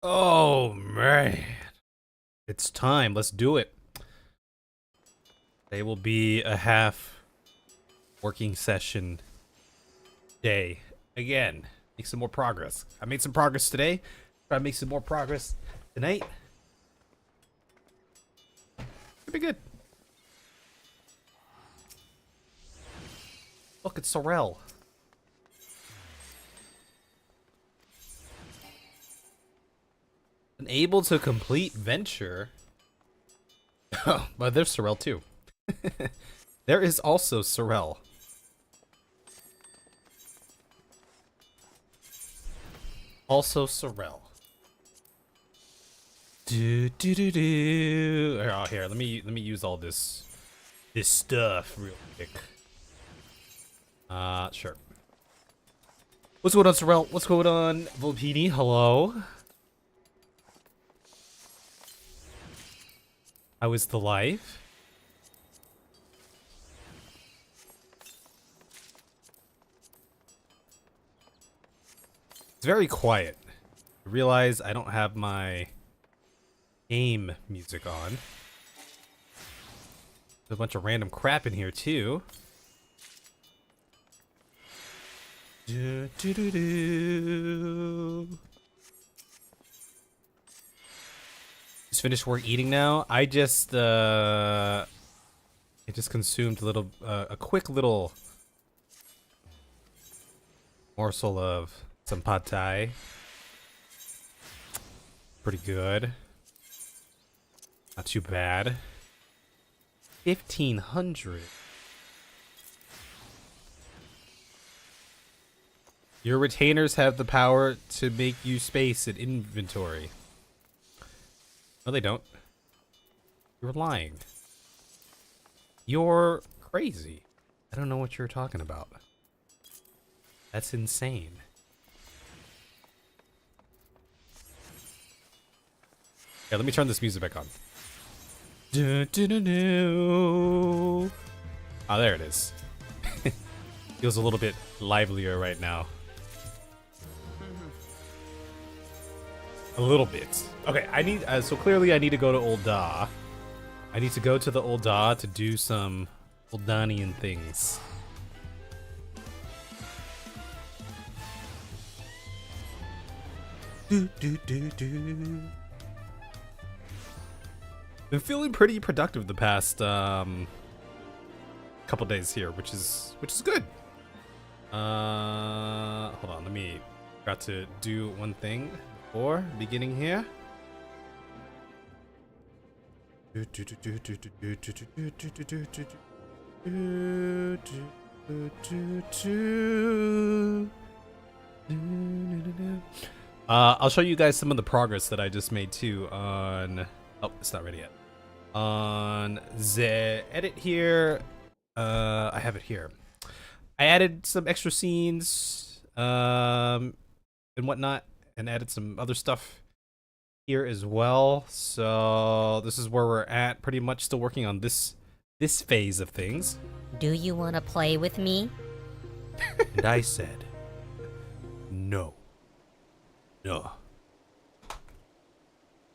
Oh man, it's time. Let's do it. Today will be a half working session day. Again, make some more progress. I made some progress today. Try to make some more progress tonight. Should be good. Look, it's Sorrel. Unable to complete venture. Oh, but there's Sorrel too. There is also Sorrel. Also Sorrel. Do do do do. Oh, here, let me use all this stuff real quick. Sure. What's going on, Sorrel? What's going on, Volpini? Hello. How is the life? It's very quiet. I realize I don't have my game music on. There's a bunch of random crap in here too. Do, do, do, do. Just finished work eating now. I just consumed a quick little morsel of some pad thai. Pretty good. Not too bad. 1,500. Your retainers have the power to make you space in inventory. No, they don't. You're lying. You're crazy. I don't know what you're talking about. That's insane. Yeah, let me turn this music back on. Oh, there it is. Feels a little bit livelier right now. A little bit. Okay, I need, so clearly I need to go to Old Da. I need to go to the Old Da to do some Oldanian things. Do, do, do, do. Been feeling pretty productive the past couple days here, which is good. Hold on, got to do one thing before beginning here. I'll show you guys some of the progress that I just made too on. Oh, it's not ready yet. On the edit here, I have it here. I added some extra scenes, and whatnot, and added some other stuff here as well. So this is where we're at, pretty much still working on this phase of things. Do you want to play with me? And I said, no. No.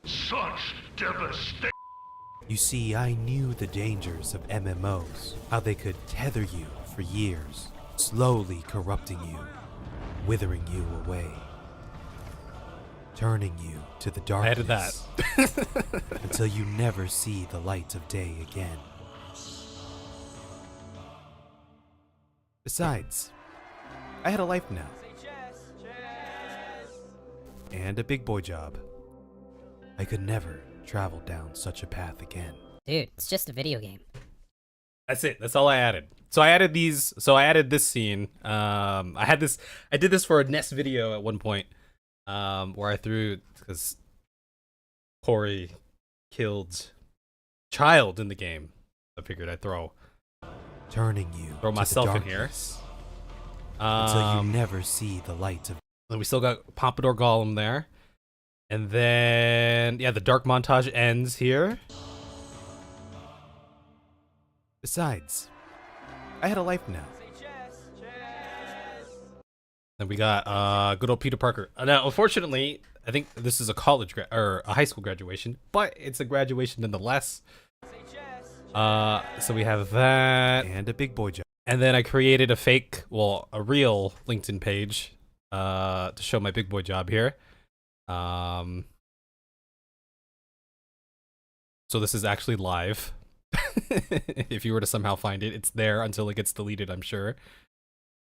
Such devastation. You see, I knew the dangers of MMOs, how they could tether you for years, slowly corrupting you, withering you away, turning you to the darkness. I added that. Until you never see the light of day again. Besides, I had a life now. And a big boy job. I could never travel down such a path again. Dude, it's just a video game. That's it. That's all I added. So I added these. So I added this scene. I did this for a Nest video at one point, where I threw, because Corey killed child in the game. I figured I'd throw myself in here. Until you never see the light of. Then we still got Pompadour Golem there. And then, yeah, the dark montage ends here. Besides, I had a life now. Then we got good old Peter Parker. Now, unfortunately, I think this is a college or a high school graduation, but it's a graduation nonetheless. So we have that And a big boy job. and then I created a fake, well, a real LinkedIn page to show my big boy job here. So this is actually live. If you were to somehow find it, it's there until it gets deleted, I'm sure.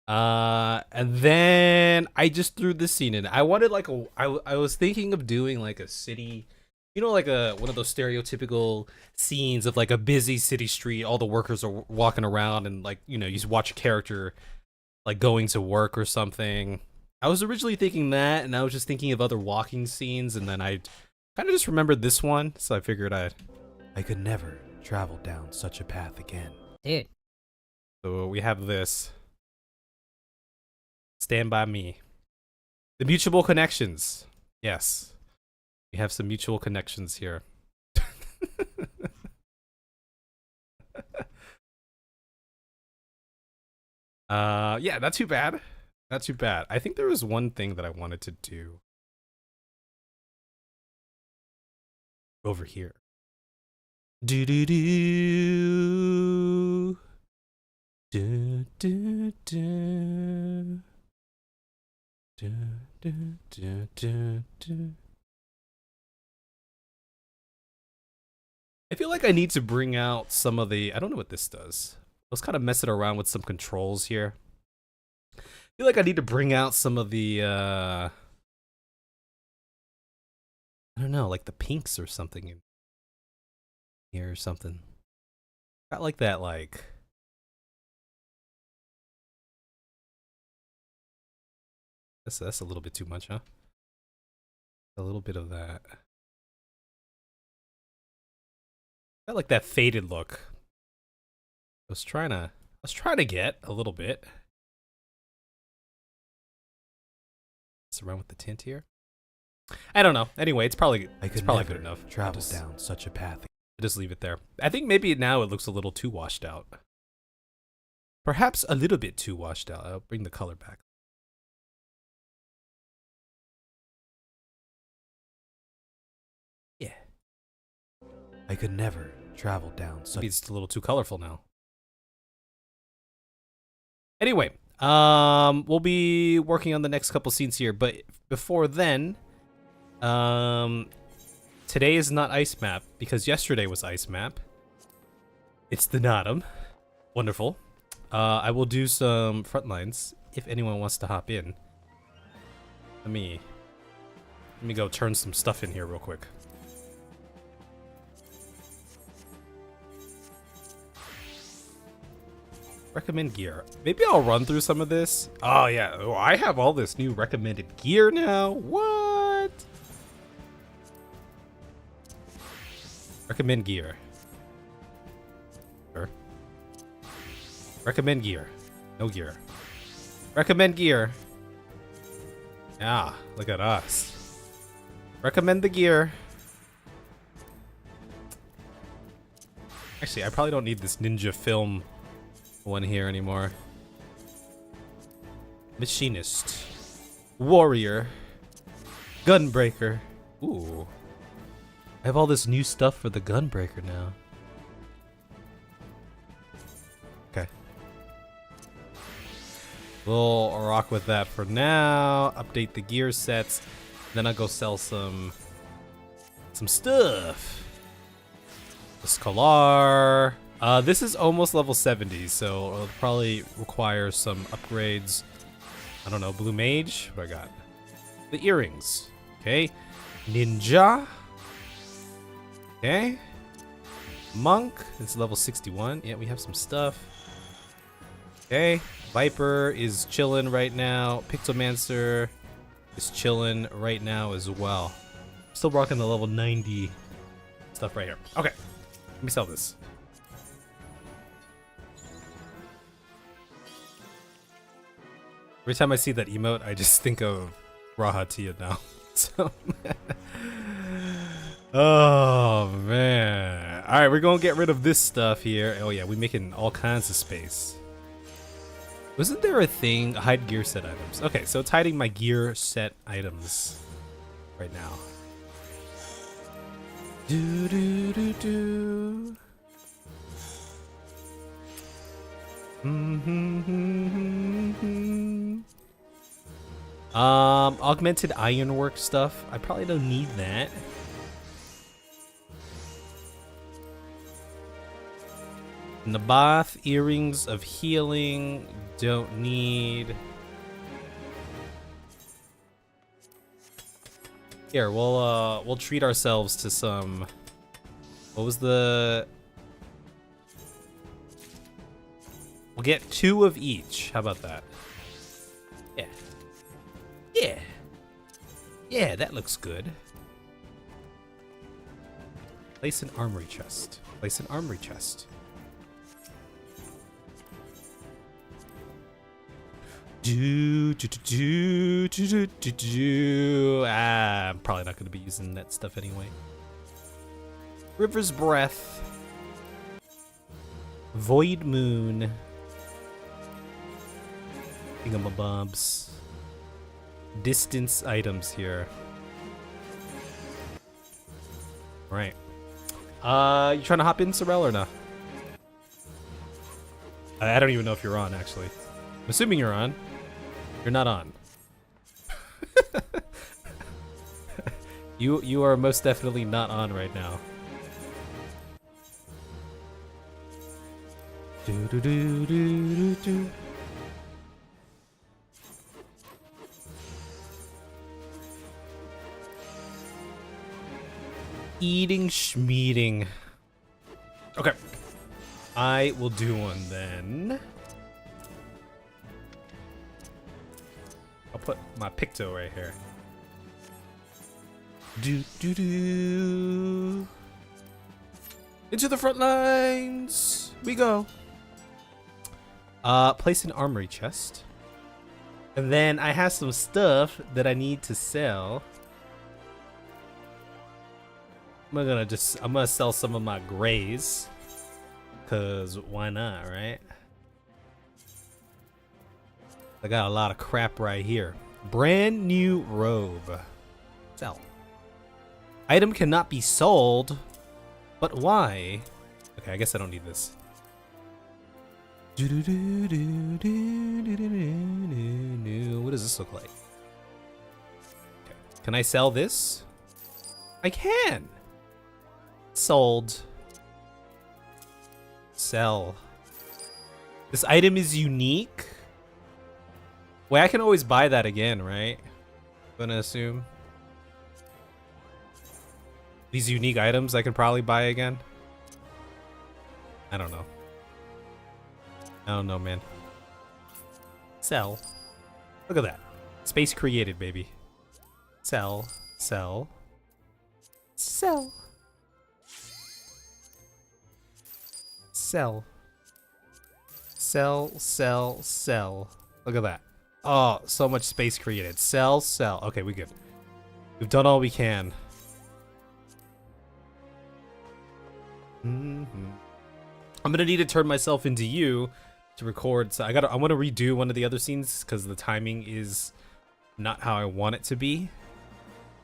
And then I just threw this scene in. I wanted like I was thinking of doing like a city, you know, like one of those stereotypical scenes of like a busy city street, all the workers are walking around and like, you know, you just watch a character like going to work or something. I was originally thinking that, and I was just thinking of other walking scenes, and then I kind of just remembered this one, so I figured I could never travel down such a path again. Dude, So we have this. Stand by me. The mutual connections. Yes. We have some mutual connections here. Yeah, not too bad. Not too bad. I think there was one thing that I wanted to do over here. Do do do. Do do do. Do, do, do, do, do. I feel like I need to bring out some of the, I don't know what this does. I was kind of messing around with some controls here. I feel like I need to bring out some of the, I don't know, like the pinks or something in here or something. Got like that, like, that's a little bit too much, huh? A little bit of that. Got like that faded look. I was trying to get a little bit. Mess around with the tint here. I don't know. Anyway, it's probably good enough. Travel down such a path. I'll just leave it there. I think maybe now it looks a little too washed out. Perhaps a little bit too washed out. I'll bring the color back. Yeah. I could never travel down such. Maybe it's a little too colorful now. Anyway, we'll be working on the next couple scenes here, but before then, today is not ice map because yesterday was ice map. It's the Natum. Wonderful. I will do some front lines if anyone wants to hop in. Let me go turn some stuff in here real quick. Recommend gear. Maybe I'll run through some of this. Oh yeah, oh, I have all this new recommended gear now. What? Recommend gear. Sure. Recommend gear. No gear. Recommend gear. Yeah, look at us. Recommend the gear. Actually, I probably don't need this ninja film one here anymore. Machinist. Warrior. Gunbreaker. Ooh. I have all this new stuff for the Gunbreaker now. Okay. We'll rock with that for now. Update the gear sets. Then I'll go sell some stuff. The Scholar. This is almost level 70, so it'll probably require some upgrades. I don't know, Blue Mage? What I got? The earrings. Okay. Ninja. Okay. Monk. It's level 61. Yeah, we have some stuff. Okay. Viper is chilling right now. Pixelmancer is chilling right now as well. Still rocking the level 90 stuff right here. Okay. Let me sell this. Every time I see that emote, I just think of Rahatia now. So, oh man! All right, we're gonna get rid of this stuff here. Oh yeah, we're making all kinds of space. Wasn't there a thing? Hide gear set items. Okay, so it's hiding my gear set items. right now. Do do do do. Augmented ironwork stuff. I probably don't need that. Nabath earrings of healing. Don't need. Here, we'll treat ourselves to some. What was the? We'll get 2 of each. How about that? Yeah. Yeah. Yeah, that looks good. Place an armory chest. Place an armory chest. I'm probably not going to be using that stuff anyway. River's Breath. Void Moon. Thingamabobs. Distance items here. Right. You trying to hop in, Sorrel, or no? I don't even know if you're on, actually. I'm assuming you're on. You're not on. You are most definitely not on right now. Do do do do do do. Eating schmeeting. Okay. I will do one then. I'll put my picto right here. Do do do. Into the front lines we go. Place an armory chest. And then I have some stuff that I need to sell. I'm gonna sell some of my grays. Cause why not, right? I got a lot of crap right here. Brand new robe. Sell. Item cannot be sold. But why? Okay, I guess I don't need this. What does this look like? Okay. Can I sell this? I can. Sold. Sell. This item is unique. Wait, I can always buy that again, right? I'm gonna assume. These unique items I can probably buy again. I don't know. I don't know, man. Sell. Look at that. Space created, baby. Sell. Sell. Sell. Sell. Sell, sell, sell. Look at that. Oh, so much space created. Sell, sell. Okay, we good. We've done all we can. I'm gonna need to turn myself into you to record. So I want to redo one of the other scenes because the timing is not how I want it to be.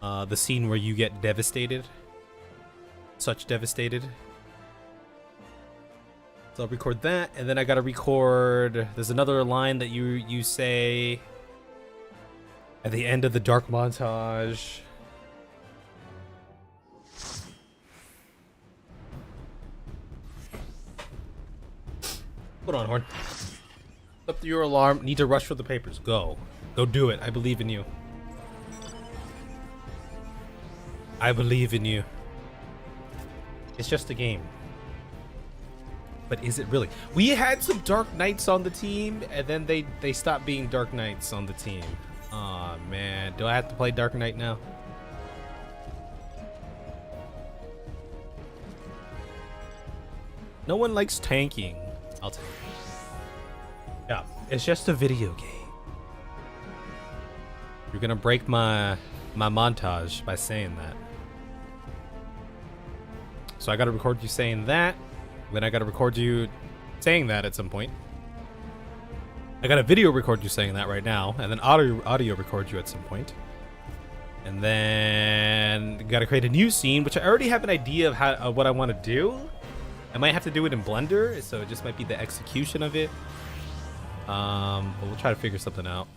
The scene where you get devastated. Such devastated. So I'll record that, and then I gotta record. There's another line that you say at the end of the dark montage. Hold on, Horn. Up to your alarm. Need to rush for the papers. Go. Go do it. I believe in you. I believe in you. It's just a game. But is it really? We had some Dark Knights on the team, and then they stopped being Dark Knights on the team. Aw, man. Do I have to play Dark Knight now? No one likes tanking. I'll take it. Yeah, it's just a video game. You're gonna break my montage by saying that. So I gotta record you saying that. Then I gotta record you saying that at some point. I gotta video record you saying that right now, and then audio record you at some point. And then gotta create a new scene, which I already have an idea of how what I want to do. I might have to do it in Blender, so it just might be the execution of it. But we'll try to figure something out.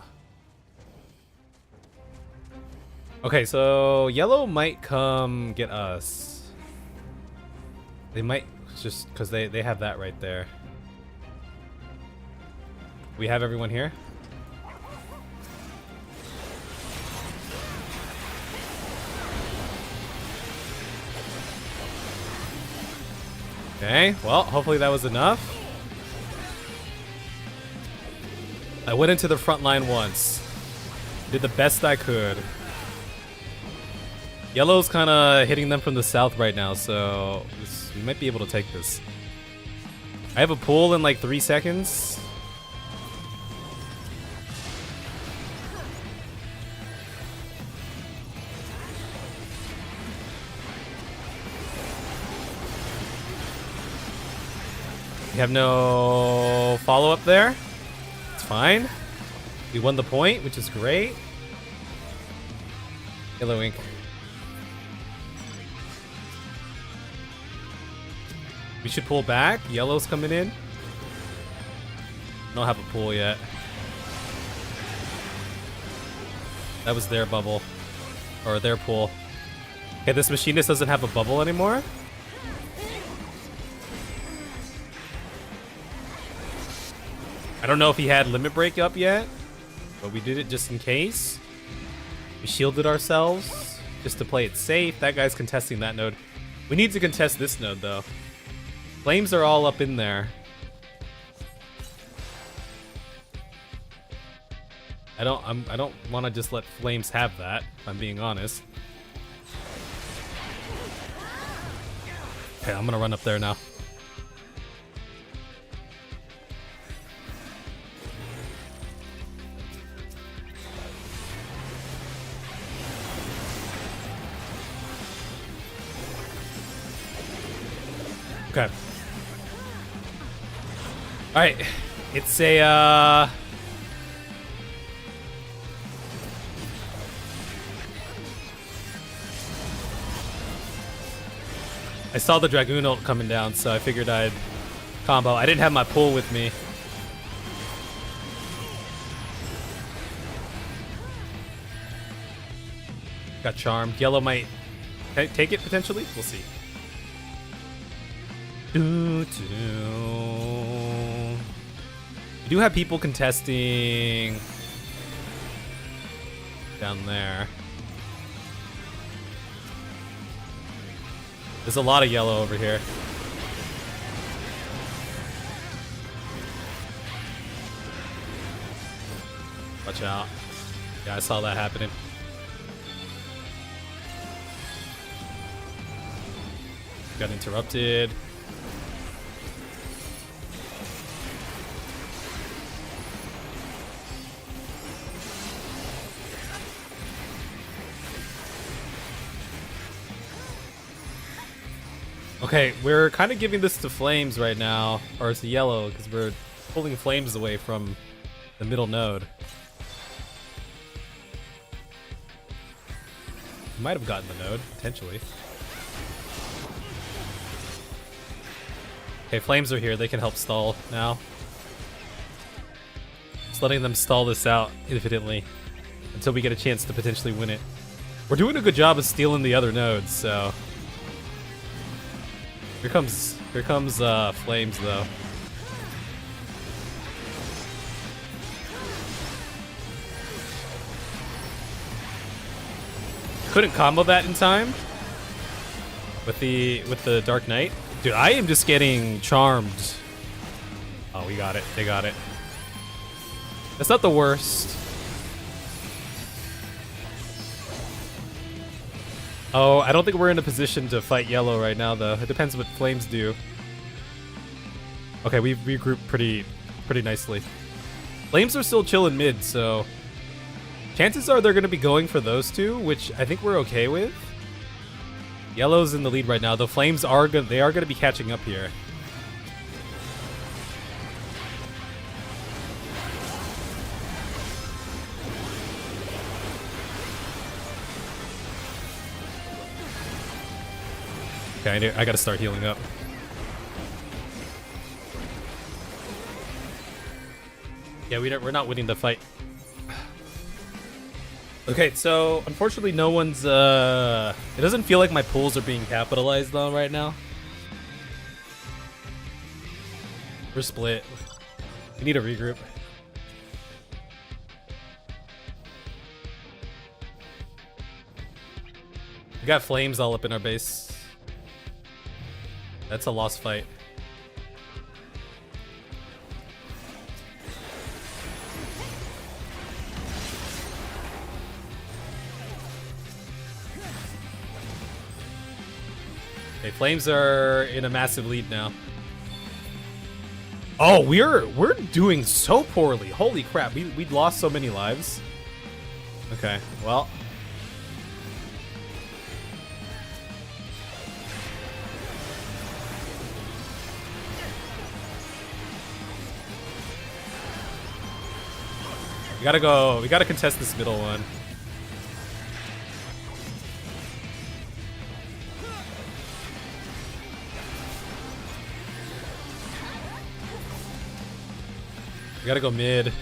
Okay, so yellow might come get us. They might just because they have that right there. We have everyone here. Okay, well, hopefully that was enough. I went into the front line once. Did the best I could. Yellow's kind of hitting them from the south right now, so we might be able to take this. I have a pull in like 3 seconds. We have no follow-up there. It's fine. We won the point, which is great. Yellow ink. We should pull back. Yellow's coming in. Don't have a pull yet. That was their bubble. Or their pull. Okay, this machinist doesn't have a bubble anymore. I don't know if he had limit break up yet, but we did it just in case. We shielded ourselves just to play it safe. That guy's contesting that node. We need to contest this node though. Flames are all up in there. I don't want to just let Flames have that, if I'm being honest. Okay, I'm gonna run up there now. Okay. Alright. It's a, I saw the Dragoon ult coming down, so I figured I'd combo. I didn't have my pull with me. Got charmed. Yellow might take it, potentially? We'll see. We do have people contesting down there. There's a lot of yellow over here. Watch out. Yeah, I saw that happening. Got interrupted. Okay, we're kind of giving this to Flames right now, or to Yellow, because we're pulling Flames away from the middle node. We might have gotten the node, potentially. Okay, Flames are here. They can help stall now. Just letting them stall this out infinitely until we get a chance to potentially win it. We're doing a good job of stealing the other nodes, so... Here comes Flames though. Couldn't combo that in time with the Dark Knight. Dude, I am just getting charmed. Oh, we got it. They got it. That's not the worst. Oh, I don't think we're in a position to fight Yellow right now, though. It depends what Flames do. Okay, we've regrouped pretty nicely. Flames are still chilling mid, so chances are they're going to be going for those two, which I think we're okay with. Yellow's in the lead right now. The Flames are going to be catching up here. Okay, I gotta start healing up. Yeah, we're not winning the fight. Okay, so unfortunately no one's it doesn't feel like my pulls are being capitalized on right now. We're split. We need a regroup. We got flames all up in our base. That's a lost fight. Okay, flames are in a massive lead now. Oh, we're doing so poorly. Holy crap, we lost so many lives. Okay, well. We gotta contest this middle one. We gotta go mid.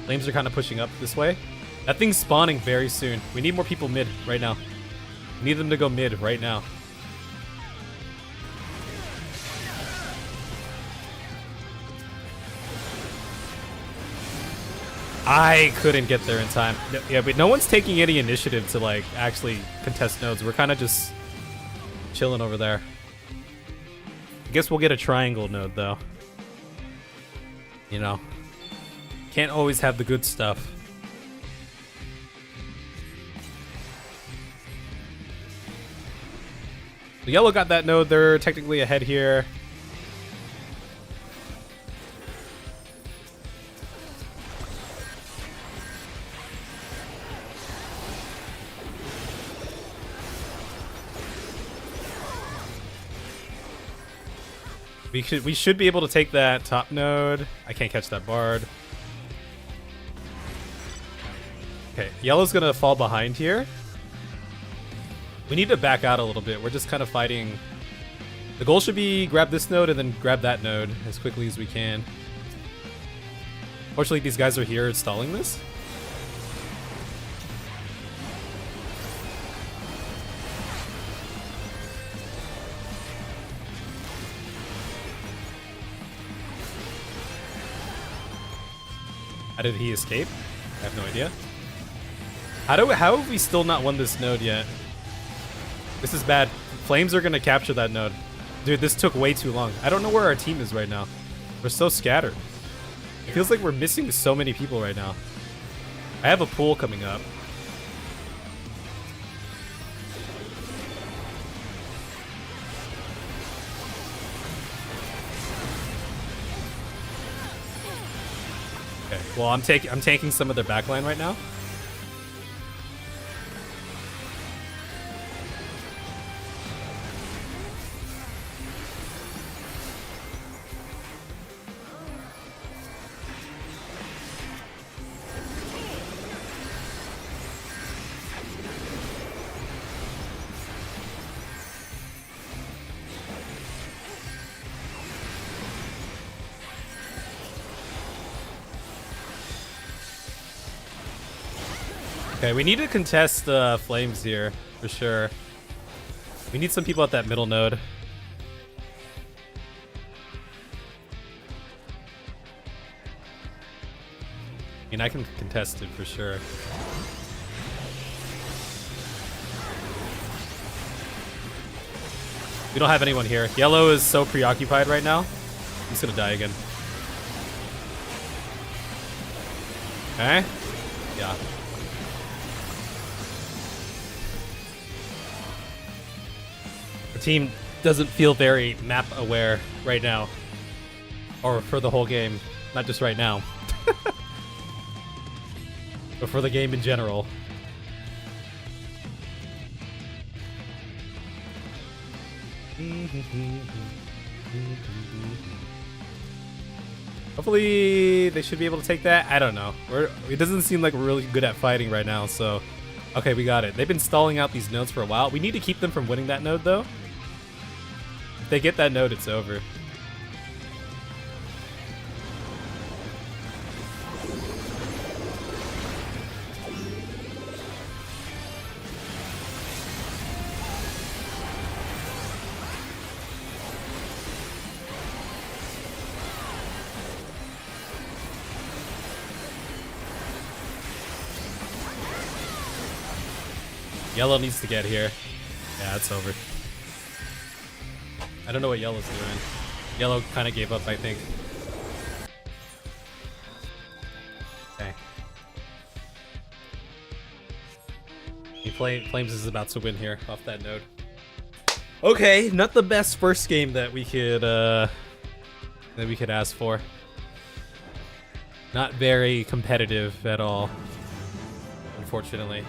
Flames are kind of pushing up this way. That thing's spawning very soon. We need more people mid right now. We need them to go mid right now. I couldn't get there in time. Yeah, but no one's taking any initiative to like actually contest nodes. We're kind of just chilling over there. I guess we'll get a triangle node though. You know, can't always have the good stuff. The yellow got that node. They're technically ahead here. We should be able to take that top node. I can't catch that bard. Okay, yellow's gonna fall behind here. We need to back out a little bit. We're just kind of fighting. The goal should be grab this node and then grab that node as quickly as we can. Fortunately, these guys are here stalling this. How did he escape? I have no idea. How have we still not won this node yet? This is bad. Flames are gonna capture that node. Dude, this took way too long. I don't know where our team is right now. We're so scattered. It feels like we're missing so many people right now. I have a pool coming up. Okay, well I'm taking some of their backline right now. Okay, we need to contest the flames here, for sure. We need some people at that middle node. I mean, I can contest it for sure. We don't have anyone here. Yellow is so preoccupied right now. He's gonna die again. Okay. Yeah. The team doesn't feel very map aware right now. Or for the whole game. Not just right now. But for the game in general. Hopefully they should be able to take that. I don't know. It doesn't seem like we're really good at fighting right now, so Okay, we got it. They've been stalling out these nodes for a while. We need to keep them from winning that node, though. If they get that node, it's over. Yellow needs to get here. Yeah, it's over. I don't know what yellow's doing. Yellow kind of gave up, I think. Okay. Flames is about to win here off that node. Okay, not the best first game that we could ask for. Not very competitive at all, unfortunately.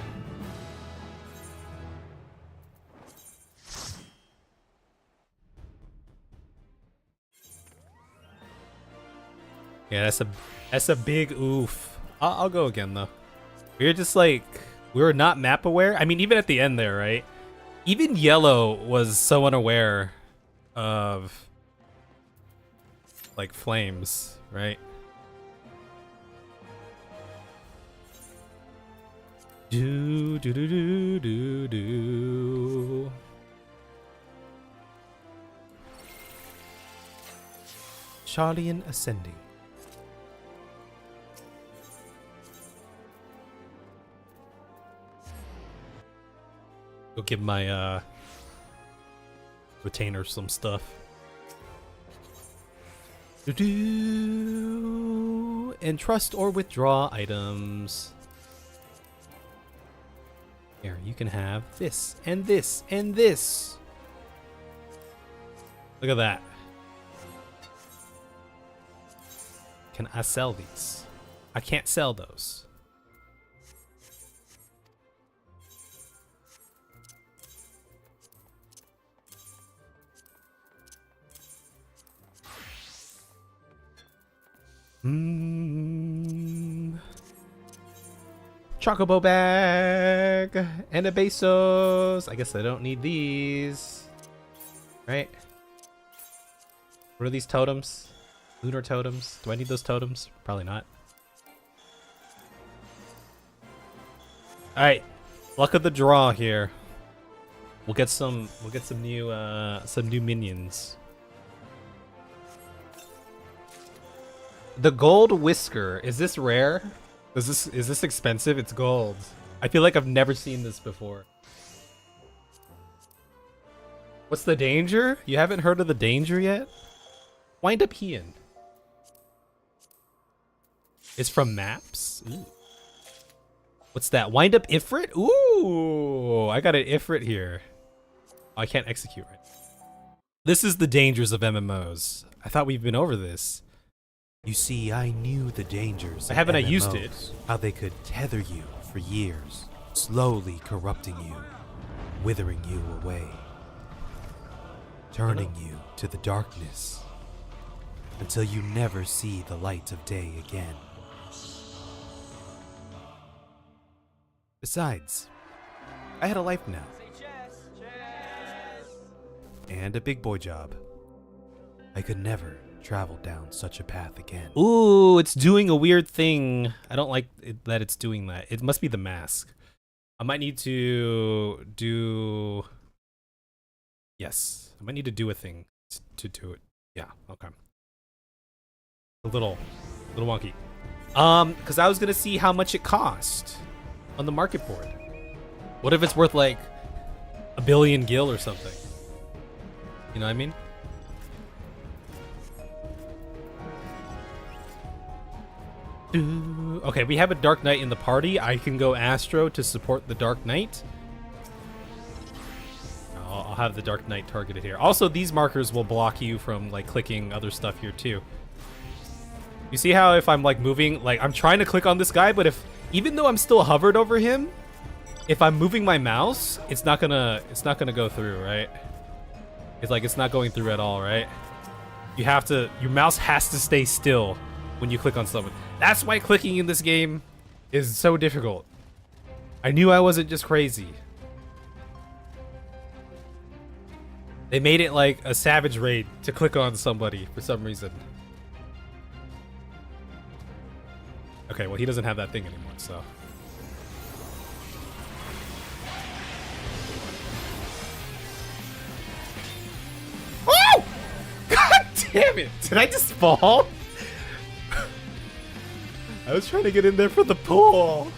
Yeah, that's a big oof. I'll go again though. We were just like, we were not map aware. I mean, even at the end there, right? Even yellow was so unaware of like flames, right? Do do do do do do. Charlian ascending. Go give my retainer some stuff. Entrust or withdraw items. Here, you can have this and this and this. Look at that. Can I sell these? I can't sell those. Chocobo bag and a Bezos. I guess I don't need these, right? What are these totems? Lunar totems. Do I need those totems? Probably not. All right, luck of the draw here. We'll get some new minions. The gold whisker, is this rare? Is this expensive? It's gold. I feel like I've never seen this before. What's the danger? You haven't heard of the danger yet? Wind up Heian. It's from maps. Ooh. What's that? Wind up Ifrit? Ooh, I got an Ifrit here. Oh, I can't execute right. This is the dangers of MMOs. I thought we've been over this. You see, I knew the dangers. I haven't of MMOs, used it. How they could tether you for years, slowly corrupting you, withering you away, turning you to the darkness, until you never see the light of day again. Besides, I had a life now. And a big boy job. I could never travel down such a path again. Ooh, it's doing a weird thing. I don't like it, that it's doing that. It must be the mask. I might need to do... Yes, I might need to do a thing to do it. Yeah, okay. A little wonky. Because I was gonna see how much it cost on the market board. What if it's worth like 1 billion gil or something? You know what I mean? Okay, we have a Dark Knight in the party. I can go Astro to support the Dark Knight. I'll have the Dark Knight targeted here. Also, these markers will block you from like clicking other stuff here too. You see how if I'm like moving, like I'm trying to click on this guy, but if even though I'm still hovered over him, if I'm moving my mouse, it's not gonna go through, right? It's like it's not going through at all, right? You have to, your mouse has to stay still when you click on someone. That's why clicking in this game is so difficult. I knew I wasn't just crazy. They made it like a savage raid to click on somebody for some reason. Okay, well, he doesn't have that thing anymore, so. Oh! God damn it! Did I just fall? I was trying to get in there for the pool.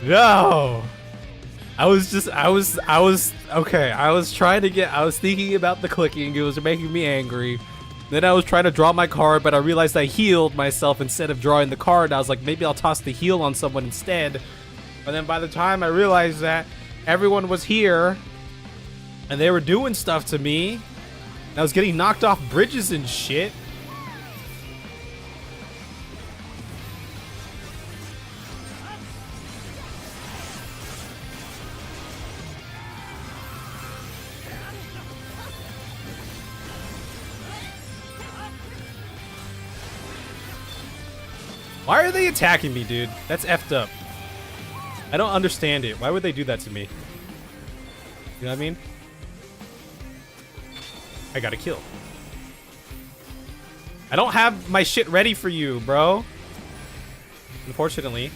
No! I was thinking about the clicking. It was making me angry. Then I was trying to draw my card, but I realized I healed myself instead of drawing the card. I was like, maybe I'll toss the heal on someone instead. And then by the time I realized that everyone was here and they were doing stuff to me, and I was getting knocked off bridges and shit. Why are they attacking me, dude? That's effed up. I don't understand it. Why would they do that to me? You know what I mean? I got a kill. I don't have my shit ready for you, bro. Unfortunately.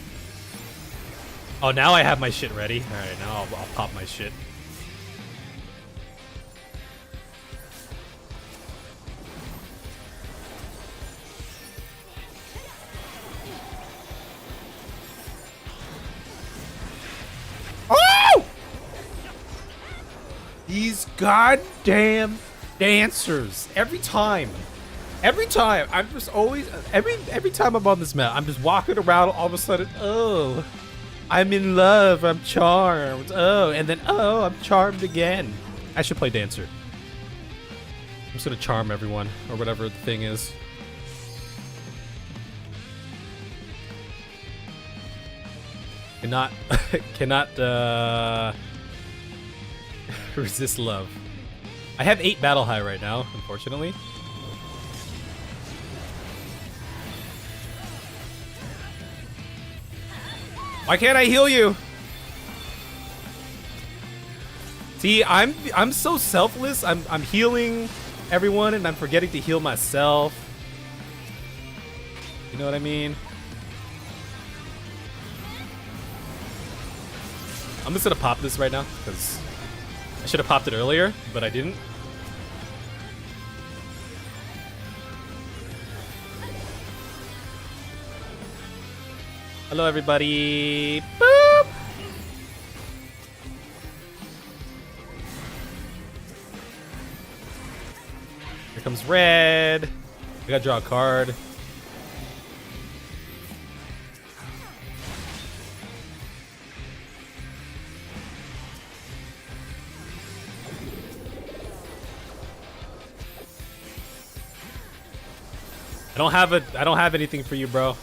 Oh, now I have my shit ready. Alright, now I'll pop my shit. These goddamn dancers. Every time. I'm just always every time I'm on this map, I'm just walking around all of a sudden, oh, I'm in love, I'm charmed. Oh, and then oh, I'm charmed again. I should play dancer. I'm just gonna charm everyone or whatever the thing is. Cannot resist love. I have 8 battle high right now, unfortunately. Why can't I heal you? See, I'm so selfless. I'm healing everyone and I'm forgetting to heal myself. You know what I mean? I'm just gonna pop this right now because I should have popped it earlier, but I didn't. Hello, everybody. Boop. Here comes red. I gotta draw a card. I don't have anything for you, bro.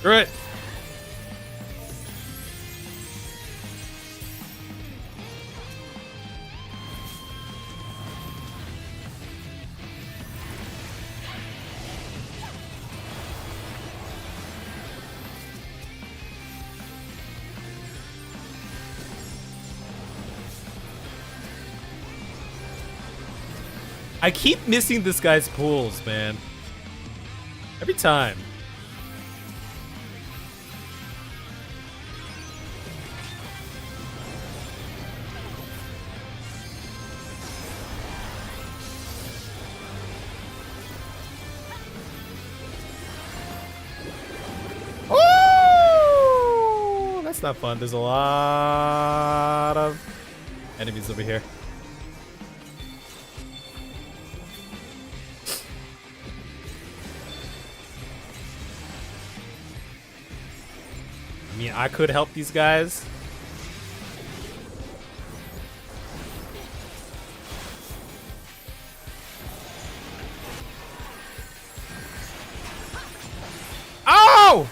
Screw it. I keep missing this guy's pools, man. Every time. Oh, that's not fun. There's a lot of enemies over here. I mean, I could help these guys. Oh!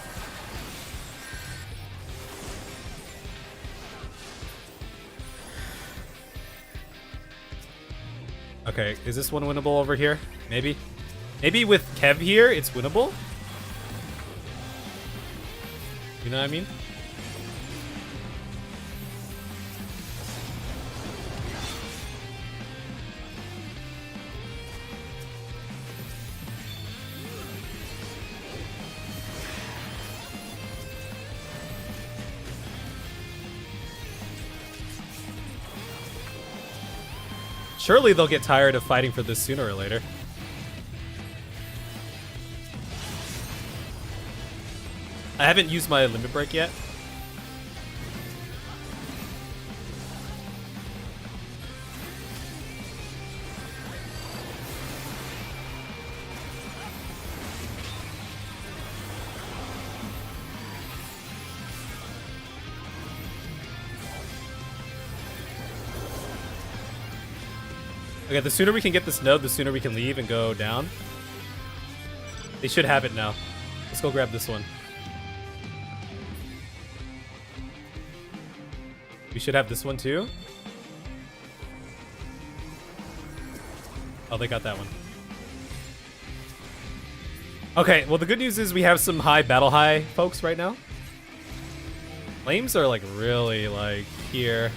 Okay, is this one winnable over here? Maybe? Maybe with Kev here, it's winnable? You know what I mean? Surely they'll get tired of fighting for this sooner or later. I haven't used my limit break yet. Okay, the sooner we can get this node, the sooner we can leave and go down. They should have it now. Let's go grab this one. We should have this one too. Oh, they got that one. Okay, well the good news is we have some high battle high folks right now. Flames are like really like here.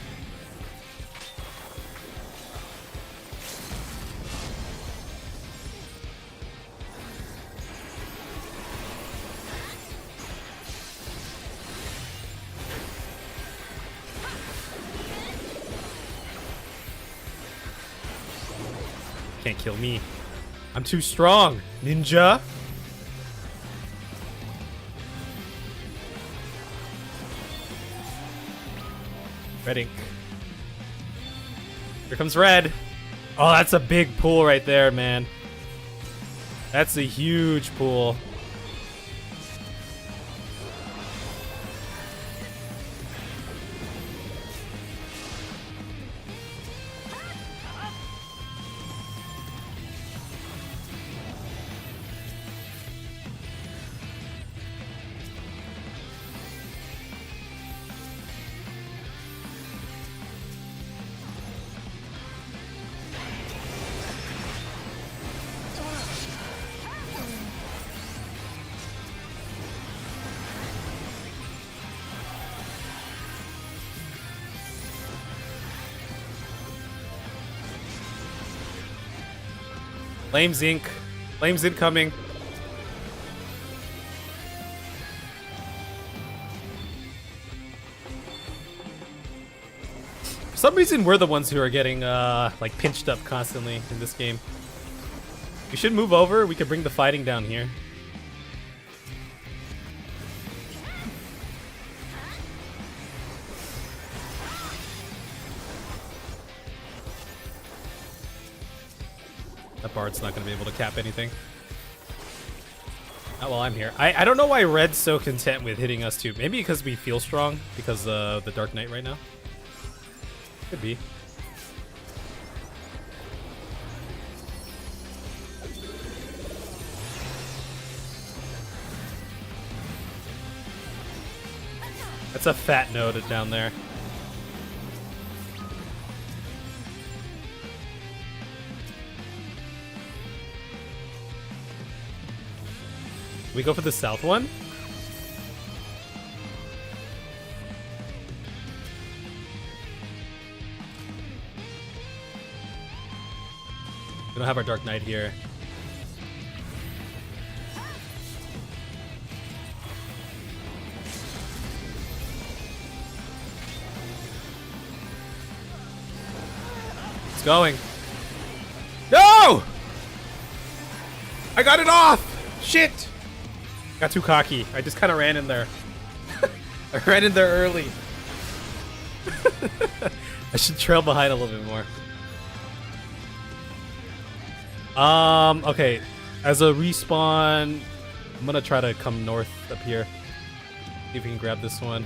Can't kill me. I'm too strong, ninja. Red ink. Here comes red. Oh, that's a big pool right there, man. That's a huge pool. Flames Inc. Flames incoming. For some reason, we're the ones who are getting like pinched up constantly in this game. We should move over. We could bring the fighting down here. That bard's not going to be able to cap anything. Not while I'm here. I don't know why red's so content with hitting us too. Maybe because we feel strong because of the Dark Knight right now. Could be. That's a fat node down there. We go for the south one? We don't have our Dark Knight here. It's going. No! I got it off! Shit! Got too cocky. I just kind of ran in there. I ran in there early. I should trail behind a little bit more. Okay. As a respawn, I'm gonna try to come north up here. See if we can grab this one.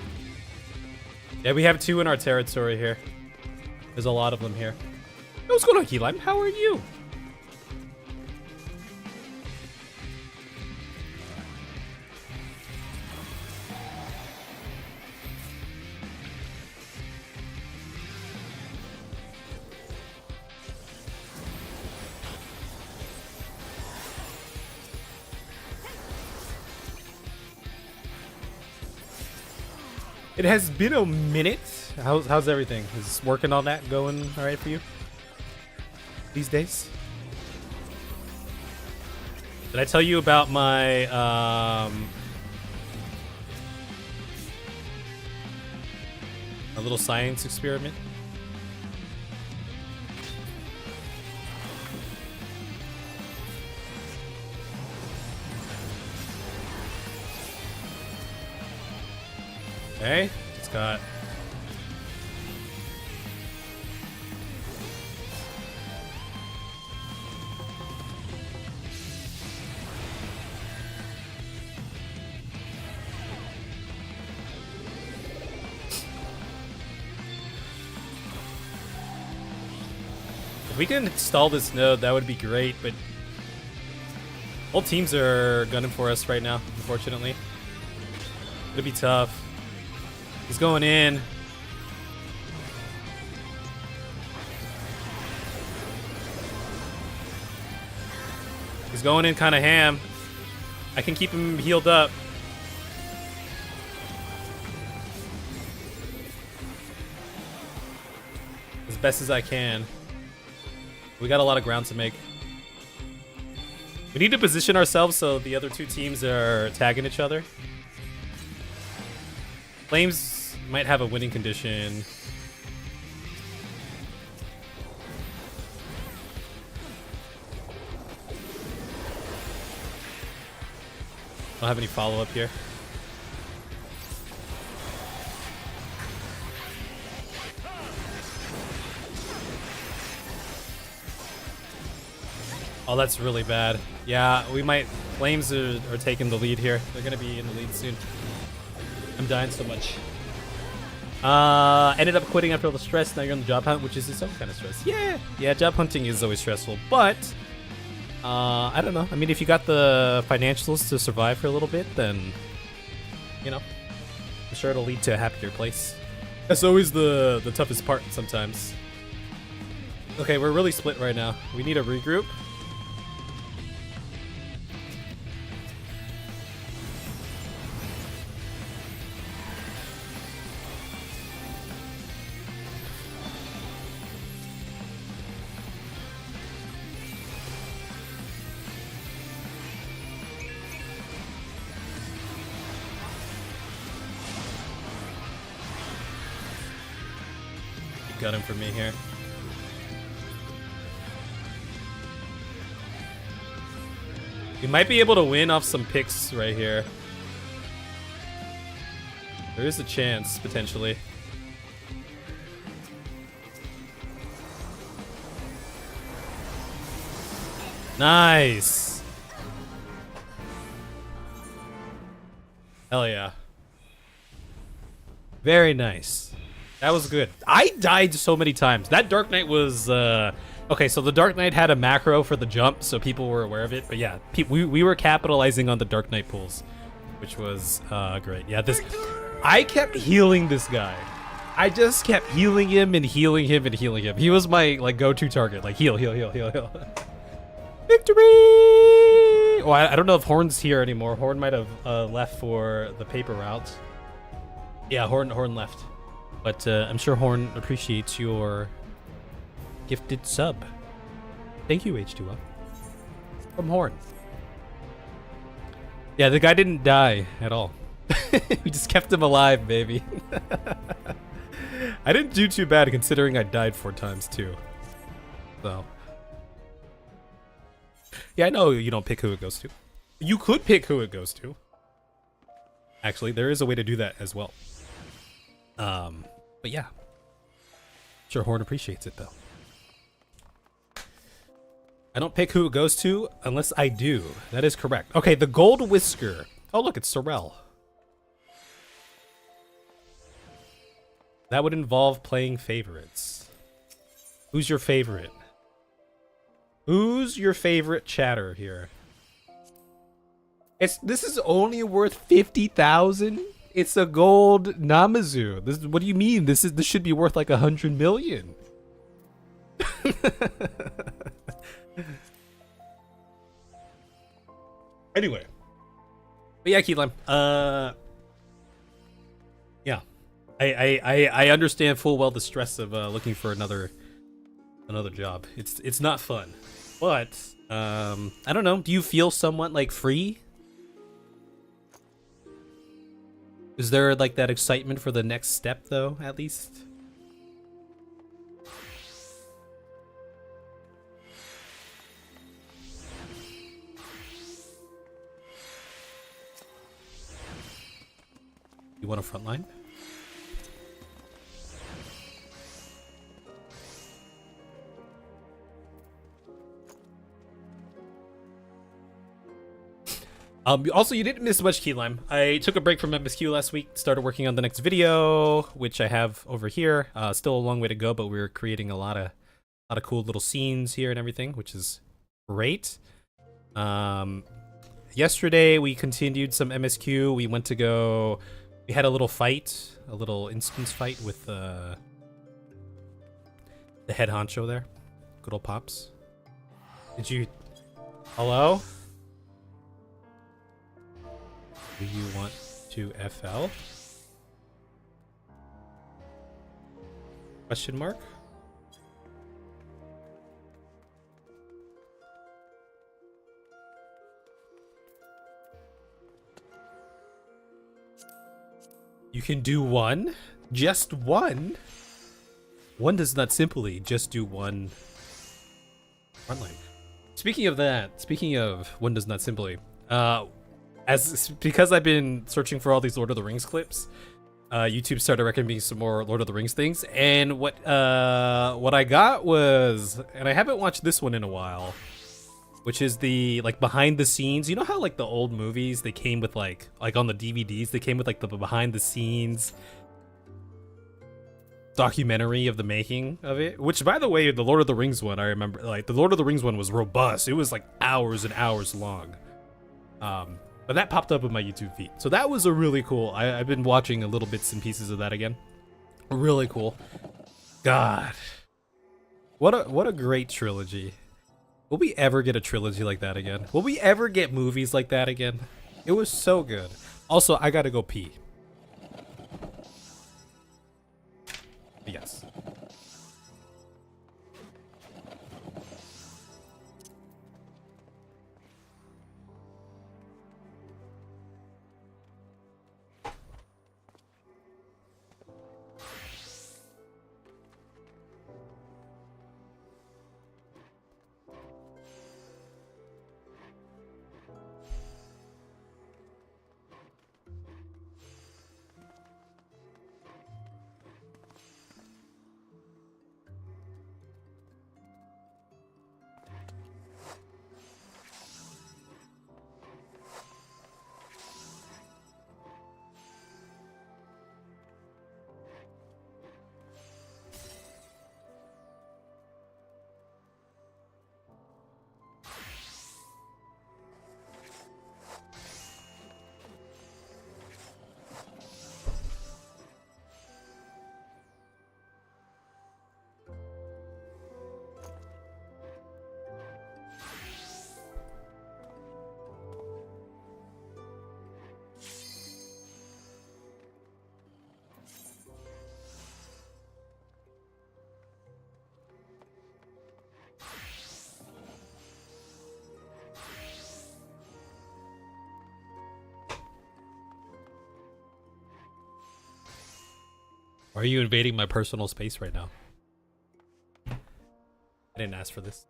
Yeah, we have 2 in our territory here. There's a lot of them here. Hey, what's going on, Keylime? How are you? It has been a minute. How's everything? Is working on that going all right for you these days? Did I tell you about my a little science experiment? Okay, it's got if we can install this node, that would be great, but all teams are gunning for us right now, unfortunately. It'll be tough. He's going in. He's going in kind of ham. I can keep him healed up. As best as I can. We got a lot of ground to make. We need to position ourselves so the other 2 teams are tagging each other. Flames might have a winning condition. Don't have any follow-up here. Oh, that's really bad. Yeah, we might... Flames are taking the lead here. They're going to be in the lead soon. I'm dying so much. Ended up quitting after all the stress. Now you're on the job hunt, which is its own kind of stress. Yeah, job hunting is always stressful, but I don't know. I mean, if you got the financials to survive for a little bit, then you know, I'm sure it'll lead to a happier place. That's always the toughest part sometimes. Okay, we're really split right now. We need a regroup. Got him for me here. We might be able to win off some picks right here. There is a chance, potentially. Nice! Hell yeah. Very nice. That was good. I died so many times. That Dark Knight was... okay, so the Dark Knight had a macro for the jump, so people were aware of it. But yeah, we were capitalizing on the Dark Knight pools, which was great. Yeah, this... I kept healing this guy. I just kept healing him and healing him and healing him. He was my like go-to target. Like heal, heal, heal, heal, heal. Victory! Well, I don't know if Horn's here anymore. Horn might have left for the paper route. Yeah, Horn left. But I'm sure Horn appreciates your gifted sub. Thank you, H2O. From Horn. Yeah, the guy didn't die at all. We just kept him alive, baby. I didn't do too bad considering I died 4 times too. So. Yeah, I know you don't pick who it goes to. You could pick who it goes to. Actually, there is a way to do that as well. But yeah. Sure, Horn appreciates it though. I don't pick who it goes to unless I do. That is correct. Okay, the Gold Whisker. Oh look, it's Sorrel. That would involve playing favorites. Who's your favorite? Who's your favorite chatter here? This is only worth 50,000. It's a gold Namazu. What do you mean? This should be worth like 100 million. Anyway. But yeah, Key Lime. Yeah. I understand full well the stress of looking for another job. It's not fun. But I don't know. Do you feel somewhat like free? Is there like that excitement for the next step though, at least? You want a front line? Also, you didn't miss much, Key Lime. I took a break from MSQ last week, started working on the next video, which I have over here. Still a long way to go, but we're creating a lot of cool little scenes here and everything, which is great. Yesterday we continued some MSQ. We had a little fight, a little instance fight with the head honcho there. Good old Pops. Hello? Do you want to FL? Question mark? You can do one? Just one? One does not simply just do one frontline. Speaking of that, speaking of one does not simply, because I've been searching for all these Lord of the Rings clips, YouTube started recommending some more Lord of the Rings things, and what I got was, and I haven't watched this one in a while, which is the like behind the scenes. You know how like the old movies, they came with like on the DVDs, they came with like the behind the scenes documentary of the making of it, which by the way, the Lord of the Rings one, I remember like the Lord of the Rings one was robust. It was like hours and hours long. But that popped up in my YouTube feed. So that was a really cool. I've been watching a little bits and pieces of that again. Really cool. God. What a great trilogy. Will we ever get a trilogy like that again? Will we ever get movies like that again? It was so good. Also, I gotta go pee. Yes. Why are you invading my personal space right now? I didn't ask for this.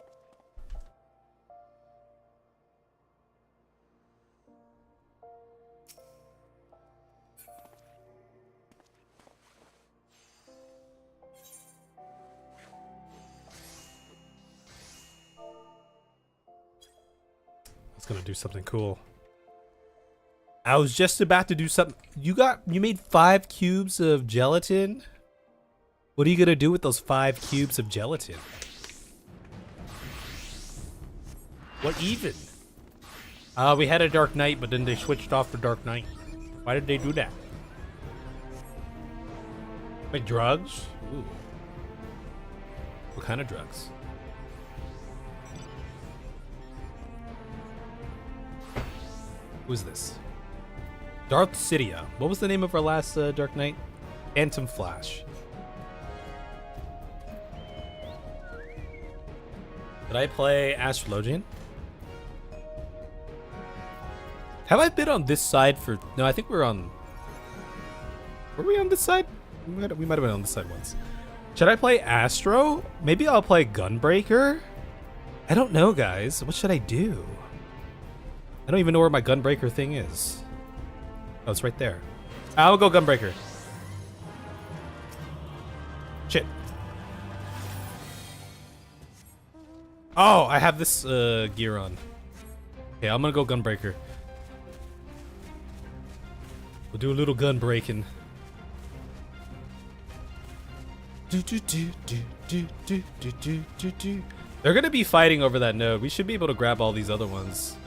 I was gonna do something cool. I was just about to do something. You made 5 cubes of gelatin? What are you gonna do with those 5 cubes of gelatin? What even? We had a Dark Knight, but then they switched off the Dark Knight. Why did they do that? Wait, drugs? Ooh. What kind of drugs? Who's this? Darth Sidia. What was the name of our last Dark Knight? Phantom Flash. Did I play Astrologian? Have I been on this side for... No, I think we're on... Were we on this side? We might have been on this side once. Should I play Astro? Maybe I'll play Gunbreaker? I don't know, guys. What should I do? I don't even know where my Gunbreaker thing is. Oh, it's right there. I'll go Gunbreaker. Shit. Oh, I have this gear on. Okay, I'm gonna go Gunbreaker. We'll do a little gun breaking. They're gonna be fighting over that node. We should be able to grab all these other ones.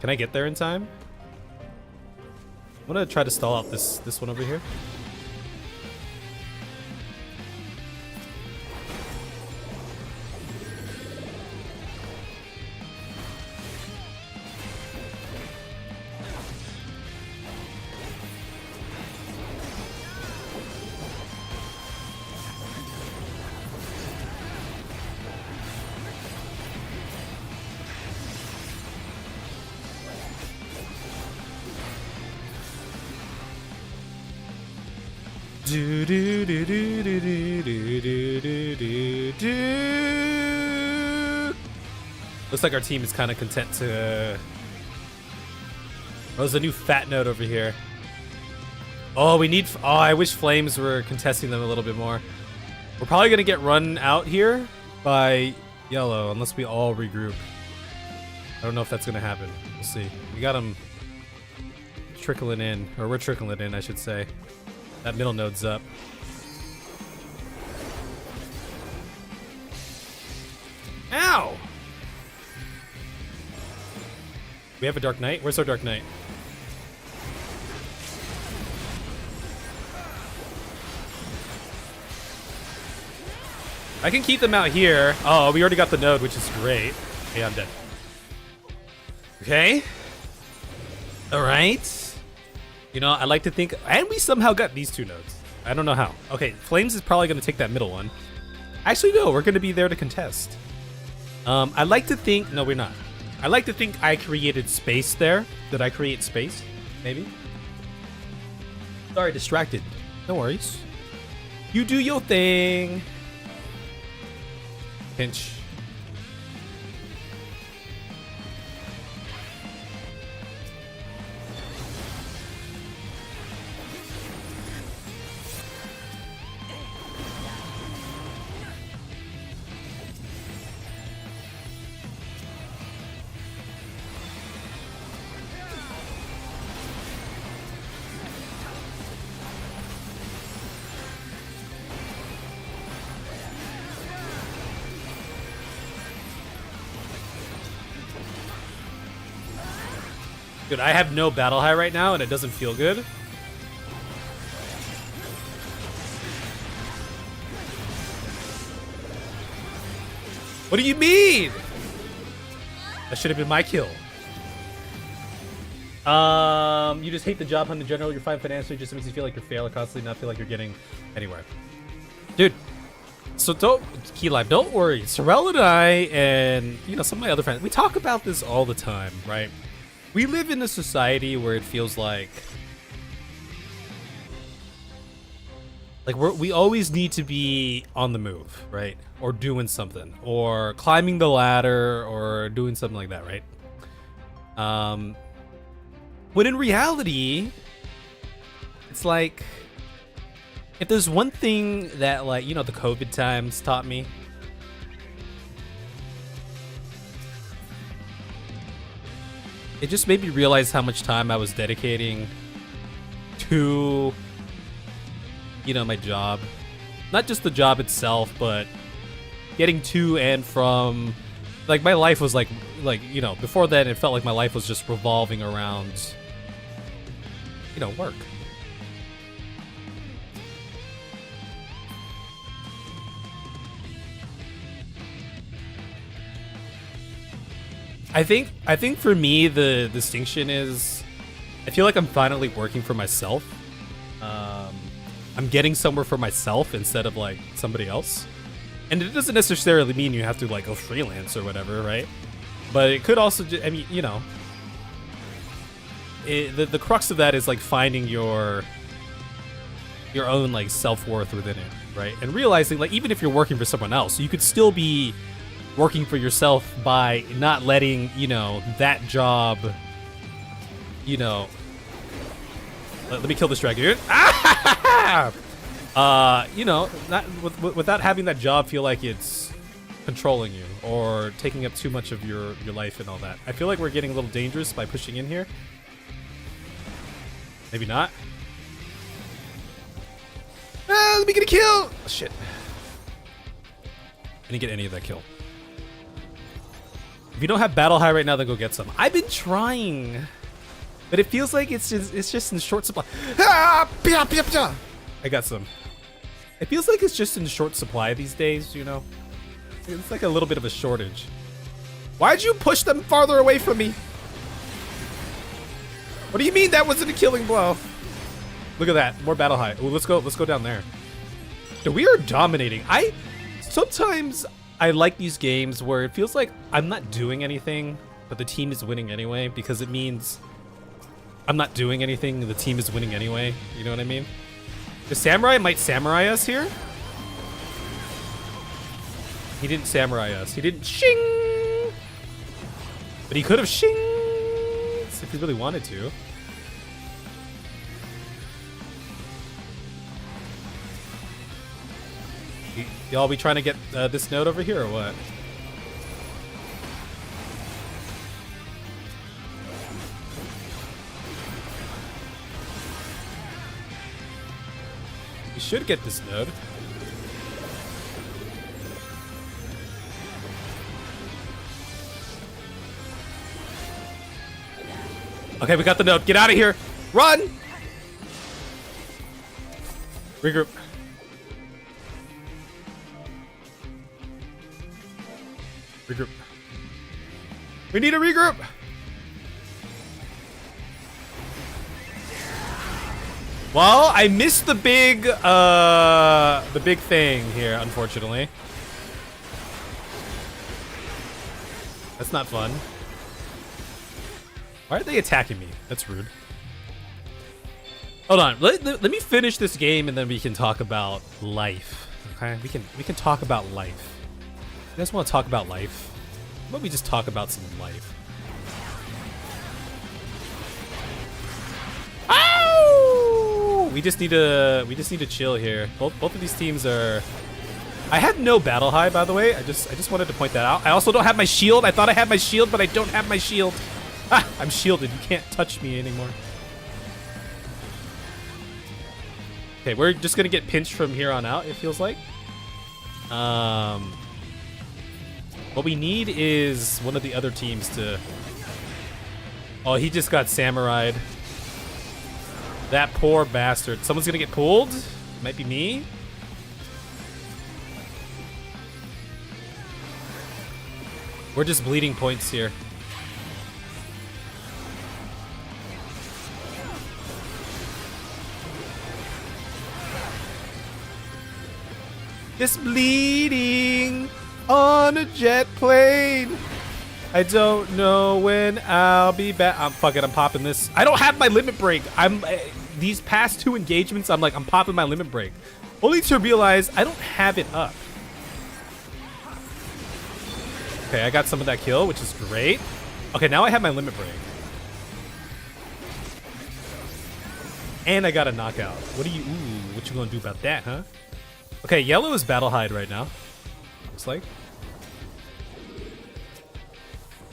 Can I get there in time? I'm gonna try to stall out this one over here. Do, do, do, do, do, do, do, do, do, do. Looks like our team is kind of content to... Oh, there's a new fat node over here. Oh, we need... Oh, I wish Flames were contesting them a little bit more. We're probably going to get run out here by yellow unless we all regroup. I don't know if that's going to happen. We'll see. We got them trickling in. Or we're trickling in, I should say. That middle node's up. Ow! We have a Dark Knight? Where's our Dark Knight? I can keep them out here. Oh, we already got the node, which is great. Okay, I'm dead. Okay. All right. You know, I like to think, and we somehow got these 2 nodes. I don't know how. Okay, Flames is probably going to take that middle one. Actually, no, we're going to be there to contest. I like to think, no, we're not. I like to think I created space there. Did I create space? Maybe? Sorry, distracted. No worries. You do your thing. Pinch. Dude, I have no battle high right now, and it doesn't feel good. What do you mean? That should have been my kill. You just hate the job hunt in general. You're fine financially. Just makes you feel like you're failing constantly, not feel like you're getting anywhere. Dude, so don't, Key Life, don't worry. Sorrel and I, and you know, some of my other friends, we talk about this all the time, right? We live in a society where it feels like we always need to be on the move, right? Or doing something, or climbing the ladder, or doing something like that, right? When in reality, it's like, if there's one thing that, like, you know, the COVID times taught me, it just made me realize how much time I was dedicating to, you know, my job. Not just the job itself, but getting to and from, like, my life was like, you know, before then it felt like my life was just revolving around, you know, work. I think for me the distinction is I feel like I'm finally working for myself. I'm getting somewhere for myself instead of like somebody else. And it doesn't necessarily mean you have to like go freelance or whatever, right? But it could also, I mean, you know, the crux of that is like finding your own like self-worth within it, right? And realizing like even if you're working for someone else, you could still be working for yourself by not letting, you know, that job, you know, let me kill this dragon. You know, not without having that job feel like it's controlling you or taking up too much of your life and all that. I feel like we're getting a little dangerous by pushing in here. Maybe not. Let me get a kill. Oh, shit. I didn't get any of that kill. If you don't have battle high right now, then go get some. I've been trying, but it feels like it's just in short supply. I got some. It feels like it's just in short supply these days, you know? It's like a little bit of a shortage. Why'd you push them farther away from me? What do you mean that wasn't a killing blow? Look at that, more battle high. Ooh, let's go down there. Dude, we are dominating. Sometimes I like these games where it feels like I'm not doing anything, but the team is winning anyway, because it means I'm not doing anything, the team is winning anyway. You know what I mean? The samurai might samurai us here. He didn't samurai us. He didn't shing! But he could have shing if he really wanted to. Y'all be trying to get this node over here or what? You should get this node. Okay, we got the node. Get out of here. Run! Regroup. Regroup. We need a regroup. Well, I missed the big thing here, unfortunately. That's not fun. Why are they attacking me? That's rude. Hold on. Let me finish this game and then we can talk about life. Okay? We can talk about life. You guys want to talk about life? Why don't we just talk about some life? Ow! We just need to chill here. Both of these teams are. I have no battle high, by the way. I just wanted to point that out. I also don't have my shield. I thought I had my shield, but I don't have my shield. Ah, I'm shielded. You can't touch me anymore. Okay, we're just gonna get pinched from here on out. It feels like. What we need is one of the other teams to... Oh, he just got samurai'd. That poor bastard. Someone's gonna get pulled? Might be me. We're just bleeding points here. Just bleeding on a jet plane. I don't know when I'll be back. I'm popping this. I don't have my limit break. These past two engagements, I'm popping my limit break. Only to realize I don't have it up. Okay, I got some of that kill, which is great. Okay, now I have my limit break. And I got a knockout. What you gonna do about that, huh? Okay, yellow is battle hide right now. Looks like.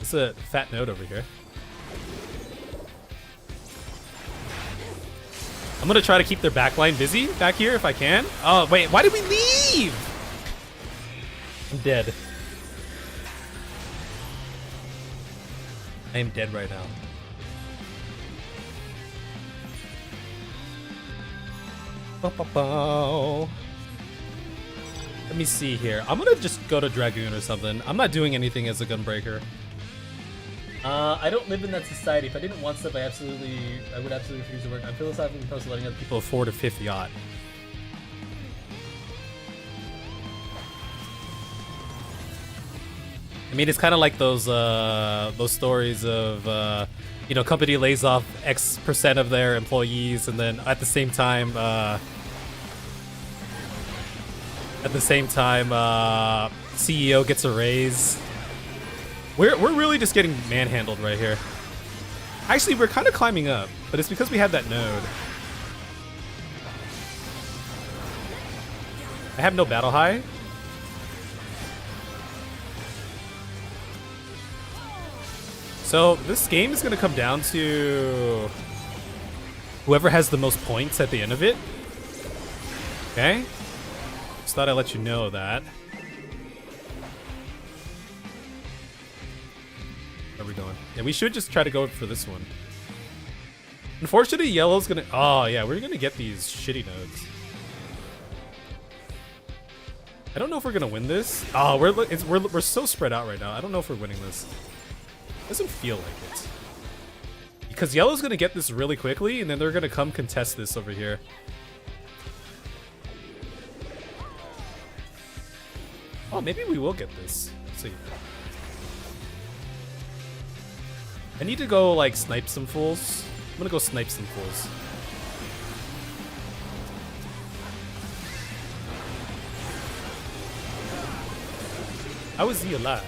It's a fat node over here. I'm gonna try to keep their backline busy back here if I can. Oh, wait, why did we leave? I'm dead. I am dead right now. Let me see here. I'm gonna just go to Dragoon or something. I'm not doing anything as a gunbreaker. I don't live in that society. If I didn't want stuff, I would absolutely refuse to work. I'm philosophically opposed to letting other people afford a fifth yacht. I mean, it's kind of like those stories of, you know, company lays off X percent of their employees, and then at the same time, CEO gets a raise. We're really just getting manhandled right here. Actually, we're kind of climbing up, but it's because we have that node. I have no battle high. So this game is going to come down to whoever has the most points at the end of it. Okay? Just thought I'd let you know that. Where are we going? Yeah, we should just try to go for this one. Unfortunately, yellow's gonna... Oh, yeah, we're gonna get these shitty nodes. I don't know if we're gonna win this. Oh, we're so spread out right now. I don't know if we're winning this. Doesn't feel like it. Because yellow's gonna get this really quickly, and then they're gonna come contest this over here. Oh, maybe we will get this. Let's see. I need to go, like, snipe some fools. I'm gonna go snipe some fools. How is he alive?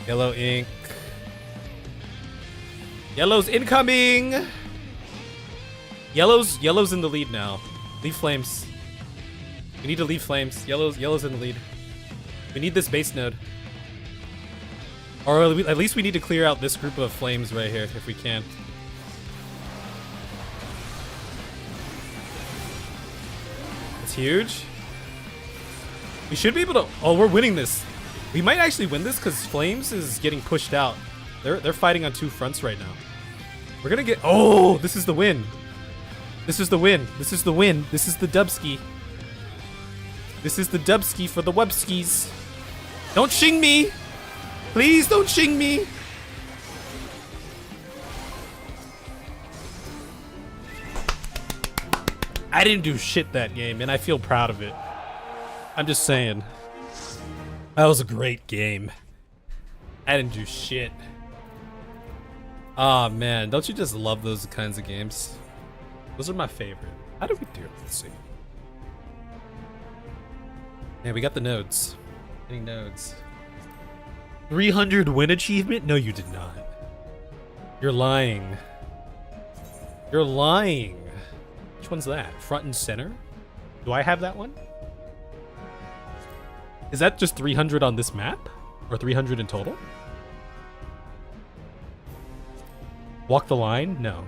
Yellow ink. Yellow's incoming! Yellow's in the lead now. Leave flames. We need to leave flames. Yellow's in the lead. We need this base node. Or at least we need to clear out this group of flames right here, if we can. It's huge. We should be able to... Oh, we're winning this. We might actually win this because Flames is getting pushed out. They're fighting on two fronts right now. We're gonna get... Oh, this is the win. This is the win. This is the win. This is the dubski. This is the dubski for the wubskis. Don't shing me! Please don't shing me! I didn't do shit that game, and I feel proud of it. I'm just saying. That was a great game. I didn't do shit. Aw, man. Don't you just love those kinds of games? Those are my favorite. How did we do? Let's see. Yeah, we got the nodes. Getting nodes. 300 win achievement? No, you did not. You're lying. You're lying. Which one's that? Front and center? Do I have that one? Is that just 300 on this map? Or 300 in total? Walk the line? No.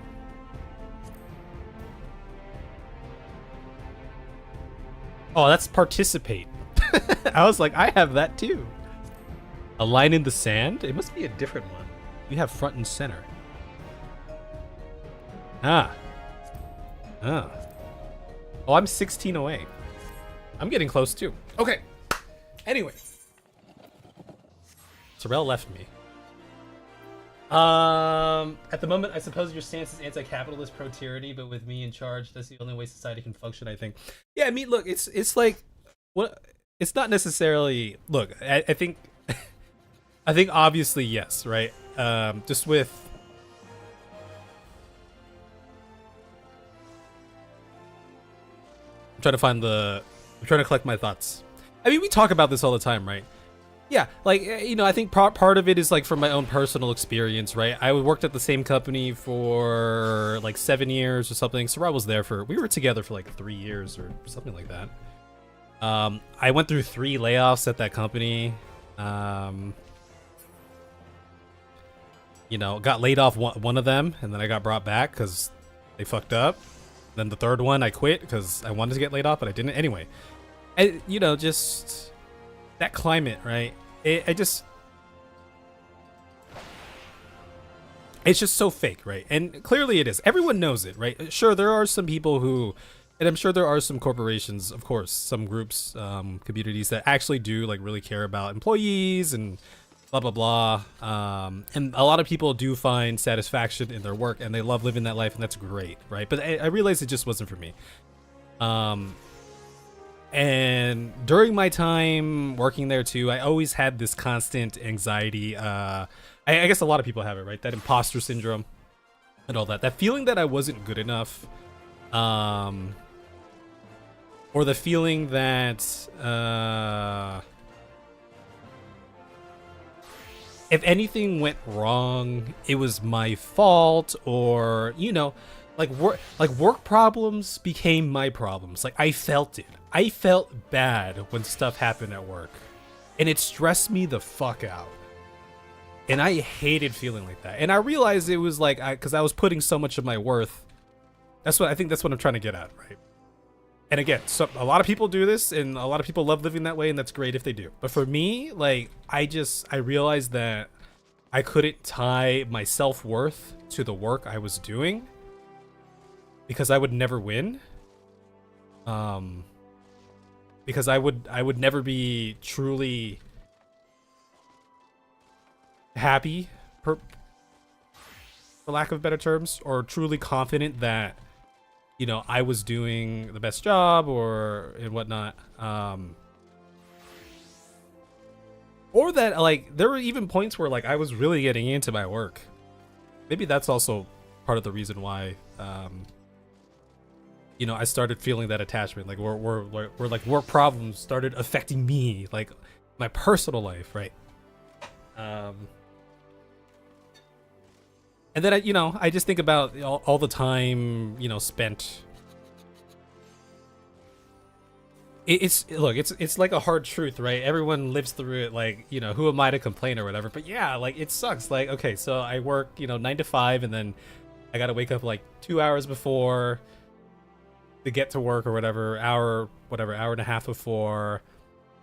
Oh, that's participate. I was like, I have that too. A line in the sand? It must be a different one. You have front and center. Ah. Oh, I'm 16 away. I'm getting close too. Okay. Anyway. Sorrel left me. At the moment, I suppose your stance is anti-capitalist pro-tyranny, but with me in charge, that's the only way society can function, I think. Yeah, I mean, look, it's like, what? It's not necessarily. Look, I think, I think obviously yes, right? Just with. I'm trying to collect my thoughts. I mean, we talk about this all the time, right? Yeah, like, you know, I think part of it is like from my own personal experience, right? I worked at the same company for like 7 years or something. So I was there we were together for like 3 years or something like that. I went through 3 layoffs at that company. You you know, got laid off one of them, and then I got brought back because they fucked up. Then the third one I quit because I wanted to get laid off, but I didn't. Anyway, you know, just that climate, right? It's just so fake, right? And clearly it is. Everyone knows it, right? Sure, there are some people who, and I'm sure there are some corporations, of course, some groups, communities that actually do like really care about employees and blah, blah, blah. And a lot of people do find satisfaction in their work and they love living that life, and that's great, right? But I realized it just wasn't for me. And during my time working there too, I always had this constant anxiety. I guess a lot of people have it, right? That imposter syndrome and all that. That feeling that I wasn't good enough. Or the feeling that if anything went wrong, it was my fault, or, you know, like work problems became my problems. Like I felt it. I felt bad when stuff happened at work, and it stressed me the fuck out. And I hated feeling like that. And I realized it was like, because I was putting so much of my worth. That's what I'm trying to get at, right? And again, so a lot of people do this, and a lot of people love living that way, and that's great if they do. But for me, like, I realized that I couldn't tie my self-worth to the work I was doing, because I would never win. Because I would never be truly happy, for lack of better terms, or truly confident that, you know, I was doing the best job or and whatnot. Or that, like, there were even points where, like, I was really getting into my work. Maybe that's also part of the reason why, you know, I started feeling that attachment. Like, where like work problems started affecting me, like my personal life, right? And then I just think about all the time, you know, spent. It's like a hard truth, right? Everyone lives through it. Like, you know, who am I to complain or whatever? But yeah, like, it sucks. Like, okay, so I work, you know, 9 to 5, and then I gotta wake up like 2 hours before to get to work or whatever, hour and a half before.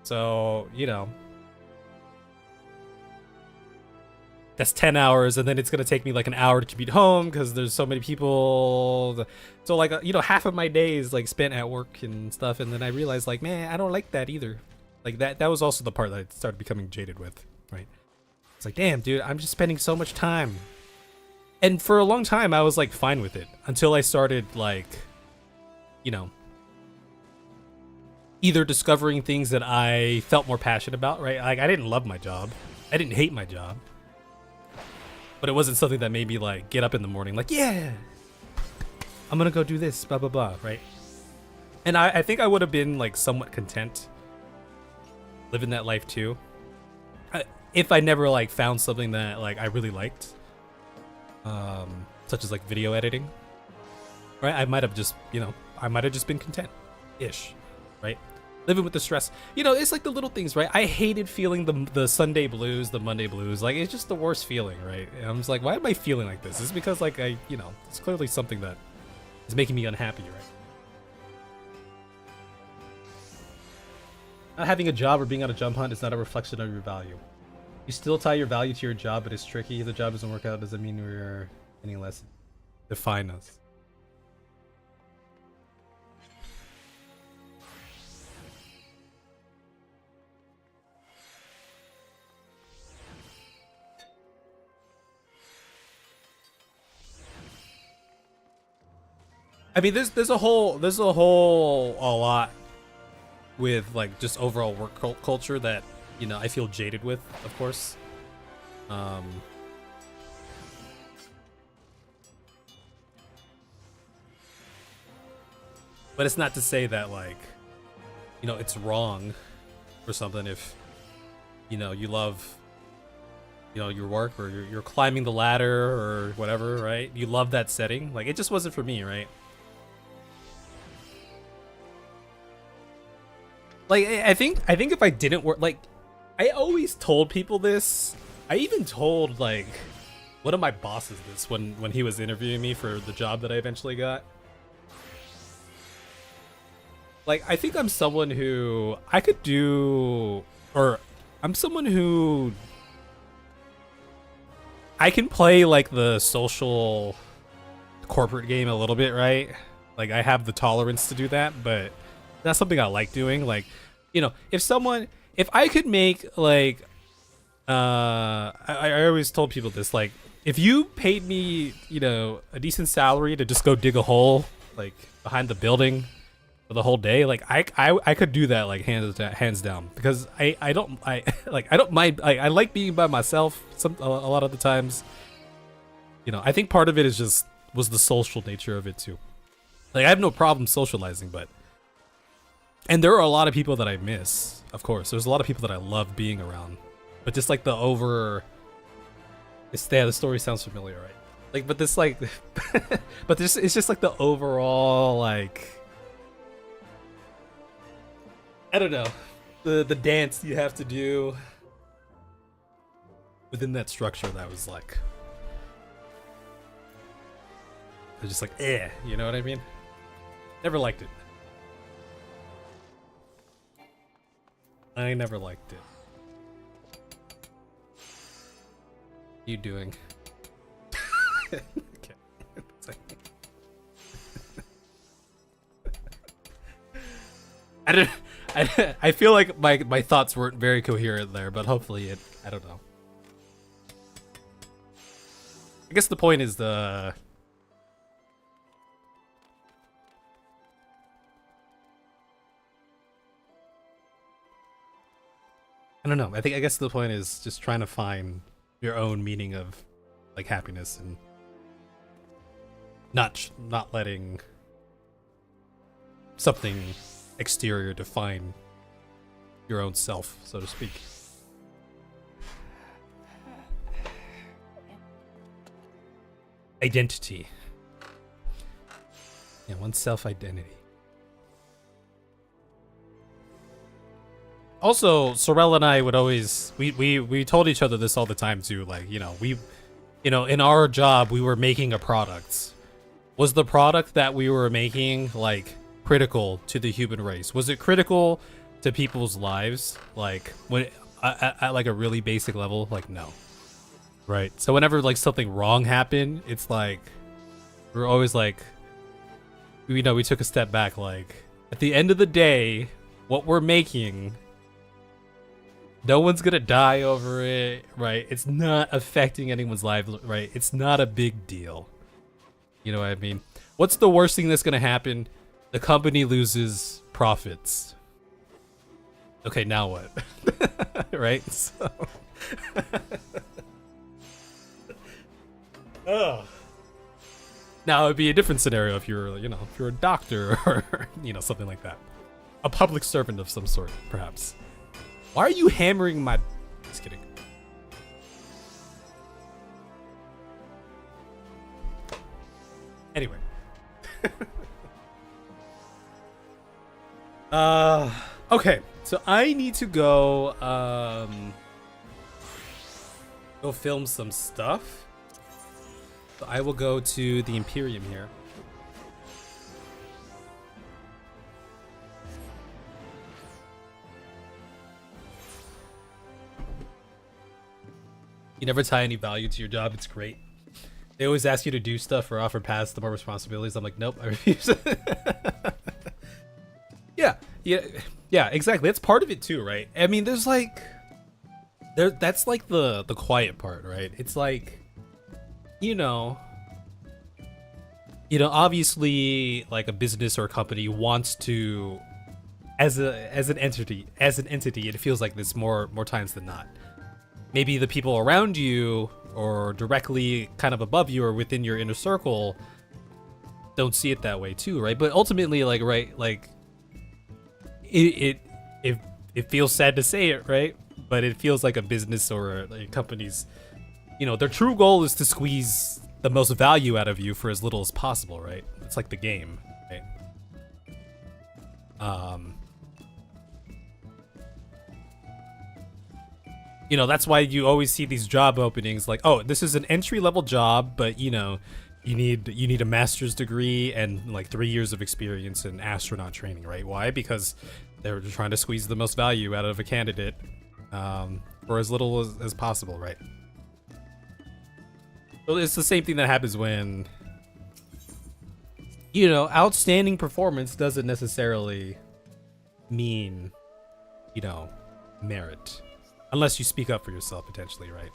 So, you know, that's 10 hours, and then it's gonna take me like an hour to commute home because there's so many people. So, like, you know, half of my day is like spent at work and stuff, and then I realized, like, man, I don't like that either. Like, that was also the part that I started becoming jaded with, right? It's like, damn, dude, I'm just spending so much time. And for a long time I was like fine with it until I started, like, you know, either discovering things that I felt more passionate about, right? Like, I didn't love my job, I didn't hate my job, but it wasn't something that made me like get up in the morning like, yeah, I'm gonna go do this, blah blah blah, right? And I think I would have been like somewhat content living that life too, if I never like found something that like I really liked, such as like video editing, right? I might have just, you know, I might have just been content-ish, right? Living with the stress. You know, it's like the little things, right? I hated feeling the Sunday blues, the Monday blues. Like, it's just the worst feeling, right? And I'm just like, why am I feeling like this? It's because, like, you know, it's clearly something that is making me unhappy, right? Not having a job or being on a jump hunt is not a reflection of your value. You still tie your value to your job, but it's tricky. If the job doesn't work out, doesn't mean we're any less. Define us. I mean, there's a lot with like just overall work culture that, you know, I feel jaded with, of course. But it's not to say that, like, you know, it's wrong or something if, you know, you love, you know, your work, or you're climbing the ladder or whatever, right? You love that setting. Like, it just wasn't for me, right? Like, I think if I didn't work, like, I always told people this. I even told, like, one of my bosses this when he was interviewing me for the job that I eventually got. Like, I think I'm someone who I could do, or I'm someone who I can play like the social corporate game a little bit, right? Like, I have the tolerance to do that, but that's something I like doing. Like, you know, if I could make like, I always told people this, like, if you paid me, you know, a decent salary to just go dig a hole like behind the building for the whole day, like I could do that like hands down, because I don't mind. I like being by myself a lot of the times. You know, I think part of it was the social nature of it too. Like, I have no problem socializing, and there are a lot of people that I miss. Of course, there's a lot of people that I love being around, but just like the story sounds familiar, right? Like, but this like, but this it's just like the overall, like, I don't know, the dance you have to do within that structure that was like, I was just like, you know what I mean? Never liked it. I never liked it. What are you doing? Okay. I feel like my thoughts weren't very coherent there, but hopefully I don't know. I guess the point is I don't know. I guess the point is just trying to find your own meaning of like happiness, and not letting something exterior define your own self, so to speak. Identity. Yeah, one's self-identity. Also, Sorel and I would always we told each other this all the time too. Like, you know, in our job we were making a product. Was the product that we were making like critical to the human race? Was it critical to people's lives? Like, when at like a really basic level, like, no. Right. So whenever like something wrong happened, it's like we're always like, we took a step back. Like, at the end of the day, what we're making, no one's gonna die over it, right? It's not affecting anyone's life, right? It's not a big deal. You know what I mean? What's the worst thing that's gonna happen? The company loses profits. Okay, now what? Right? So oh. Now it'd be a different scenario if you're a doctor or something like that. A public servant of some sort, perhaps. Why are you hammering my... Just kidding. Anyway. Okay. So I need to go, go film some stuff. So I will go to the Imperium here. You never tie any value to your job. It's great. They always ask you to do stuff or offer paths to more responsibilities. I'm like, nope, I refuse. Yeah, exactly. That's part of it too, right? I mean, there's like, that's like the quiet part, right? It's like, obviously, like a business or a company wants to, as an entity, it feels like this more times than not. Maybe the people around you or directly kind of above you or within your inner circle don't see it that way too, right? But ultimately, like, right, like it feels sad to say it, right? But it feels like a business or a company's, their true goal is to squeeze the most value out of you for as little as possible, right? It's like the game, right? You know, that's why you always see these job openings like, oh, this is an entry-level job, but you know, you need a master's degree and like 3 years of experience in astronaut training, right? Why? Because they're trying to squeeze the most value out of a candidate for as little as possible, right? So it's the same thing that happens when, you know, outstanding performance doesn't necessarily mean, you know, merit. Unless you speak up for yourself, potentially, right?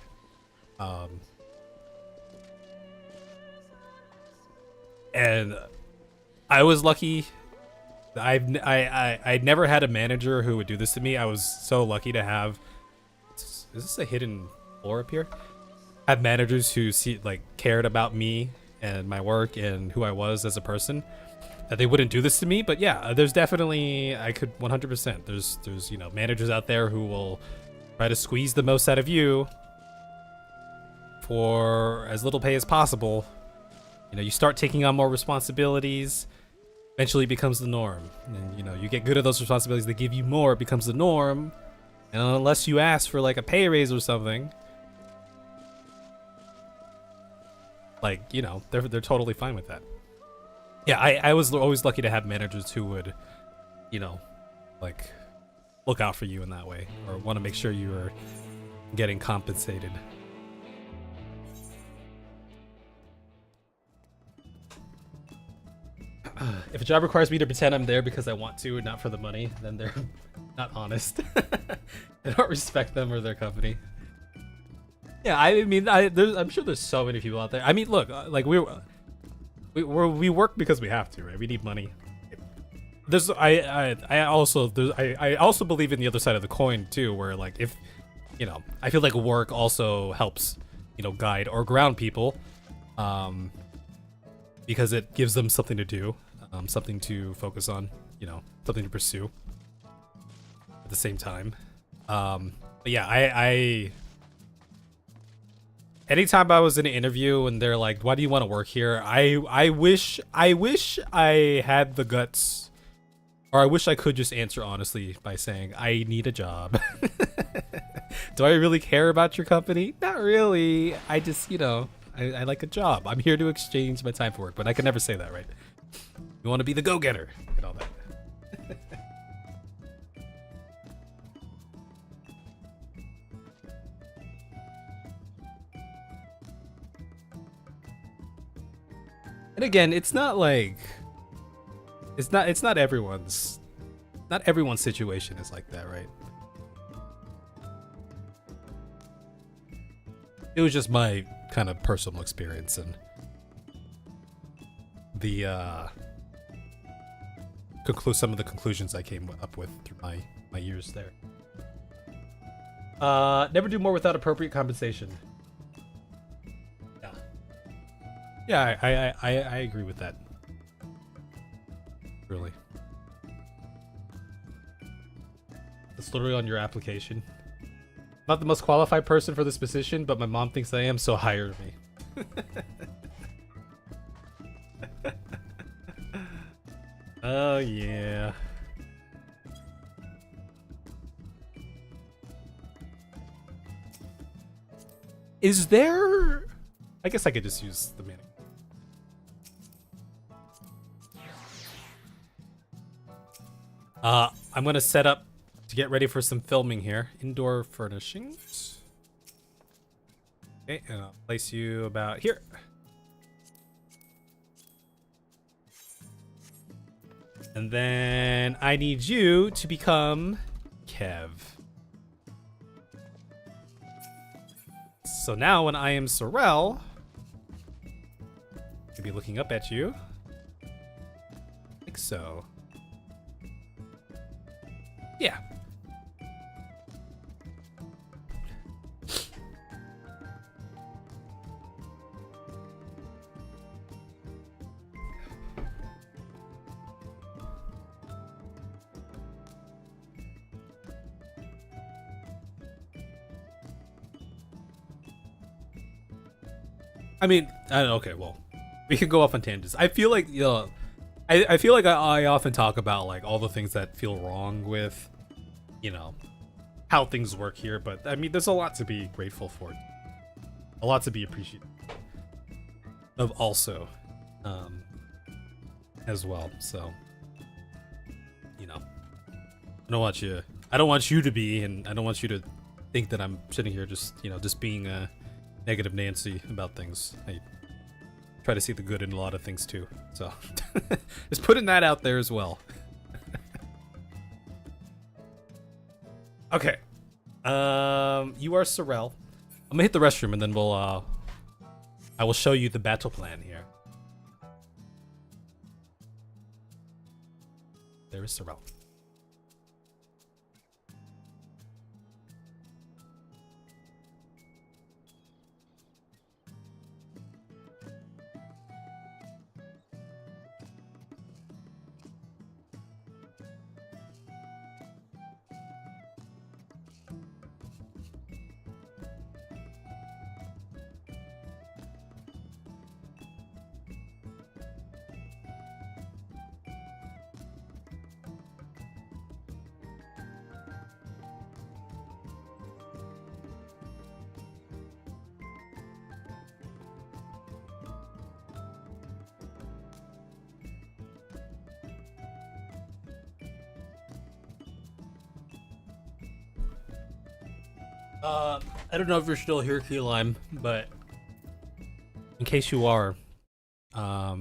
And I was lucky. I never had a manager who would do this to me. I was so lucky to have. Is this a hidden floor up here? Have managers who cared about me and my work and who I was as a person. That they wouldn't do this to me. But yeah, there's definitely, I could 100%. There's you know, managers out there who will try to squeeze the most out of you for as little pay as possible. You know, you start taking on more responsibilities, eventually it becomes the norm. And you know, you get good at those responsibilities, they give you more, it becomes the norm. And unless you ask for like a pay raise or something, like, you know, they're totally fine with that. Yeah, I was always lucky to have managers who would, you know, like, look out for you in that way, or want to make sure you are getting compensated. If a job requires me to pretend I'm there because I want to and not for the money, then they're not honest. I don't respect them or their company. Yeah, I mean, I'm sure there's so many people out there. I mean, look, like we work because we have to, right? We need money. I also believe in the other side of the coin too, where like, if you know, I feel like work also helps, you know, guide or ground people, because it gives them something to do, something to focus on, you know, something to pursue at the same time. But yeah, I anytime I was in an interview and they're like, why do you want to work here? I wish I had the guts. Or I wish I could just answer honestly by saying, I need a job. Do I really care about your company? Not really. I just, you know, I like a job. I'm here to exchange my time for work, but I can never say that, right? You want to be the go-getter and all that. And again, it's not like, it's not everyone's situation is like that, right? It was just my kind of personal experience and the some of the conclusions I came up with through my years there. Never do more without appropriate compensation. Yeah, I agree with that. Really. It's literally on your application. Not the most qualified person for this position, but my mom thinks I am, so hire me. Oh yeah. Is there... I guess I could just use the menu. I'm gonna set up to get ready for some filming here. Indoor furnishings. Okay, and I'll place you about here. And then I need you to become Kev. So now when I am Sorrel, I'll be looking up at you. Like so. Yeah. I mean, okay, well, we can go off on tangents. I feel like, you know, I feel like I often talk about like all the things that feel wrong with, you know, how things work here, but I mean, there's a lot to be grateful for, a lot to be appreciative of also, as well. So, you know, I don't want you to be, and I don't want you to think that I'm sitting here just, you know, just being a negative Nancy about things. I try to see the good in a lot of things too. So, just putting that out there as well. Okay. You are Sorrel. I'm gonna hit the restroom and then I will show you the battle plan here. There is Sorrel. I don't know if you're still here, Key Lime, but in case you are, I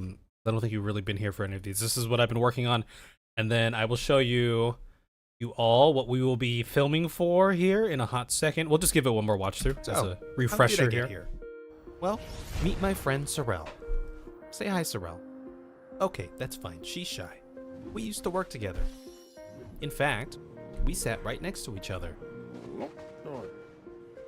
don't think you've really been here for any of these. This is what I've been working on, and then I will show you all what we will be filming for here in a hot second. We'll just give it one more watch through as a refresher here. Well, meet my friend Sorrel. Say hi, Sorrel. Okay, that's fine. She's shy. We used to work together. In fact, we sat right next to each other.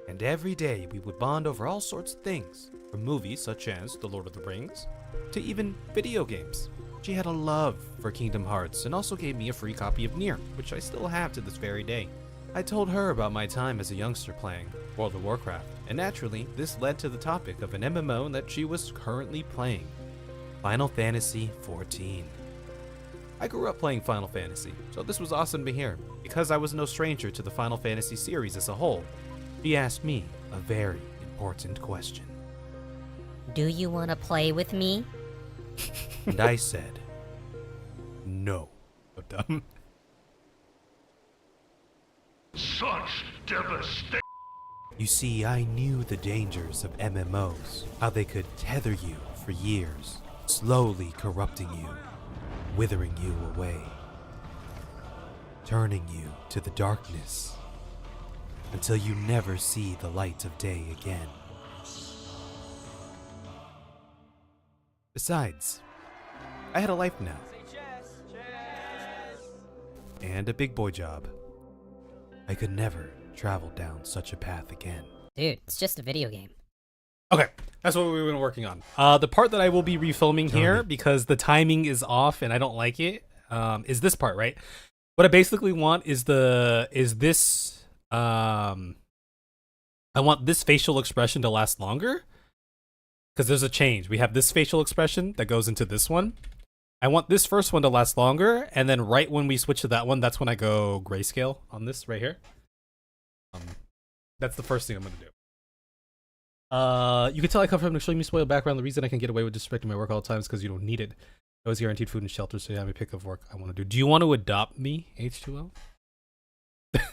And every day we would bond over all sorts of things, from movies such as The Lord of the Rings, to even video games. She had a love for Kingdom Hearts and also gave me a free copy of Nier, which I still have to this very day. I told her about my time as a youngster playing World of Warcraft, and naturally, this led to the topic of an MMO that she was currently playing, Final Fantasy XIV. I grew up playing Final Fantasy, so this was awesome to hear. Because I was no stranger to the Final Fantasy series as a whole, she asked me a very important question. Do you want to play with me? And I said, no. So dumb. Such devastation. You see, I knew the dangers of MMOs, how they could tether you for years, slowly corrupting you, withering you away, turning you to the darkness, until you never see the light of day again. Besides, I had a life now. And a big boy job. I could never travel down such a path again. Dude, it's just a video game. Okay, that's what we've been working on. The part that I will be refilming here, because the timing is off and I don't like it, is this part, right? What I basically want is this. I want this facial expression to last longer, because there's a change. We have this facial expression that goes into this one. I want this first one to last longer, and then right when we switch to that one, that's when I go grayscale on this right here. That's the first thing I'm gonna do. You can tell I come from an extremely spoiled background. The reason I can get away with disrespecting my work all the time is because you don't need it. I was guaranteed food and shelter, so you have a pick of work I want to do. Do you want to adopt me, H2O?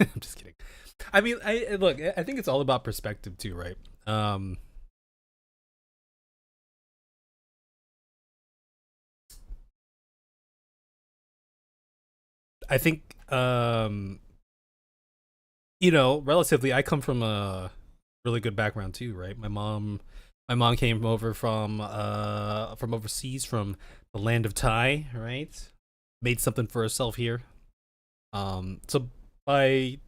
I'm just kidding. I mean, look, I think it's all about perspective too, right? I think, you know, relatively, I come from a really good background too, right? My mom came over from overseas, from the land of Thai, right? Made something for herself here. So by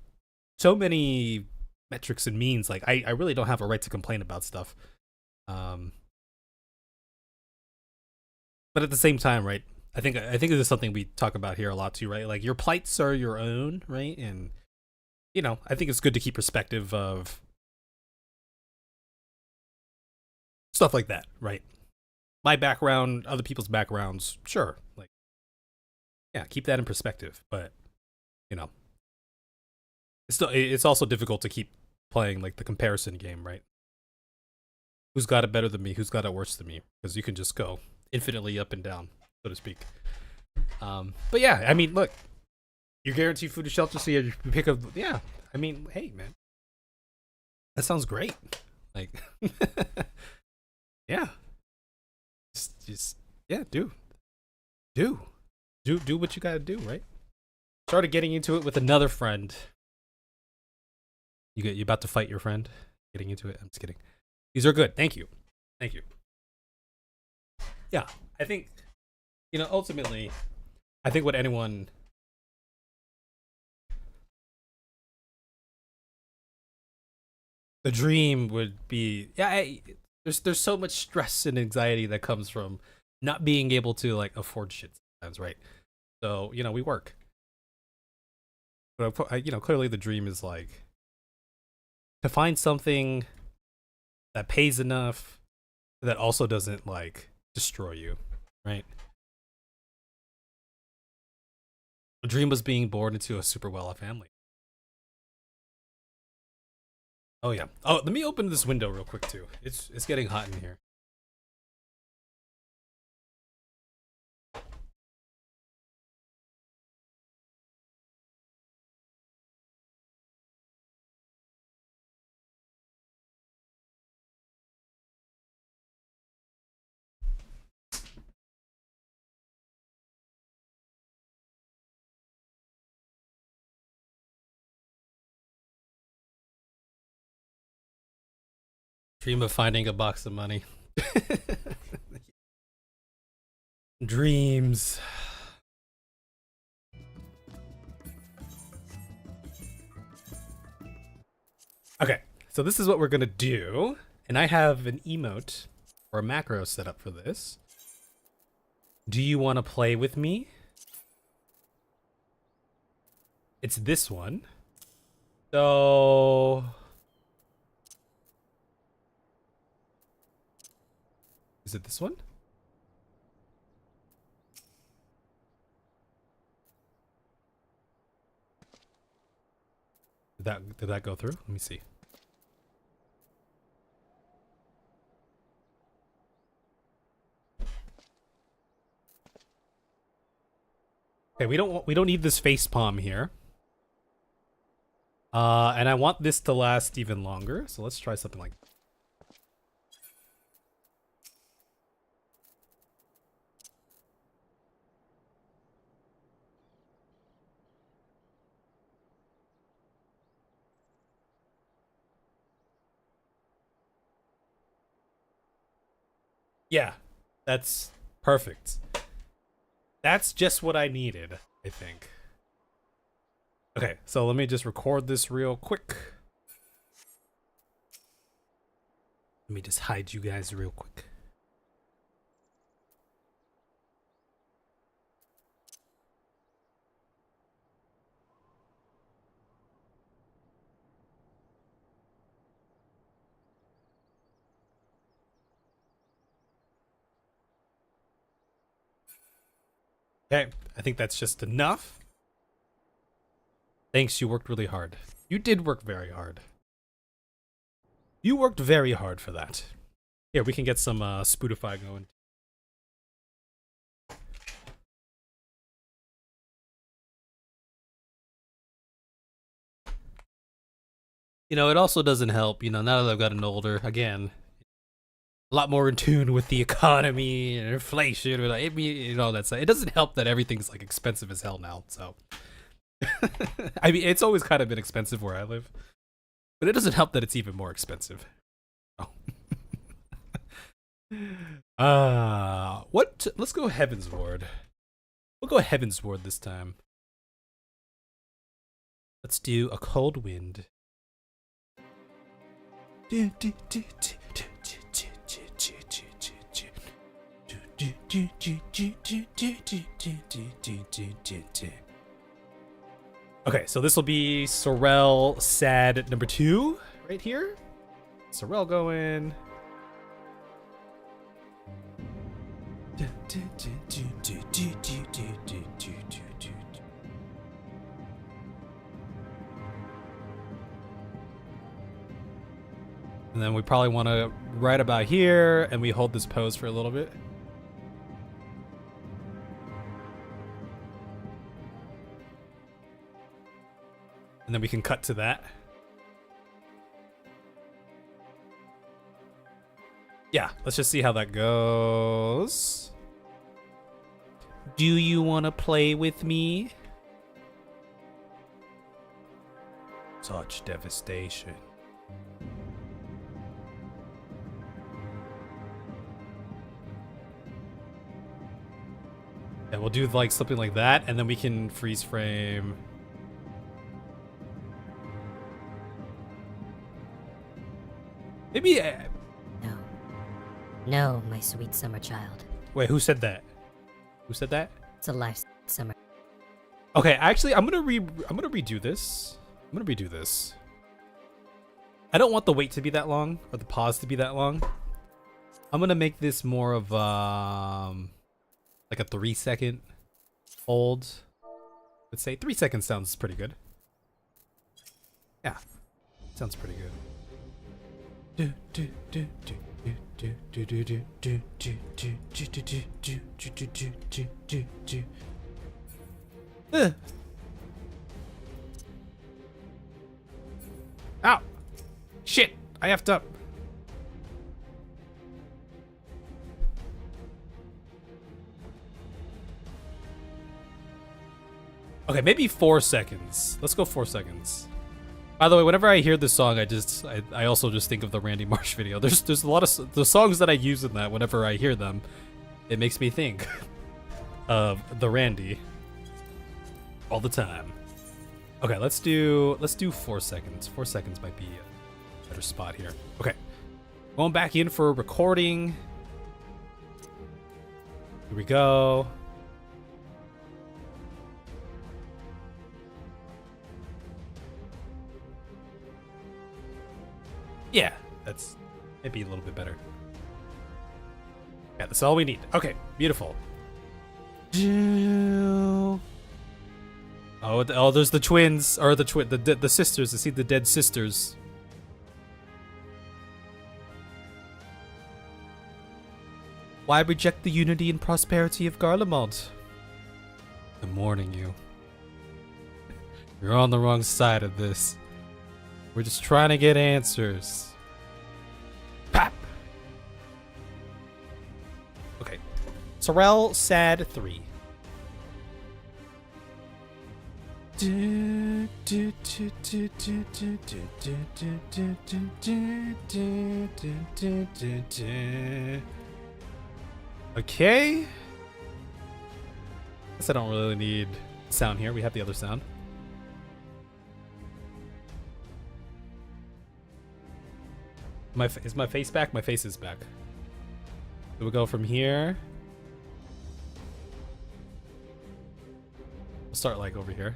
so many metrics and means, like I really don't have a right to complain about stuff. But at the same time, right? I think this is something we talk about here a lot too, right? Like your plights are your own, right? And you know, I think it's good to keep perspective of stuff like that, right? My background, other people's backgrounds, sure. Like, yeah, keep that in perspective. But, you know, It's also difficult to keep playing like the comparison game, right? Who's got it better than me? Who's got it worse than me? Because you can just go infinitely up and down, so to speak. But yeah, I mean, look, you're guaranteed food and shelter, so you pick up. Yeah, I mean, hey, man, that sounds great. Like, yeah, just yeah, do what you gotta do, right? Started getting into it with another friend. You about to fight your friend? Getting into it? I'm just kidding. These are good. Thank you. Yeah, I think, ultimately, I think what anyone. The dream would be, yeah. There's so much stress and anxiety that comes from not being able to like afford shit sometimes, right? So we work, but clearly the dream is like to find something that pays enough that also doesn't like destroy you, right? The dream was being born into a super well-off family. Oh yeah. Oh, let me open this window real quick too. It's getting hot in here. Dream of finding a box of money. Dreams. Okay, so this is what we're gonna do, and I have an emote or a macro set up for this. Do you want to play with me? It's this one. So is it this one? Did that go through? Let me see. Okay, we don't need this face palm here. And I want this to last even longer, so let's try something like that. Yeah, that's perfect. That's just what I needed, I think. Okay, so let me just record this real quick. Let me just hide you guys real quick. Okay, I think that's just enough. Thanks, you worked really hard. You did work very hard. You worked very hard for that. Here, we can get some Spotify going. It also doesn't help, now that I've gotten older, again, a lot more in tune with the economy and inflation and all that stuff. It doesn't help that everything's like expensive as hell now, so. I mean, it's always kind of been expensive where I live, but it doesn't help that it's even more expensive. Oh. What? Let's go Heaven's Ward. We'll go Heaven's Ward this time. Let's do a cold wind. Okay, so this will be Sorrel Sad number 2 right here. Sorrel going. And then we probably want to right about here, and we hold this pose for a little bit. And then we can cut to that. Yeah, let's just see how that goes. Do you want to play with me? Such devastation. Yeah, we'll do like something like that, and then we can freeze frame. Maybe. No. No, my sweet summer child. Wait, who said that? Who said that? It's a life summer. Okay, actually, I'm gonna redo this. I'm gonna redo this. I don't want the wait to be that long or the pause to be that long. I'm gonna make this more of like a 3-second hold. Let's say 3 seconds sounds pretty good. Yeah, sounds pretty good. Ow! Shit! I effed up. Okay, maybe 4 seconds. Let's go 4 seconds. By the way, whenever I hear this song, I also just think of the Randy Marsh video. There's a lot of the songs that I use in that. Whenever I hear them, it makes me think of the Randy all the time. Okay, let's do 4 seconds. 4 seconds might be a better spot here. Okay, going back in for recording. Here we go. Yeah, that's maybe a little bit better. Yeah, that's all we need. Okay, beautiful. Oh, there's the twins, or the sisters. I see the dead sisters. Why reject the unity and prosperity of Garlemald? I'm warning you. You're on the wrong side of this. We're just trying to get answers. Pap! Okay. Sorrel Sad 3. Okay. Guess I don't really need sound here. We have the other sound. Is my face back? My face is back. So we'll go from here. We'll start like over here.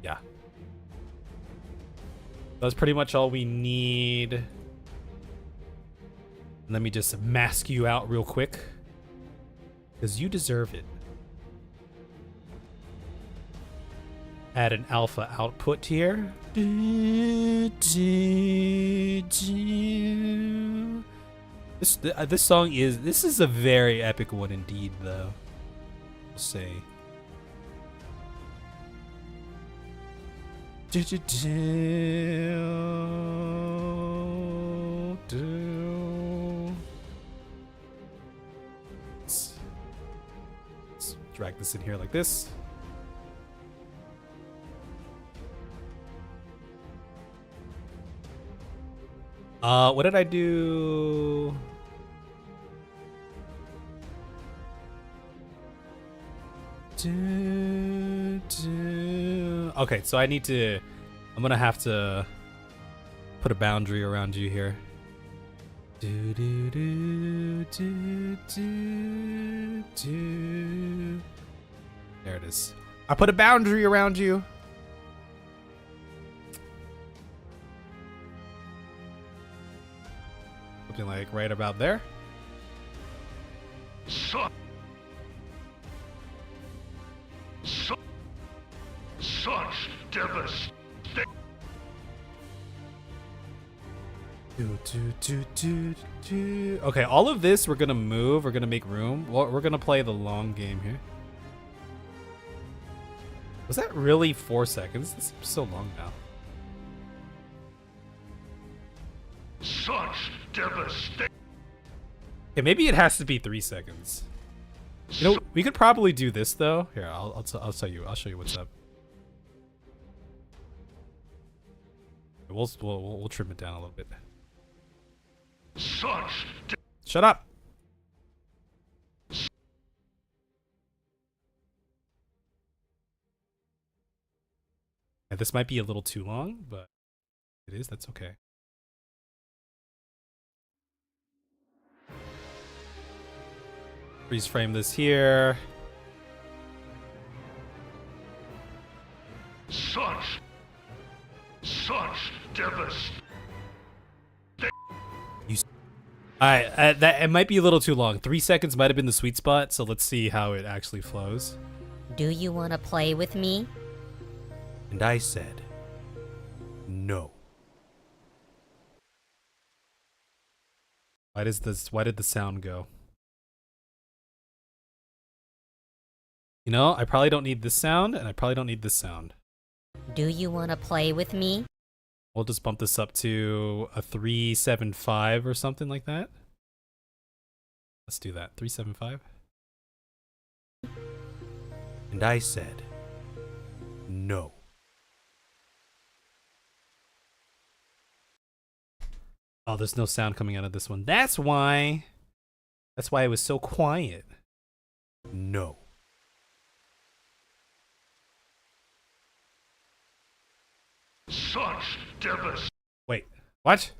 Yeah. That's pretty much all we need. Let me just mask you out real quick, because you deserve it. Add an alpha output here. This song is a very epic one indeed, though. I'll say. Let's drag this in here like this. What did I do? Okay, so I'm gonna have to put a boundary around you here. There it is. I put a boundary around you. Something like right about there. Such devastating. Okay, all of this we're gonna move. We're gonna make room. We're gonna play the long game here. Was that really 4 seconds? This seems so long now. Such devastation. Okay, maybe it has to be 3 seconds. You know, we could probably do this though. Here, I'll tell you. I'll show you what's up. We'll trim it down a little bit. Such Shut up. Yeah, this might be a little too long, but it is. That's okay. Freeze frame this here. such devastation. Alright, that it might be a little too long. 3 seconds might have been the sweet spot, so let's see how it actually flows. Do you want to play with me? And I said, no. Why did the sound go? You know, I probably don't need this sound, and I probably don't need this sound. Do you want to play with me? We'll just bump this up to a 375 or something like that. Let's do that. 375. And I said, no. Oh, there's no sound coming out of this one. That's why it was so quiet. No. Such devastation. Wait, what?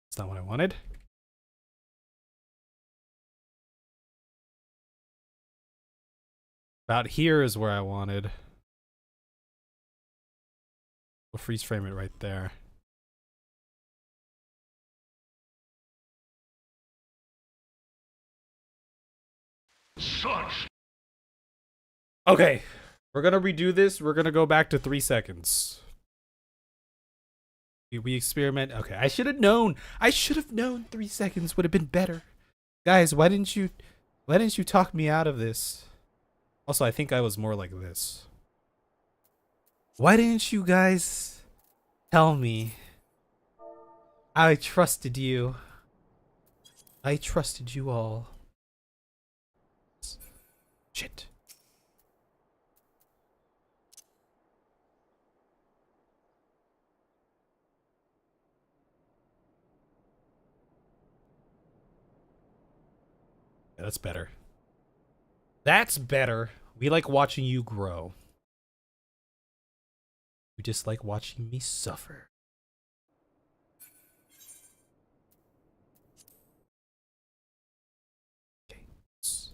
That's not what I wanted. About here is where I wanted. We'll freeze frame it right there. Such Okay, we're gonna redo this. We're gonna go back to 3 seconds. We experiment. Okay, I should have known. I should have known 3 seconds would have been better. Guys, why didn't you talk me out of this? Also, I think I was more like this. Why didn't you guys tell me? I trusted you. I trusted you all. Shit. Yeah, that's better. That's better. We like watching you grow. You just like watching me suffer. Okay. Let's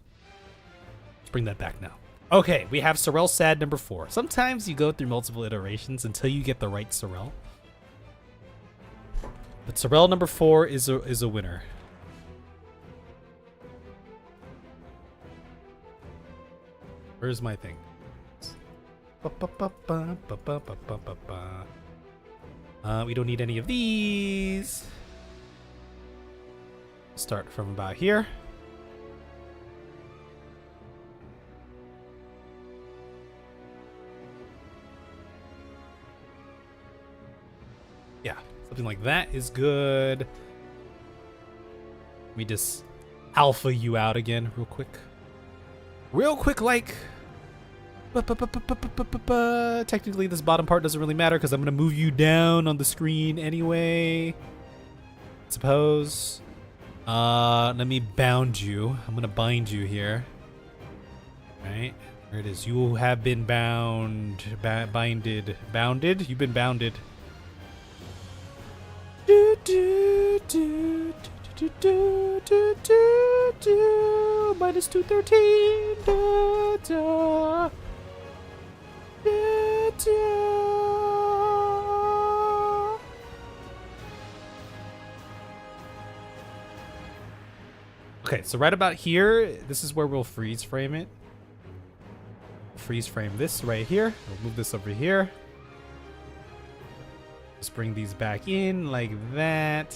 bring that back now. Okay, we have Sorrel Sad number 4. Sometimes you go through multiple iterations until you get the right Sorrel. But Sorrel number 4 is a winner. Where's my thing? We don't need any of these. Start from about here. Yeah, something like that is good. Let me just alpha you out again real quick. Real quick, like. Technically, this bottom part doesn't really matter because I'm gonna move you down on the screen anyway. Suppose. Let me bound you. I'm gonna bind you here. Right, there it is. You have been bound. Binded. Bounded. You've been bounded. Do do do do do do do do. Minus 213. Da, da. Da, da. Okay, so right about here, this is where we'll freeze frame it. freeze frame this right here. We'll move this over here. Just bring these back in like that.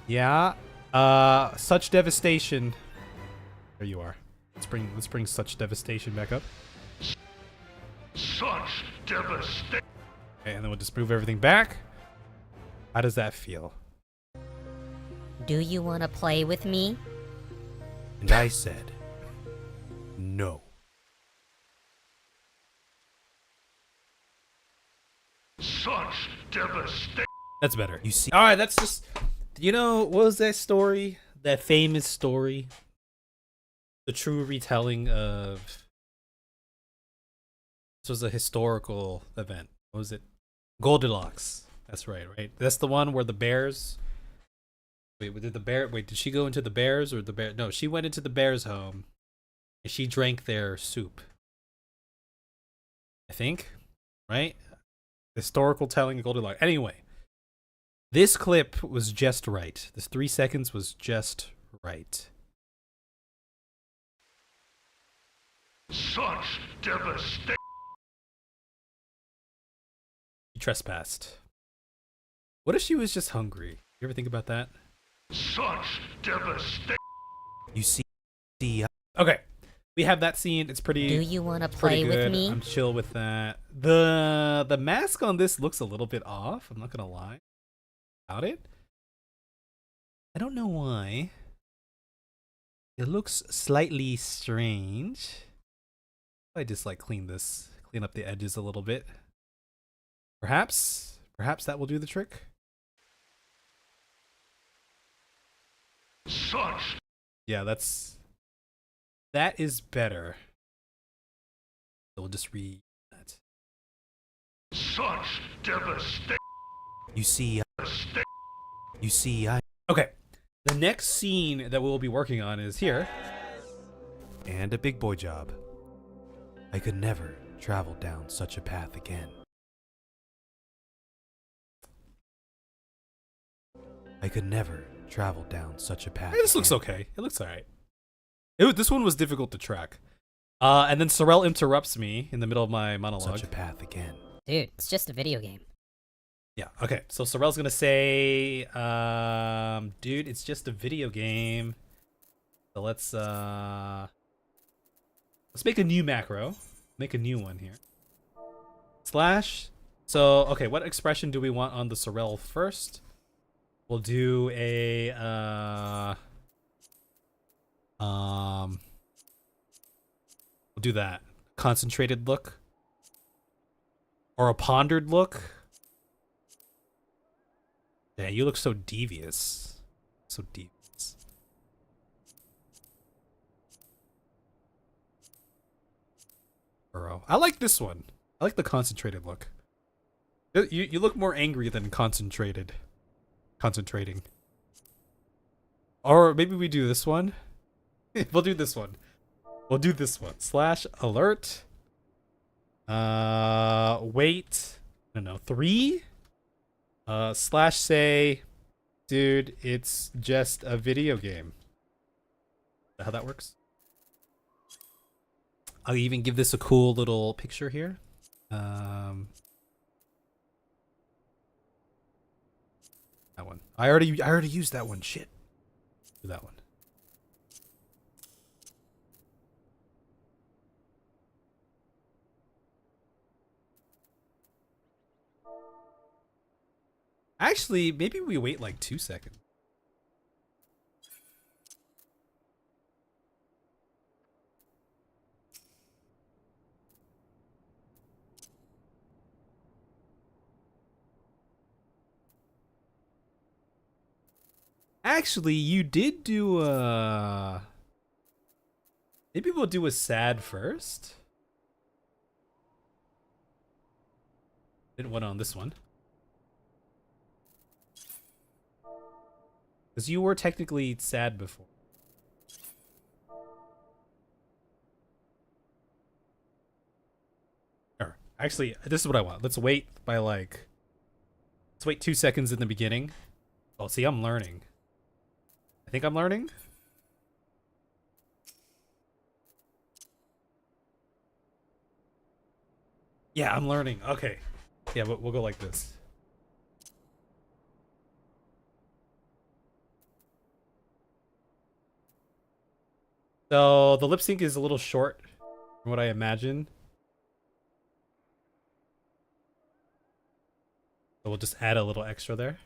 Yeah. Such devastation. There you are. Let's bring such devastation back up. Such devastation. Okay, and then we'll just move everything back. How does that feel? Do you want to play with me? And I said, no. Such devastation. That's better. You see, All right, that's just. You know, what was that story? That famous story? The true retelling of. This was a historical event. What was it? Goldilocks. That's right, right? That's the one where the bears. Wait, did the bear. Wait, did she go into the bears or the bear? No, she went into the bears' home and she drank their soup. I think. Right? Historical telling of Goldilocks. Anyway. This clip was just right. This 3 seconds was just right. Such devastation. She trespassed. What if she was just hungry? You ever think about that? Such devastation. you see, Okay. We have that scene. It's pretty. Do you want to pretty play good. with me? I'm chill with that. The mask on this looks a little bit off. I'm not gonna lie about it. I don't know why. It looks slightly strange. I just like clean up the edges a little bit. Perhaps that will do the trick. Such. Yeah, that is better. So we'll just read that. Such devastation. you see, I, Okay. The next scene that we'll be working on is here. and a big boy job. I could never travel down such a path again. I could never travel down such a path. Hey, this looks again. okay. It looks alright. This one was difficult to track. And then Sorrel interrupts me in the middle of my monologue. Such a path again. Dude, it's just a video game. Yeah, okay. So Sorrel's gonna say, dude, it's just a video game. So let's make a new macro. Make a new one here. Slash. So, okay, what expression do we want on the Sorrel first? We'll do a we'll do that. Concentrated look. Or a pondered look. Yeah, you look so devious. So devious. Burrow. I like this one. I like the concentrated look. You look more angry than concentrated. Concentrating. Or maybe we do this one. We'll do this one. We'll do this one. Slash alert. Wait. No. 3. Slash say, dude, it's just a video game. Is that how that works? I'll even give this a cool little picture here. That one. I already used that one. Shit. Do that one. Actually, maybe we wait like 2 seconds. Actually, you did do maybe we'll do a sad first. Didn't want on this one. Because you were technically sad before. Or, actually, this is what I want. Let's wait 2 seconds in the beginning. Oh, see, I'm learning. I think I'm learning. Yeah, I'm learning. Okay. Yeah, but we'll go like this. So the lip sync is a little short from what I imagine. So we'll just add a little extra there.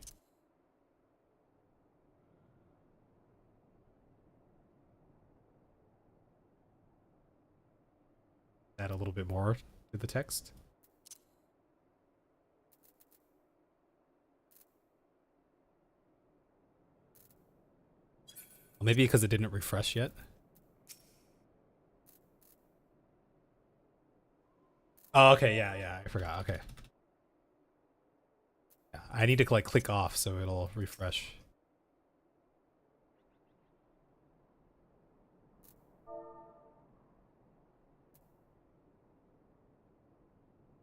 Add a little bit more to the text. Well, maybe because it didn't refresh yet. Oh, okay, yeah, I forgot. Okay. Yeah, I need to like click off so it'll refresh.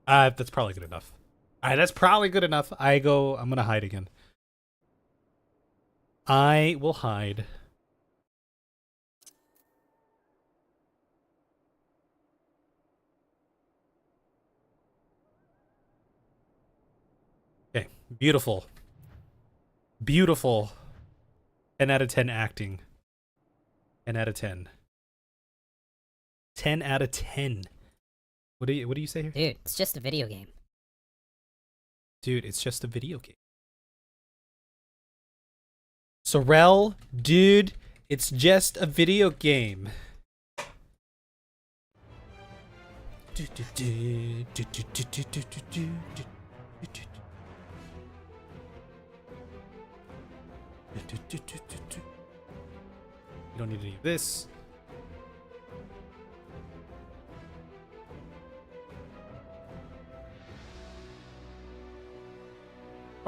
That's probably good enough. That's probably good enough. I'm gonna hide again. I will hide. Okay, beautiful. Beautiful. 10 out of 10 acting. 10 out of 10. 10 out of 10. What do you say here? Dude, it's just a video game. Dude, it's just a video game. Sorrel, dude, it's just a video game. You don't need any of this.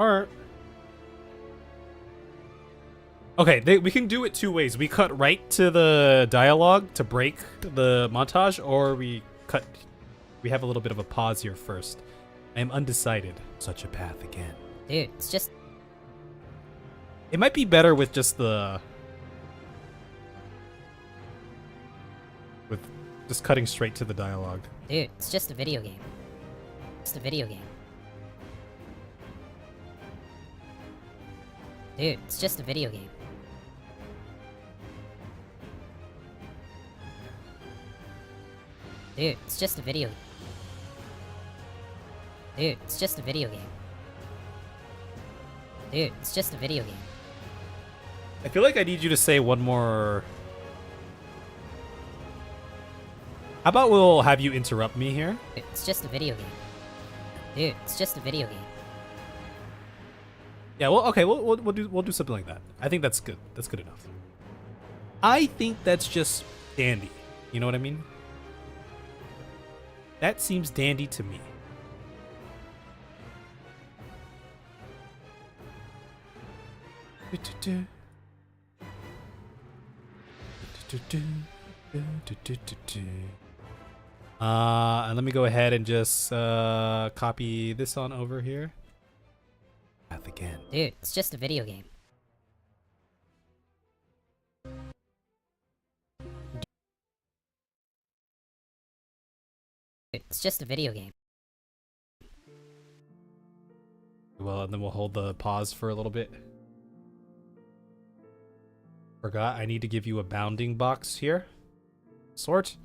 Alright. Okay, we can do it two ways. We cut right to the dialogue to break the montage, or we have a little bit of a pause here first. I am undecided. Such a path again. Dude, it's just... It might be better with just the... with just cutting straight to the dialogue. Dude, it's just a video game. It's a video game. Dude, it's just a video game. Dude, it's just a video. Dude, it's just a video game. Dude, it's just a video game. I feel like I need you to say one more... How about we'll have you interrupt me here? Dude, it's just a video game. Dude, it's just a video game. Yeah, well, okay, we'll do something like that. I think that's good. That's good enough. I think that's just dandy. You know what I mean? That seems dandy to me. And let me go ahead and just copy this on over here. Path again. Dude, it's just a video game. Dude, it's just a video game. Well, and then we'll hold the pause for a little bit. Forgot, I need to give you a bounding box here. Sort.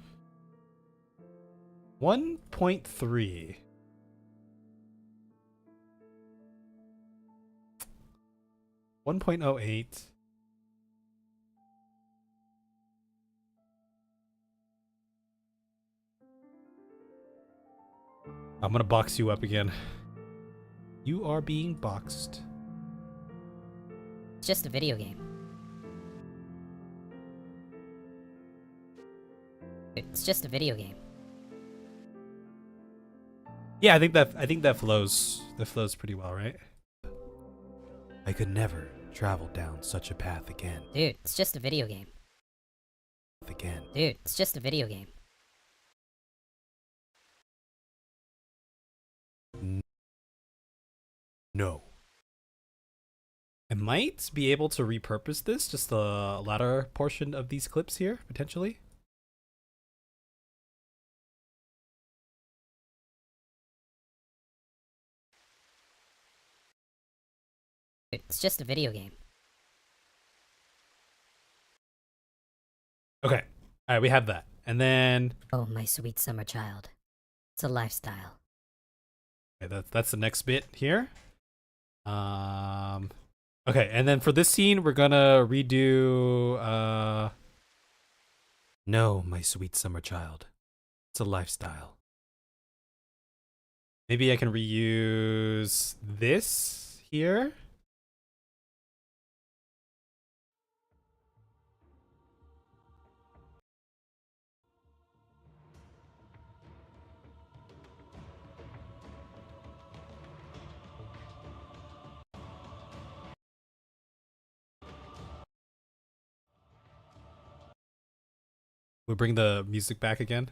1.3. .08. I'm gonna box you up again. You are being boxed. It's just a video game. It's just a video game. Yeah, I think that flows. That flows pretty well, right? I could never travel down such a path again. Dude, it's just a video game. Again. Dude, it's just a video game. No. I might be able to repurpose this, just the latter portion of these clips here, potentially. It's just a video game. Okay. All right, we have that. And then Oh, my sweet summer child. It's a lifestyle. okay, that's the next bit here. Okay, and then for this scene, we're gonna redo. No, my sweet summer child. It's a lifestyle. Maybe I can reuse this here. We'll bring the music back again.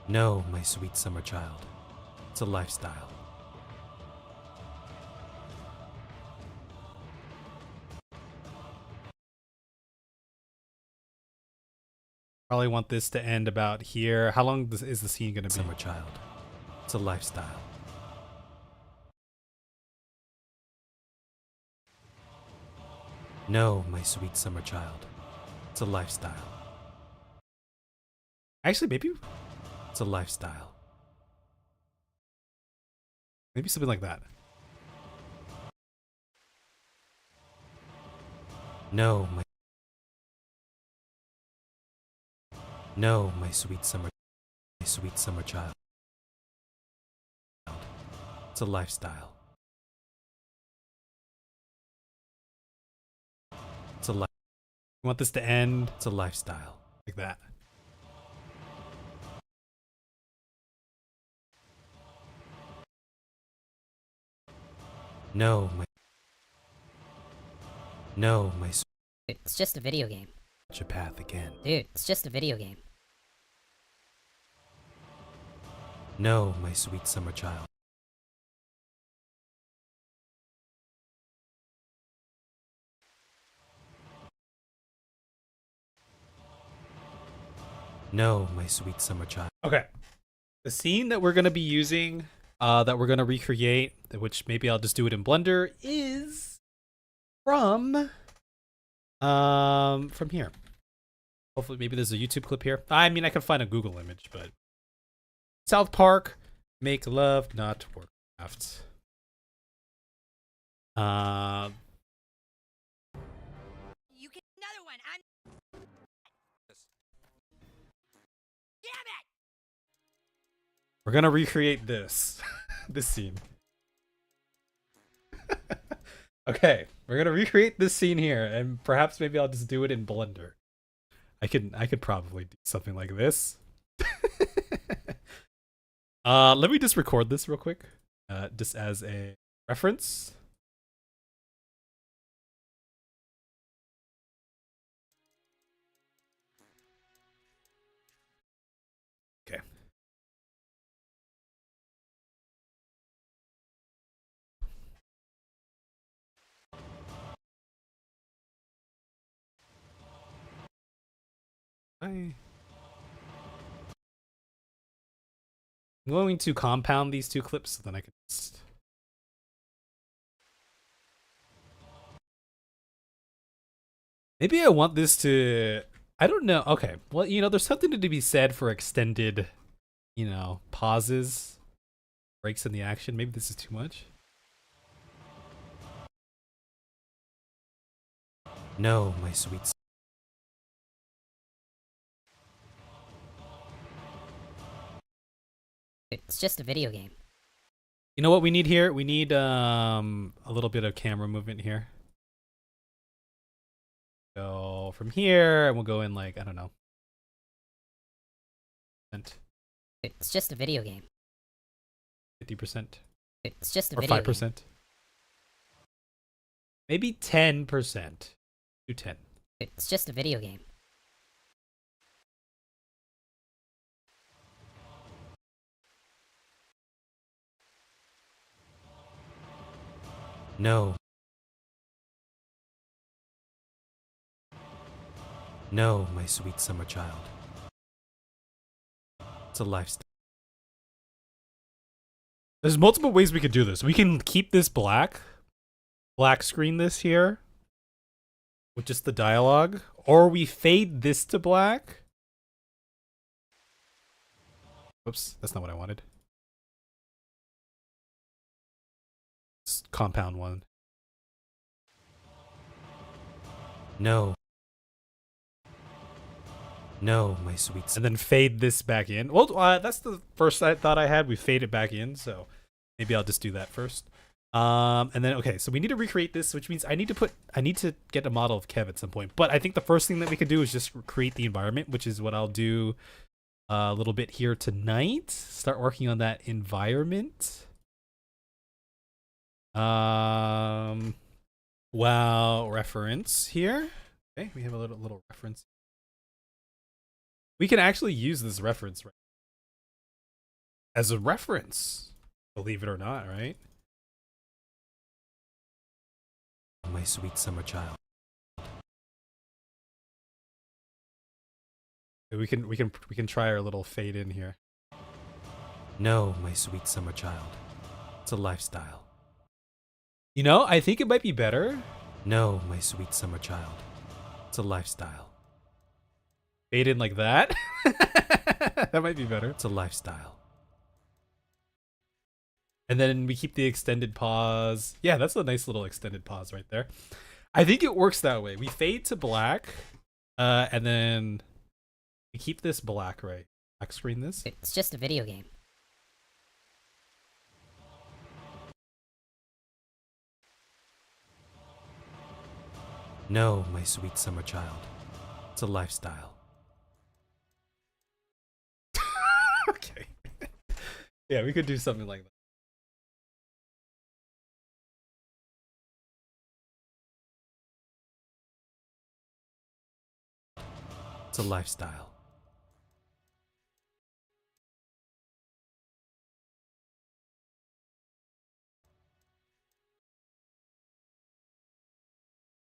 No, my sweet summer child. It's a lifestyle. Probably want this to end about here. How long is the scene gonna be? Summer child. It's a lifestyle. No, my sweet summer child. It's a lifestyle. Actually, maybe It's a lifestyle. something like that. No, my sweet summer child. It's a lifestyle. It's a You want this to end It's a lifestyle. like that. No, my It's just a video game. such a path again. Dude, it's just a video game. No, my sweet summer child. No, my sweet summer child. Okay. The scene that we're gonna be using, that we're gonna recreate, which maybe I'll just do it in Blender, is from here. Hopefully, maybe there's a YouTube clip here. I mean, I can find a Google image, but South Park, make love, not Warcraft. You get another one. I'm. Damn it! We're gonna recreate this, this scene. Okay, we're gonna recreate this scene here, and perhaps maybe I'll just do it in Blender. I could probably do something like this. Let me just record this real quick, just as a reference. Okay. I'm going to compound these two clips so then I can just... Maybe I want this to... I don't know. Okay. Well, you know, there's something to be said for extended, you know, pauses, breaks in the action. Maybe this is too much. No, my sweet. It's just a video game. You know what we need here? We need a little bit of camera movement here. Go from here, and we'll go in like, I don't know. It's just a video game. 50%. It's just a Or video 5%. game. Maybe 10%. Do 10. It's just a video game. No. No, my sweet summer child. It's a lifestyle. There's multiple ways we could do this. We can keep this black screen this here with just the dialogue, or we fade this to black. Oops, that's not what I wanted. It's compound one. No. No, my sweet son. And then fade this back in. Well, that's the first thought I had. We fade it back in, so maybe I'll just do that first. And then okay, so we need to recreate this, which means I need to get a model of Kev at some point. But I think the first thing that we could do is just create the environment, which is what I'll do a little bit here tonight. Start working on that environment. Wow, reference here. Okay, we have a little reference. We can actually use this reference as a reference, believe it or not, right? My sweet summer child. We can try our little fade in here. No, my sweet summer child. It's a lifestyle. You know, I think it might be better. No, my sweet summer child. It's a lifestyle. Fade in like that. That might be better. It's a lifestyle. And then we keep the extended pause. Yeah, that's a nice little extended pause right there. I think it works that way. We fade to black, and then we keep this black, right? Black screen this. It's just a video game. No, my sweet summer child. It's a lifestyle. Okay. Yeah, we could do something like that. It's a lifestyle.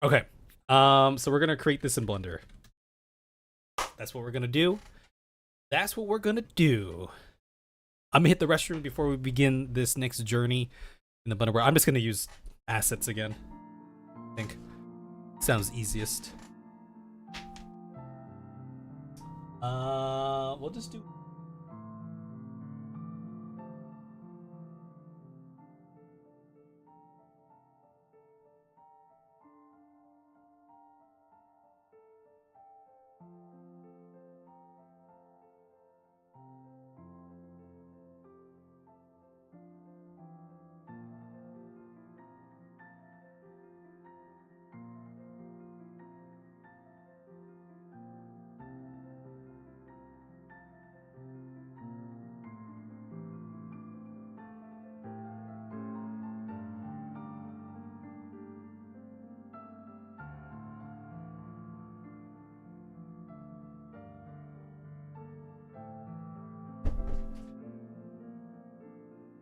Okay. So we're gonna create this in Blender. That's what we're gonna do. That's what we're gonna do. I'm gonna hit the restroom before we begin this next journey in the Blender world. I'm just gonna use assets again. I think sounds easiest. We'll just do.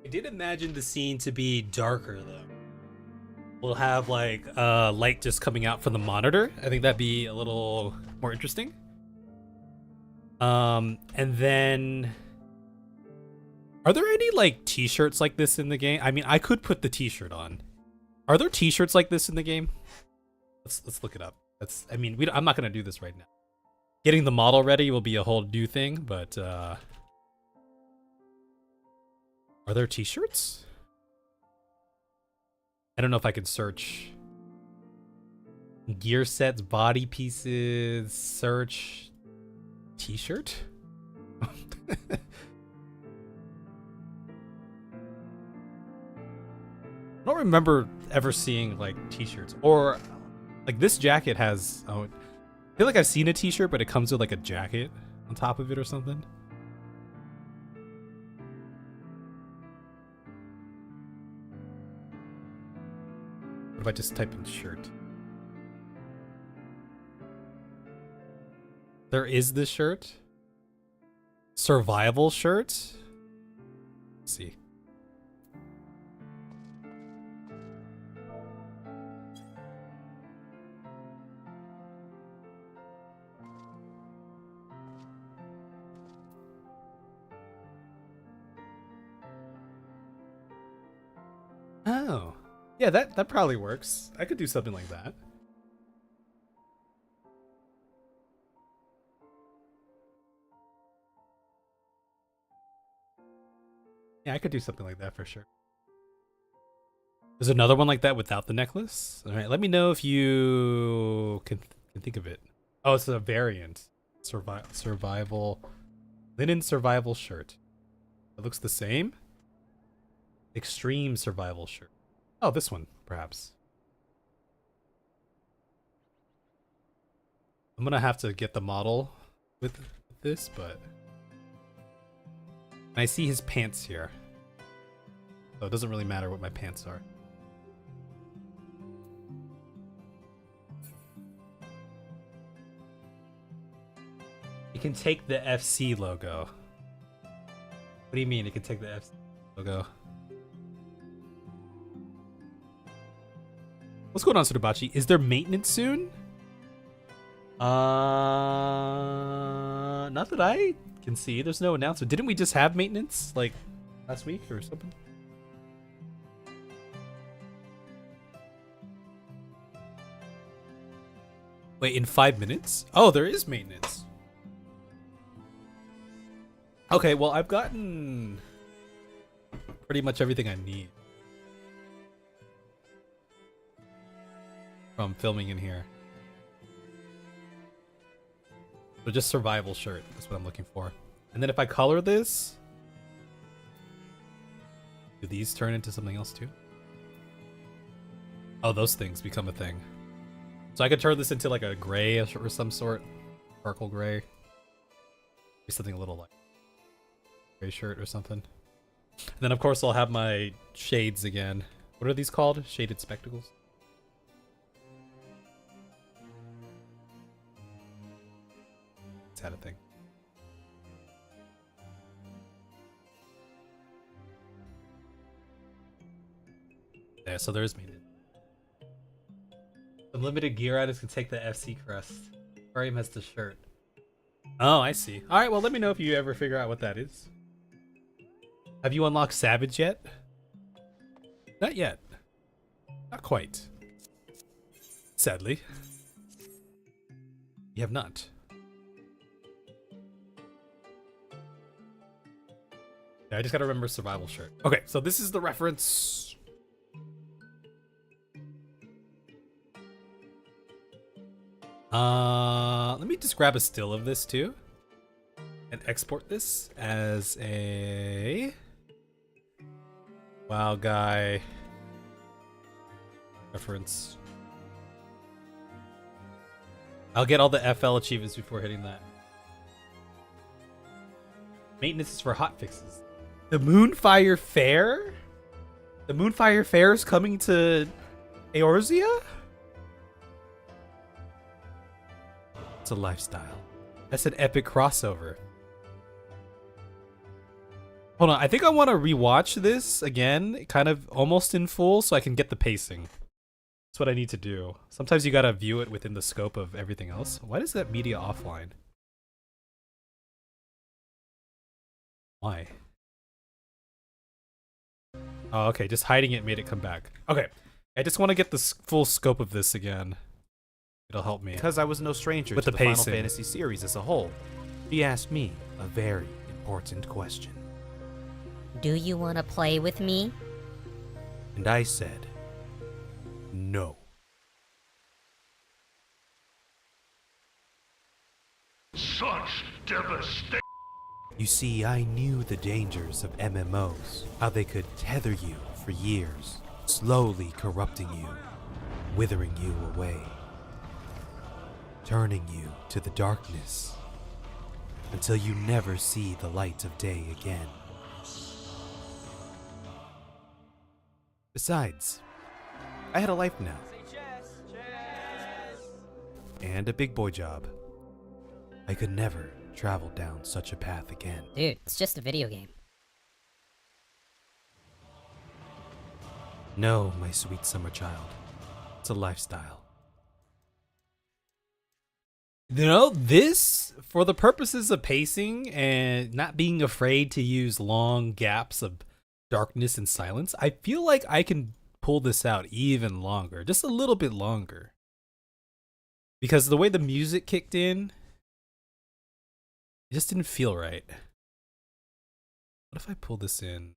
I did imagine the scene to be darker though. We'll have like light just coming out from the monitor. I think that'd be a little more interesting. And then are there any like t-shirts like this in the game? I mean, I could put the t-shirt on. Are there t-shirts like this in the game? Let's look it up. I mean, I'm not gonna do this right now. Getting the model ready will be a whole new thing, but are there t-shirts? I don't know if I can search. Gear sets, body pieces, search. T-shirt? I don't remember ever seeing like t-shirts. Or like this jacket has, I feel like I've seen a t-shirt, but it comes with like a jacket on top of it or something. What if I just type in shirt? There is this shirt. Survival shirt. Let's see. Oh. Yeah, that probably works. I could do something like that. Yeah, I could do something like that for sure. There's another one like that without the necklace. All right, let me know if you can think of it. Oh, it's a variant. Survival linen survival shirt. It looks the same. Extreme survival shirt. Oh, this one perhaps. I'm gonna have to get the model with this, but I see his pants here, so it doesn't really matter what my pants are. You can take the FC logo. What do you mean? You can take the FC logo? What's going on, Sudabachi? Is there maintenance soon? Not that I can see. There's no announcement. Didn't we just have maintenance like last week or something? Wait, in 5 minutes? Oh, there is maintenance. Okay, well, I've gotten pretty much everything I need from filming in here. So just survival shirt. That's what I'm looking for. And then if I color this, do these turn into something else too? Oh, those things become a thing. So I could turn this into like a gray or some sort. Sparkle gray. Maybe something a little like gray shirt or something. And then of course I'll have my shades again. What are these called? Shaded spectacles? Had a thing. Yeah, so there is maintenance. Some limited gear items can take the FC crest. Aquarium has the shirt. Oh, I see. Alright, well let me know if you ever figure out what that is. Have you unlocked Savage yet? Not yet. Not quite. Sadly. You have not. I just gotta remember survival shirt. Okay, so this is the reference. Let me just grab a still of this too and export this as a WoW guy reference. I'll get all the FL achievements before hitting that. Maintenance is for hotfixes. The Moonfire Fair? The Moonfire Fair is coming to Eorzea? It's a lifestyle. That's an epic crossover. Hold on, I think I want to rewatch this again, kind of almost in full, so I can get the pacing. That's what I need to do. Sometimes you gotta view it within the scope of everything else. Why does that media offline? Why? Oh, okay, just hiding it made it come back. Okay, I just want to get the full scope of this again. It'll help me. Because I was no stranger with to the the Final pacing. Fantasy series as a whole, he asked me a very important question. Do you want to play with me? And I said, no. Such devastation. You see, I knew the dangers of MMOs, how they could tether you for years, slowly corrupting you, withering you away, turning you to the darkness, until you never see the light of day again. Besides, I had a life now. And a big boy job. I could never travel down such a path again. Dude, it's just a video game. No, my sweet summer child. It's a lifestyle. You know, this, for the purposes of pacing and not being afraid to use long gaps of darkness and silence, I feel like I can pull this out even longer, just a little bit longer. Because the way the music kicked in, it just didn't feel right. What if I pull this in?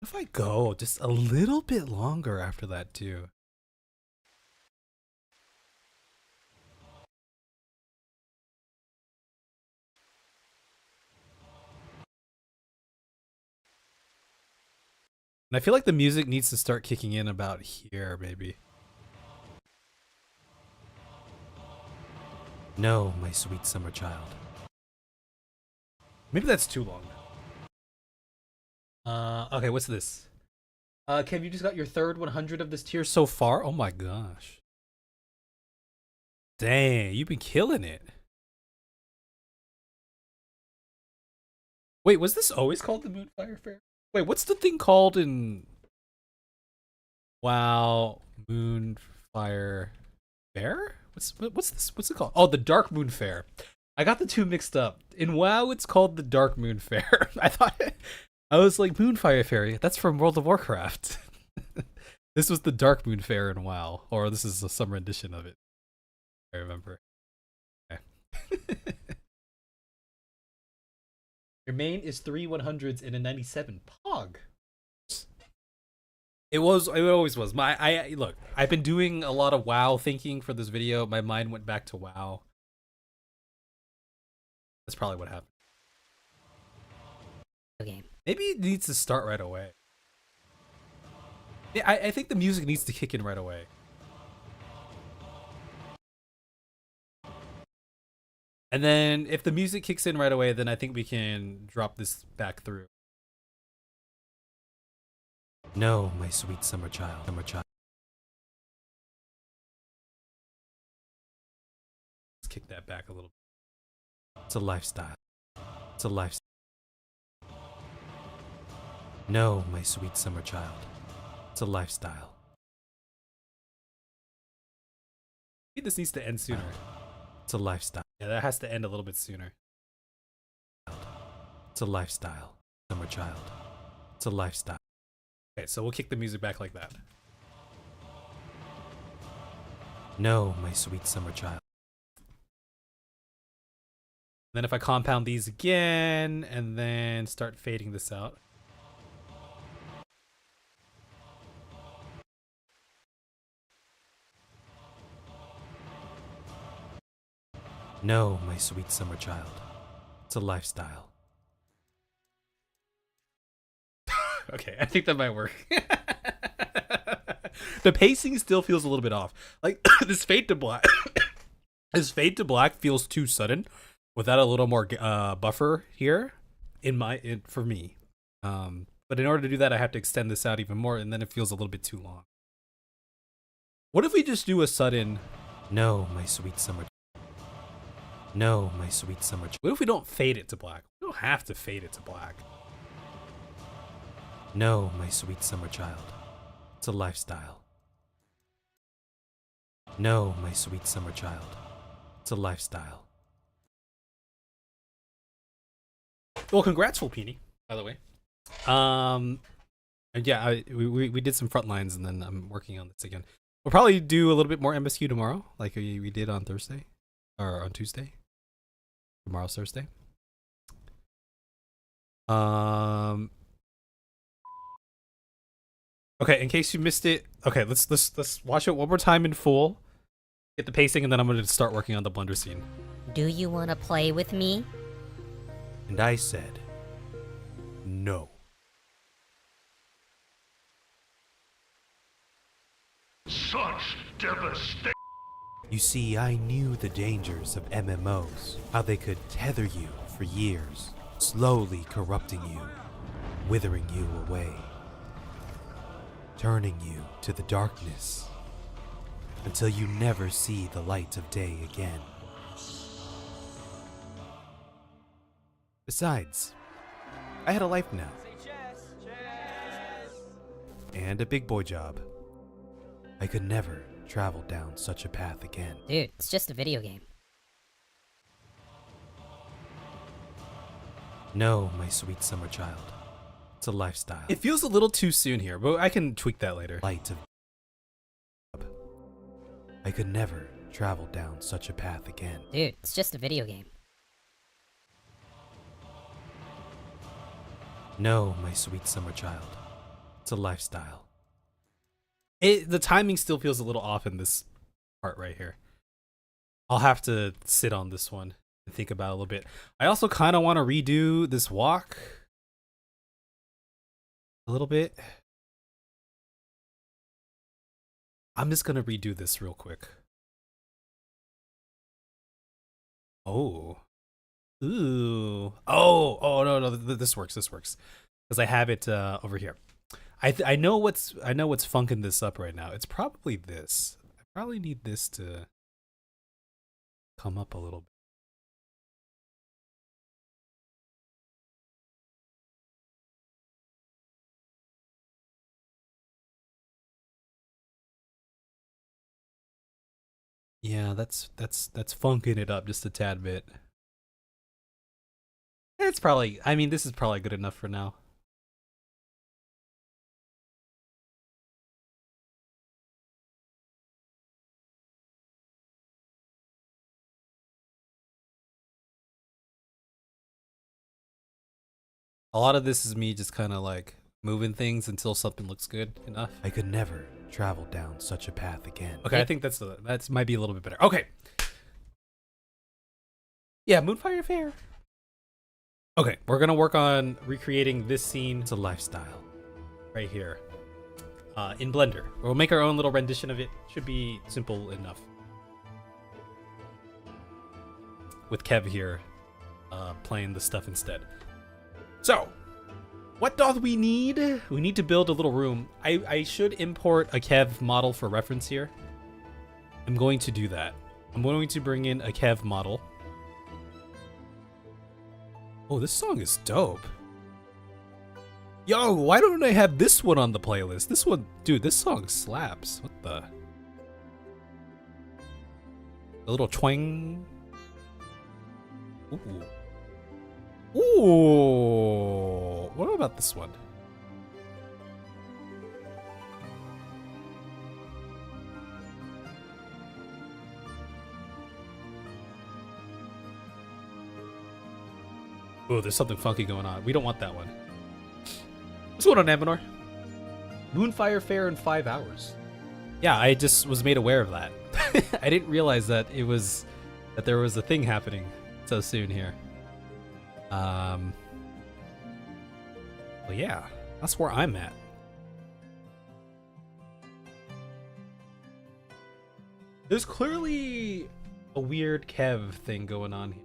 What if I go just a little bit longer after that too? And I feel like the music needs to start kicking in about here, maybe. No, my sweet summer child. Maybe that's too long. Okay, what's this? Kev, you just got your third 100 of this tier so far? Oh my gosh. Dang, you've been killing it. Wait, was this always called the Moonfire Fair? Wait, what's the thing called in WoW Moonfire Fair? What's this? What's it called? Oh, the Dark Moon Fair. I got the two mixed up. In WoW, it's called the Dark Moon Fair. I was like Moonfire Fair. That's from World of Warcraft. This was the Dark Moon Fair in WoW, or this is a summer edition of it. I remember. Okay. Your main is 3 100s and a 97 Pog. It always was. Look, I've been doing a lot of WoW thinking for this video. My mind went back to WoW. That's probably what happened. Game. Maybe it needs to start right away. Yeah, I think the music needs to kick in right away. And then if the music kicks in right away, then I think we can drop this back through. No, my sweet summer child. Summer child. Let's kick that back a little bit. It's a lifestyle. It's a lifestyle. No, my sweet summer child. It's a lifestyle. Maybe this needs to end sooner. It's a lifestyle. Yeah, that has to end a little bit sooner. It's a lifestyle. Summer child. It's a lifestyle. Okay, so we'll kick the music back like that. No, my sweet summer child. Then if I compound these again and then start fading this out. No, my sweet summer child. It's a lifestyle. Okay, I think that might work. The pacing still feels a little bit off. Like this fade to black. This fade to black feels too sudden without a little more buffer here for me. But in order to do that, I have to extend this out even more, and then it feels a little bit too long. What if we just do a sudden? No, my sweet summer. No, my sweet summer. What if we don't fade it to black? We don't have to fade it to black. No, my sweet summer child. It's a lifestyle. No, my sweet summer child. It's a lifestyle. Well, congrats, Fulpini, by the way. And yeah, we did some front lines, and then I'm working on this again. We'll probably do a little bit more MSQ tomorrow, like we did on Thursday or on Tuesday. Tomorrow's Thursday. Okay, in case you missed it, okay, let's watch it one more time in full. Get the pacing, and then I'm going to start working on the blunder scene. Do you want to play with me? And I said, no. Such devastation. You see, I knew the dangers of MMOs, how they could tether you for years, slowly corrupting you, withering you away, turning you to the darkness, until you never see the light of day again. Besides, I had a life now. And a big boy job. I could never travel down such a path again. Dude, it's just a video game. No, my sweet summer child. It's a lifestyle. It feels a little too soon here, but I can tweak that later. Light of. I could never travel down such a path again. Dude, it's just a video game. No, my sweet summer child. It's a lifestyle. The timing still feels a little off in this part right here. I'll have to sit on this one and think about it a little bit. I also kind of want to redo this walk a little bit. I'm just going to redo this real quick. Oh. Ooh. Oh, no, this works. This works. Because I have it over here. I know what's funking this up right now. It's probably this. I probably need this to come up a little bit. Yeah, that's funking it up just a tad bit. It's probably, I mean, this is probably good enough for now. A lot of this is me just kind of like moving things until something looks good enough. I could never travel down such a path again. Okay, I think that's might be a little bit better. Okay. Yeah, Moonfire Fair. Okay, we're gonna work on recreating this scene. It's a lifestyle. Right here. In Blender. We'll make our own little rendition of it. Should be simple enough. With Kev here, playing the stuff instead. So, what doth we need? We need to build a little room. I should import a Kev model for reference here. I'm going to do that. I'm going to bring in a Kev model. Oh, this song is dope. Yo, why don't I have this one on the playlist? This one, dude, this song slaps. What the? A little twang. Ooh. Ooh. What about this one? Ooh, there's something funky going on. We don't want that one. What's going on, Amanor? Moonfire Fair in 5 hours. Yeah, I just was made aware of that. I didn't realize that there was a thing happening so soon here. Well, yeah, that's where I'm at. There's clearly a weird Kev thing going on here.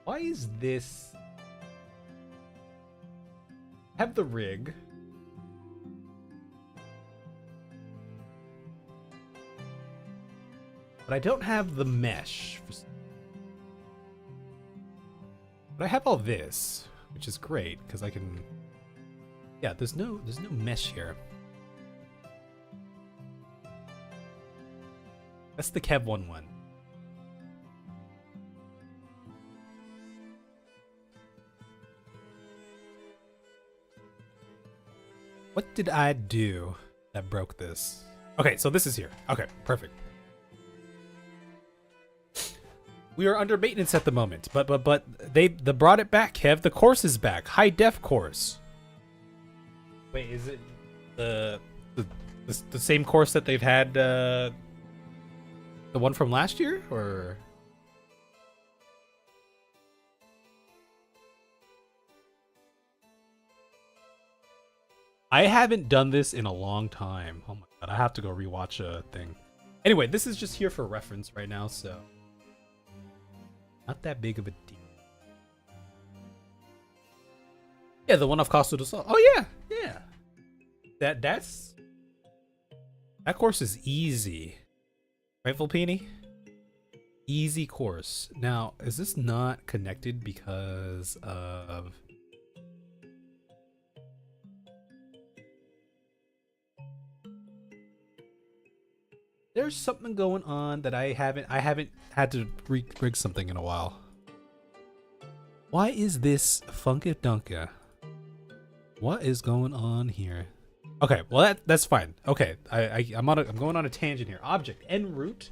Why is this? Have the rig. But I don't have the mesh. But I have all this, which is great because I can. Yeah, there's no mesh here. That's the Kev 1-1. What did I do that broke this? Okay, so this is here. Okay, perfect. We are under maintenance at the moment, but they brought it back, Kev. The course is back. High def course. Wait, is it the same course that they've had the one from last year, or? I haven't done this in a long time. Oh my god, I have to go rewatch a thing. Anyway, this is just here for reference right now, so not that big of a deal. Yeah, the one off Costa del Sol. Oh yeah, yeah. That course is easy, right, Volpini? Easy course. Now, is this not connected because of? there's something going on that I haven't had to rig something in a while. Why is this Funka Dunka? What is going on here? Okay, well that's fine. Okay, I'm going on a tangent here. Object en route.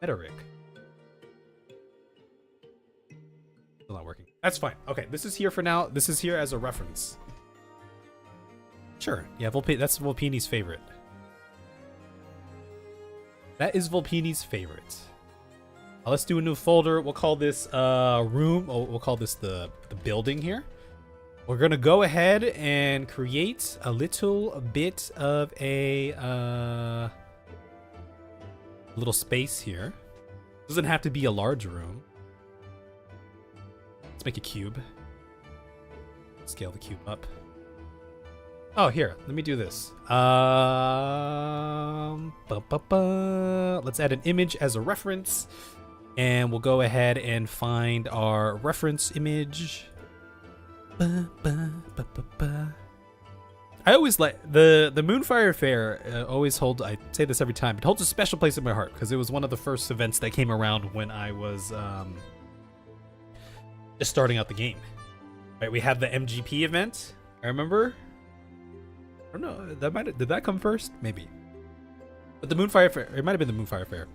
Meta rig. Still not working. That's fine. Okay, this is here for now. This is here as a reference. Sure. Yeah, that's Volpini's favorite. That is Volpini's favorite. Let's do a new folder. We'll call this room. Oh, we'll call this the building here. We're gonna go ahead and create a little bit of a little space here. Doesn't have to be a large room. Let's make a cube. Scale the cube up. Oh, here, let me do this. Let's add an image as a reference, and we'll go ahead and find our reference image. I always like the Moonfire Fair. Always hold. I say this every time. It holds a special place in my heart because it was one of the first events that came around when I was just starting out the game. Right, we had the MGP event. I remember. I don't know. Did that come first? Maybe. But the Moonfire Fair. It might have been the Moonfire Fair.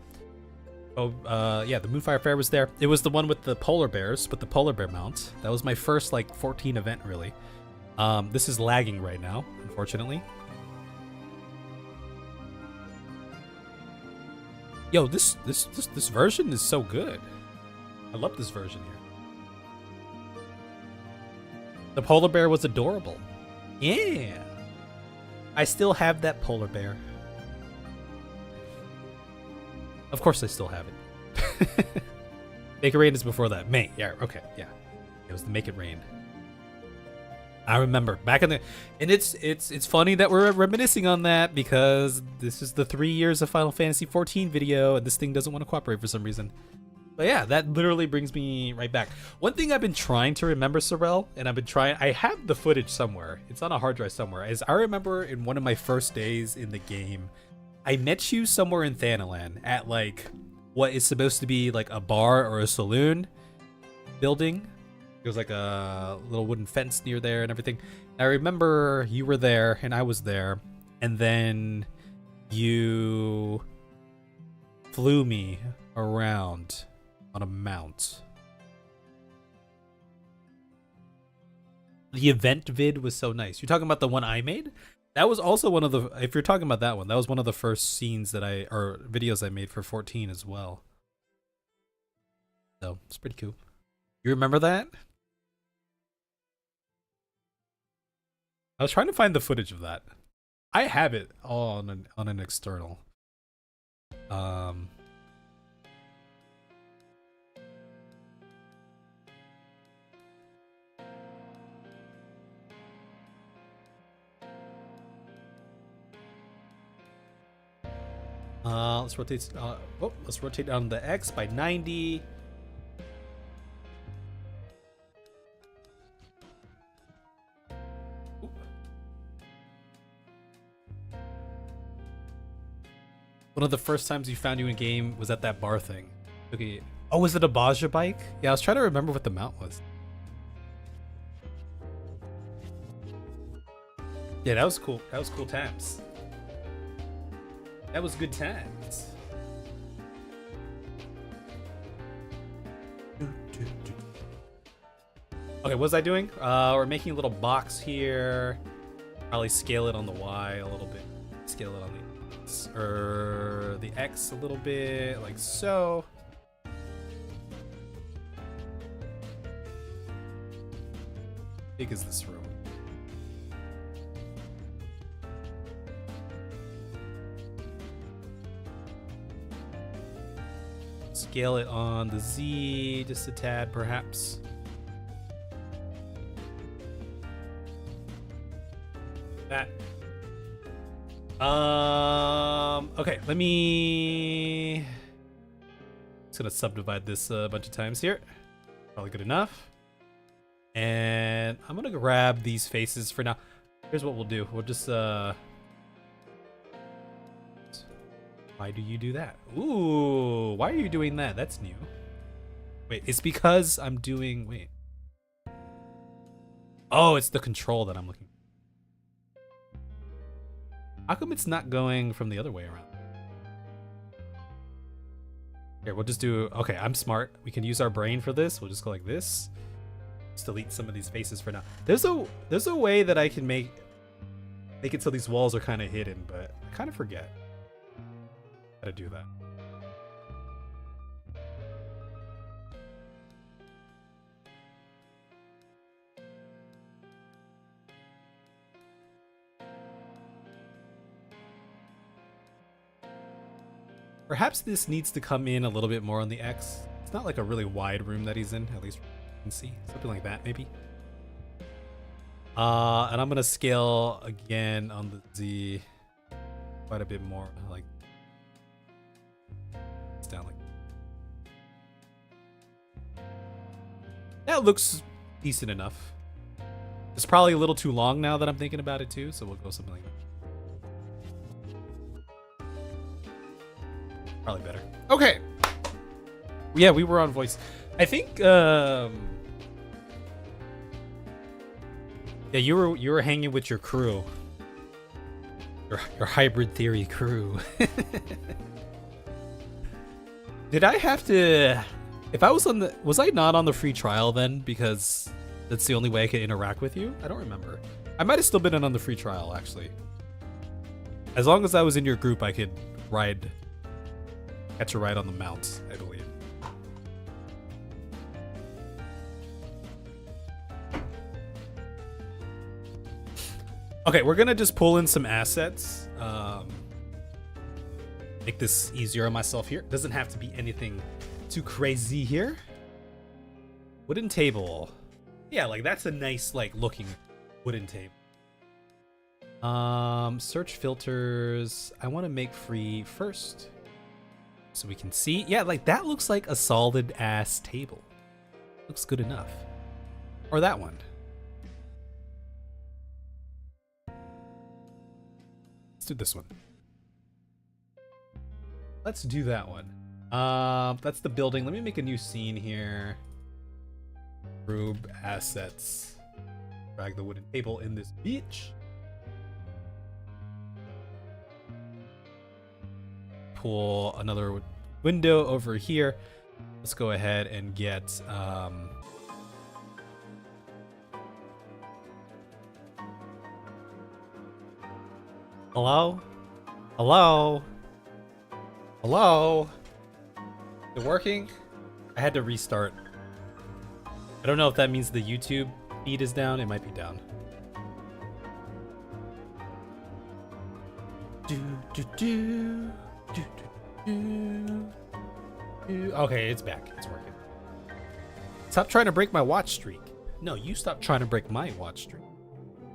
Oh, yeah, the Moonfire Fair was there. It was the one with the polar bears, with the polar bear mount. That was my first, like, 14 event, really. This is lagging right now, unfortunately. Yo, this version is so good. I love this version here. The polar bear was adorable. Yeah. I still have that polar bear. Of course I still have it. Make It Rain is before that. May. Yeah, okay, yeah. It was the Make It Rain. I remember back in the, and it's funny that we're reminiscing on that because this is the 3 years of Final Fantasy XIV video and this thing doesn't want to cooperate for some reason. But yeah, that literally brings me right back. One thing I've been trying to remember, Sorrel, and I have the footage somewhere. It's on a hard drive somewhere. Is I remember in one of my first days in the game, I met you somewhere in Thanalan at like what is supposed to be like a bar or a saloon building. There was like a little wooden fence near there and everything. I remember you were there and I was there, and then you flew me around on a mount. The event vid was so nice. You're talking about the one I made? That was also one of the, if you're talking about that one, that was one of the first scenes that or videos I made for 14 as well. So it's pretty cool. You remember that? I was trying to find the footage of that. I have it all on an external. Let's rotate. Let's rotate down the X by 90. Oop. One of the first times we found you in game was at that bar thing. Okay. Oh, was it a Baja bike? Yeah, I was trying to remember what the mount was. Yeah, that was cool. That was cool times. That was good times. Okay, what was I doing? We're making a little box here. Probably scale it on the Y a little bit. Scale it on the X, or the X a little bit, like so. How big is this room? Scale it on the Z just a tad, perhaps. That. Okay, let me. Just gonna subdivide this a bunch of times here. Probably good enough. And I'm gonna grab these faces for now. Here's what we'll do. We'll just Why do you do that? Ooh, why are you doing that? That's new. Wait, it's because I'm doing, wait. Oh, it's the control that I'm looking. How come it's not going from the other way around? Here, we'll just do, okay, I'm smart. We can use our brain for this. We'll just go like this. Let's delete some of these faces for now. There's a way that I can make it so these walls are kind of hidden, but I kind of forget how to do that. Perhaps this needs to come in a little bit more on the X. It's not like a really wide room that he's in, at least you can see. Something like that, maybe. And I'm gonna scale again on the Z quite a bit more. Like it's down like that looks decent enough. It's probably a little too long now that I'm thinking about it too, so we'll go something like that. Probably better. Okay. Yeah, we were on voice. I think yeah, you were hanging with your crew. Your hybrid theory crew. Did I have to, if I was on the, was I not on the free trial then because that's the only way I could interact with you? I don't remember. I might have still been on the free trial actually. As long as I was in your group, I could catch a ride on the mount, I believe. Okay, we're gonna just pull in some assets. Make this easier on myself here. Doesn't have to be anything too crazy here. Wooden table. Yeah, like that's a nice like looking wooden table. Search filters. I want to make free first. So we can see, yeah, like that looks like a solid ass table. Looks good enough. Or that one. Let's do this one. Let's do that one. That's the building. Let me make a new scene here. Group assets. Drag the wooden table in this beach. Pull another window over here. Let's go ahead and get hello? Hello? Hello? Is it working? I had to restart. I don't know if that means the YouTube feed is down. It might be down. Okay, it's back. It's working. Stop trying to break my watch streak. No, you stop trying to break my watch streak.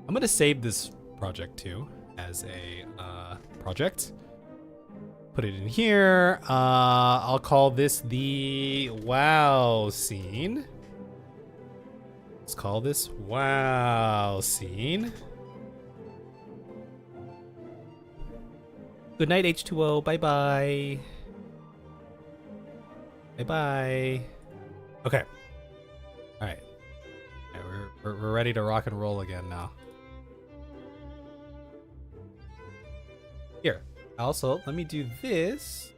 I'm gonna save this project too as a project. Put it in here. I'll call this the wow scene. Let's call this wow scene. Good night, H2O. Bye-bye. Bye-bye. Okay. All right. We're ready to rock and roll again now. Here. Also, let me do this.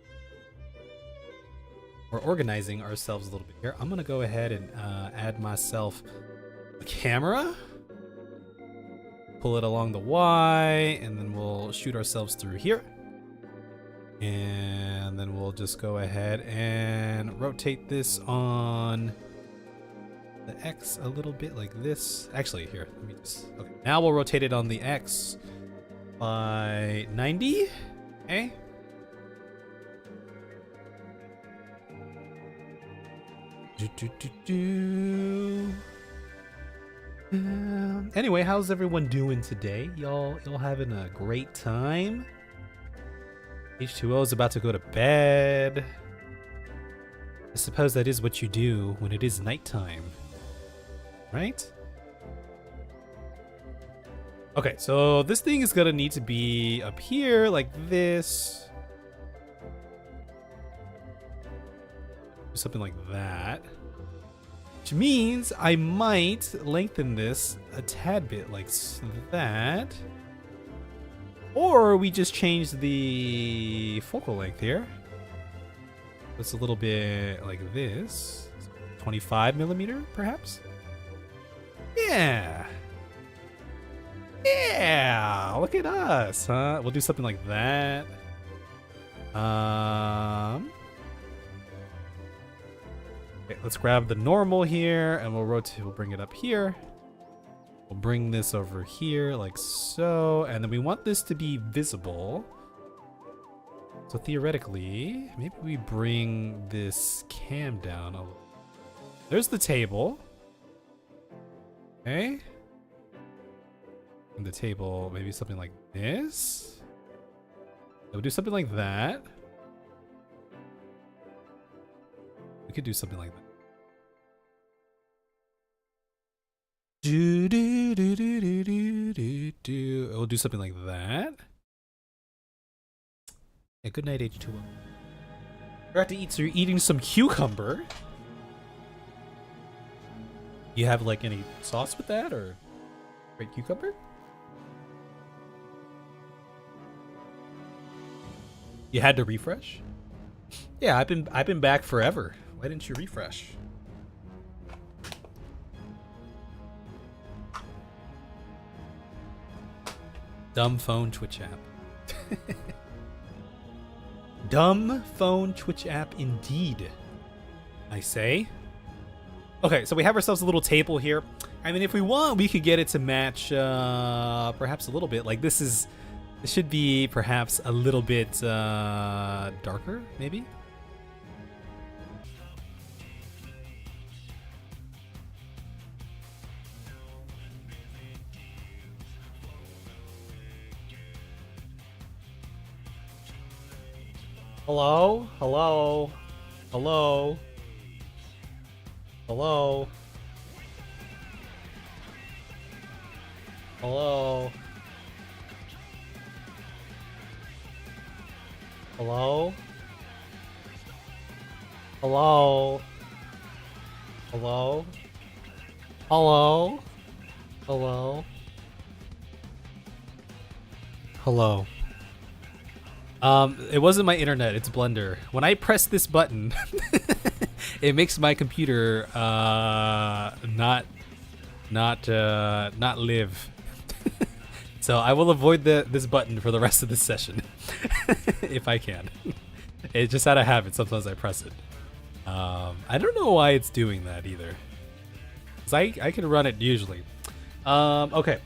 We're organizing ourselves a little bit here. I'm going to go ahead and add myself a camera. Pull it along the Y, and then we'll shoot ourselves through here. And then we'll just go ahead and rotate this on the X a little bit like this. Actually, here, let me just, okay. Now we'll rotate it on the X by 90. Okay. Anyway, how's everyone doing today? Y'all having a great time? H2O is about to go to bed. I suppose that is what you do when it is nighttime, right? Okay, so this thing is gonna need to be up here like this. Do something like that. Which means I might lengthen this a tad bit like that. Or we just change the focal length here. It's a little bit like this. 25 millimeter, perhaps? Yeah. Yeah, look at us, huh? We'll do something like that. Okay, let's grab the normal here and we'll rotate, we'll bring it up here. We'll bring this over here like so, and then we want this to be visible. So theoretically, maybe we bring this cam down a little. There's the table. Okay. And the table, maybe something like this. We'll do something like that. We could do something like that. We'll do something like that. Yeah, good night, H2O. Forgot to eat, so you're eating some cucumber. You have like any sauce with that or great cucumber? You had to refresh? Yeah, I've been back forever. Why didn't you refresh? Dumb phone Twitch app. Dumb phone Twitch app indeed, I say. Okay, so we have ourselves a little table here. I mean, if we want, we could get it to match perhaps a little bit. Like this should be perhaps a little bit darker, maybe? Hello? Hello? Hello? Hello? Hello? Hello? Hello? Hello? Hello? Hello? Hello? It wasn't my internet, it's Blender. When I press this button, it makes my computer not live. So I will avoid this button for the rest of this session if I can. It's just out of habit. Sometimes I press it. I don't know why it's doing that either. 'Cause I can run it usually. Okay.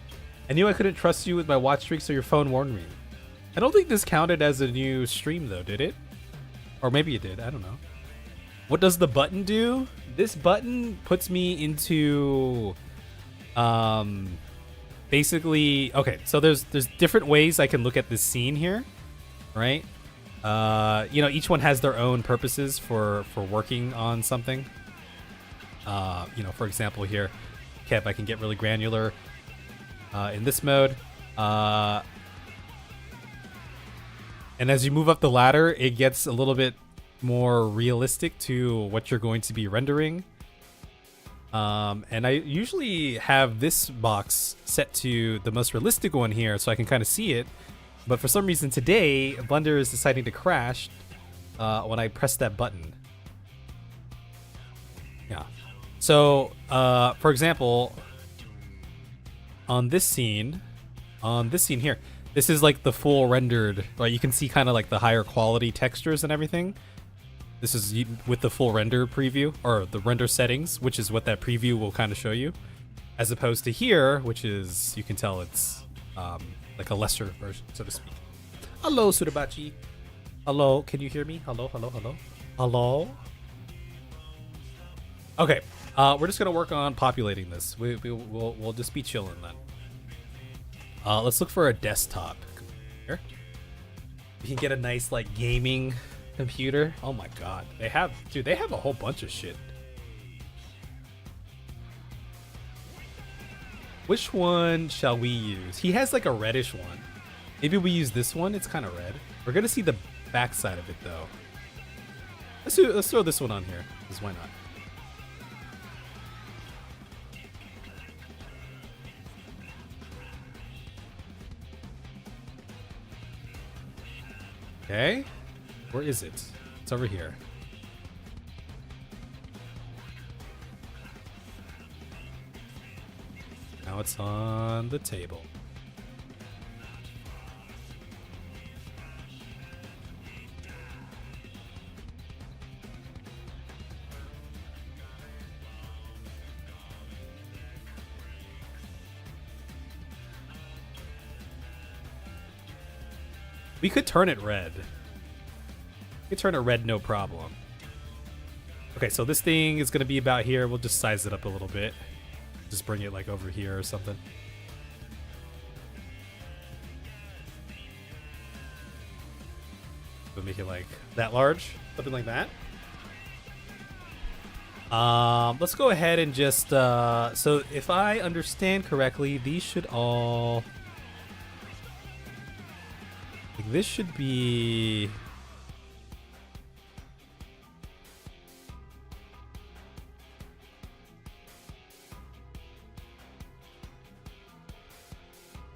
I knew I couldn't trust you with my watch streak, so your phone warned me. I don't think this counted as a new stream though, did it? Or maybe it did. I don't know. What does the button do? This button puts me into basically, okay, so there's different ways I can look at this scene here, right? You know, each one has their own purposes for working on something. You know, for example here, okay, if I can get really granular in this mode, and as you move up the ladder, it gets a little bit more realistic to what you're going to be rendering. And I usually have this box set to the most realistic one here so I can kind of see it. But for some reason today, Blender is deciding to crash when I press that button. Yeah. So, for example, on this scene here, this is like the full rendered, right? You can see kind of like the higher quality textures and everything. This is with the full render preview, or the render settings, which is what that preview will kind of show you. As opposed to here, which is, you can tell it's like a lesser version, so to speak. Hello, Sudabachi. Hello, can you hear me? Hello, hello, hello. Hello? Okay, we're just gonna work on populating this. We'll just be chilling then. Let's look for a desktop computer. We can get a nice like gaming computer. Oh my god, they have a whole bunch of shit. Which one shall we use? He has like a reddish one. Maybe we use this one. It's kind of red. We're gonna see the backside of it though. Let's throw this one on here. because why not? Okay. Where is it? It's over here. Now it's on the table. We could turn it red. We could turn it red, no problem. Okay, so this thing is going to be about here. We'll just size it up a little bit. Just bring it like over here or something. We'll make it like that large, something like that. Let's go ahead and just, so if I understand correctly, these should all, like this should be,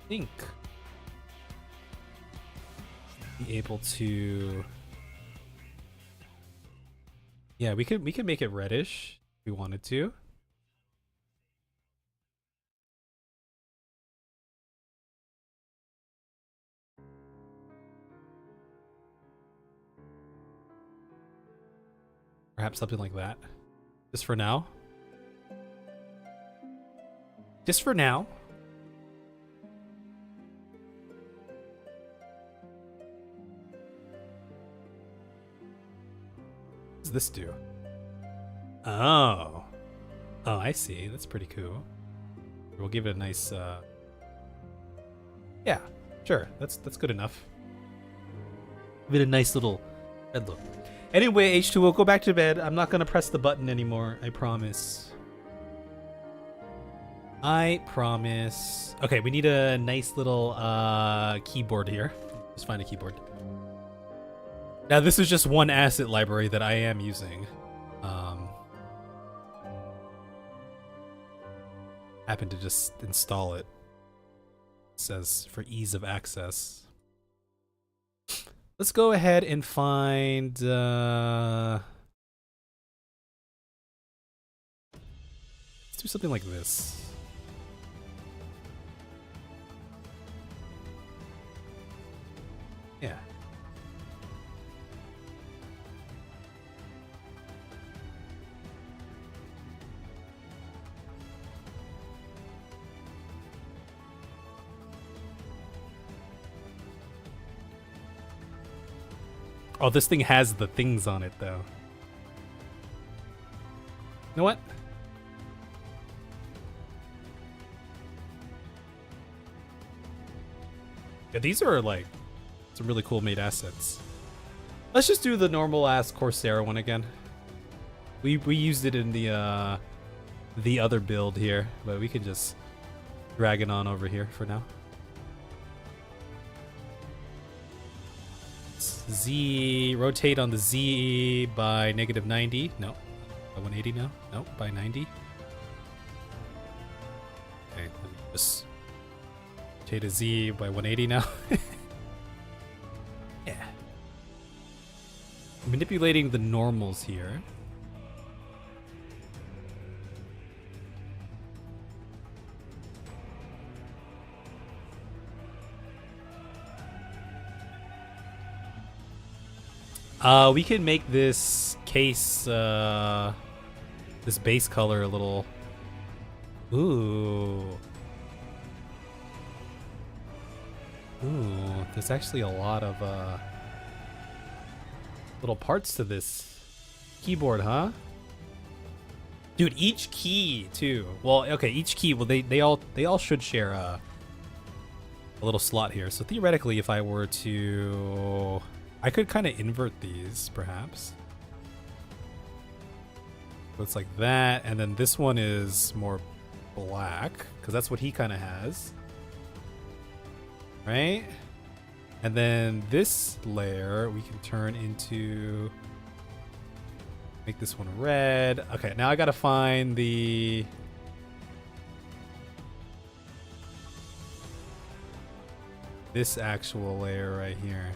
think be able to, yeah, we could make it reddish if we wanted to. Perhaps something like that. Just for now. Just for now. What does this do? Oh. Oh, I see. That's pretty cool. We'll give it a nice, yeah, sure. That's good enough. Give it a nice little red look. Anyway, H2, we'll go back to bed. I'm not going to press the button anymore. I promise. I promise. Okay, we need a nice little keyboard here. Let's find a keyboard. Now, this is just one asset library that I am using. Happened to just install it. It says for ease of access. Let's go ahead and find let's do something like this. Yeah. Oh, this thing has the things on it, though. You know what? Yeah, these are, like, some really cool made assets. Let's just do the normal-ass Corsair one again. We used it in the other build here, but we can just drag it on over here for now. Z, rotate on the Z by -90. No. By 180 now? No, by 90. Okay, let me just rotate a Z by 180 now. Yeah. Manipulating the normals here. We can make this case, this base color a little... Ooh. Ooh, there's actually a lot of, little parts to this keyboard, huh? Dude, each key, too. Well, okay, each key, well, they all should share, a little slot here. So theoretically, if I were to... I could kind of invert these, perhaps. So it's like that, and then this one is more black, because that's what he kind of has. Right? And then this layer we can turn into Make this one red. Okay, now I gotta find the... this actual layer right here.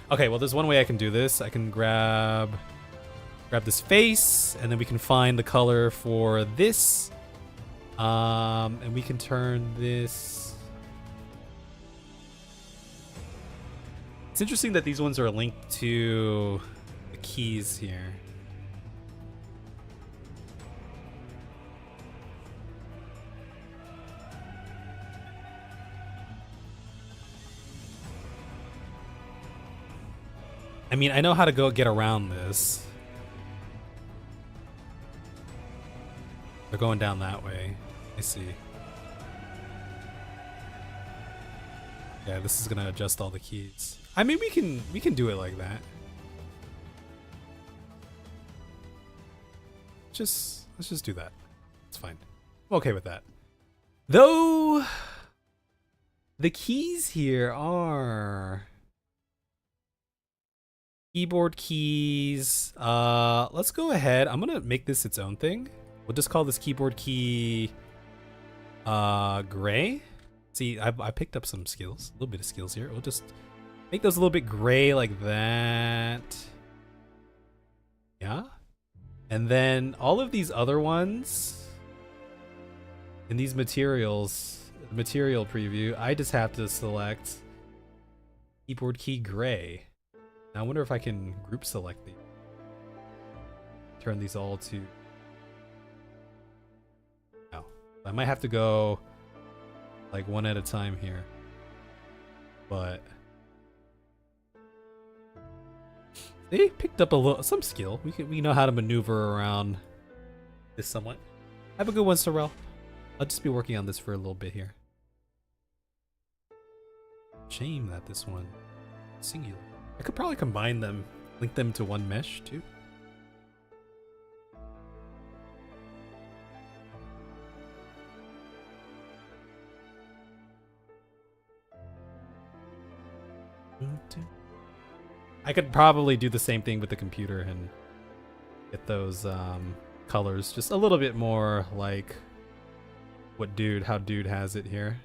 Okay, well, there's one way I can do this. I can grab this face, and then we can find the color for this. And we can turn this. It's interesting that these ones are linked to the keys here. I mean, I know how to go get around this. They're going down that way. I see. Yeah, this is gonna adjust all the keys. I mean, we can do it like that. Let's just do that. It's fine. I'm okay with that. Though the keys here are keyboard keys. Let's go ahead. I'm gonna make this its own thing. We'll just call this keyboard key gray. See, I picked up some skills, a little bit of skills here. We'll just make those a little bit gray like that. Yeah. And then all of these other ones in these materials, material preview, I just have to select keyboard key gray. Now I wonder if I can group select these. Turn these all to... no. I might have to go like one at a time here. But they picked up some skill. We know how to maneuver around this somewhat. Have a good one, Sorrel. I'll just be working on this for a little bit here. Shame that this one is singular. I could probably combine them, link them to one mesh too. I could probably do the same thing with the computer and get those colors just a little bit more like how Dude has it here.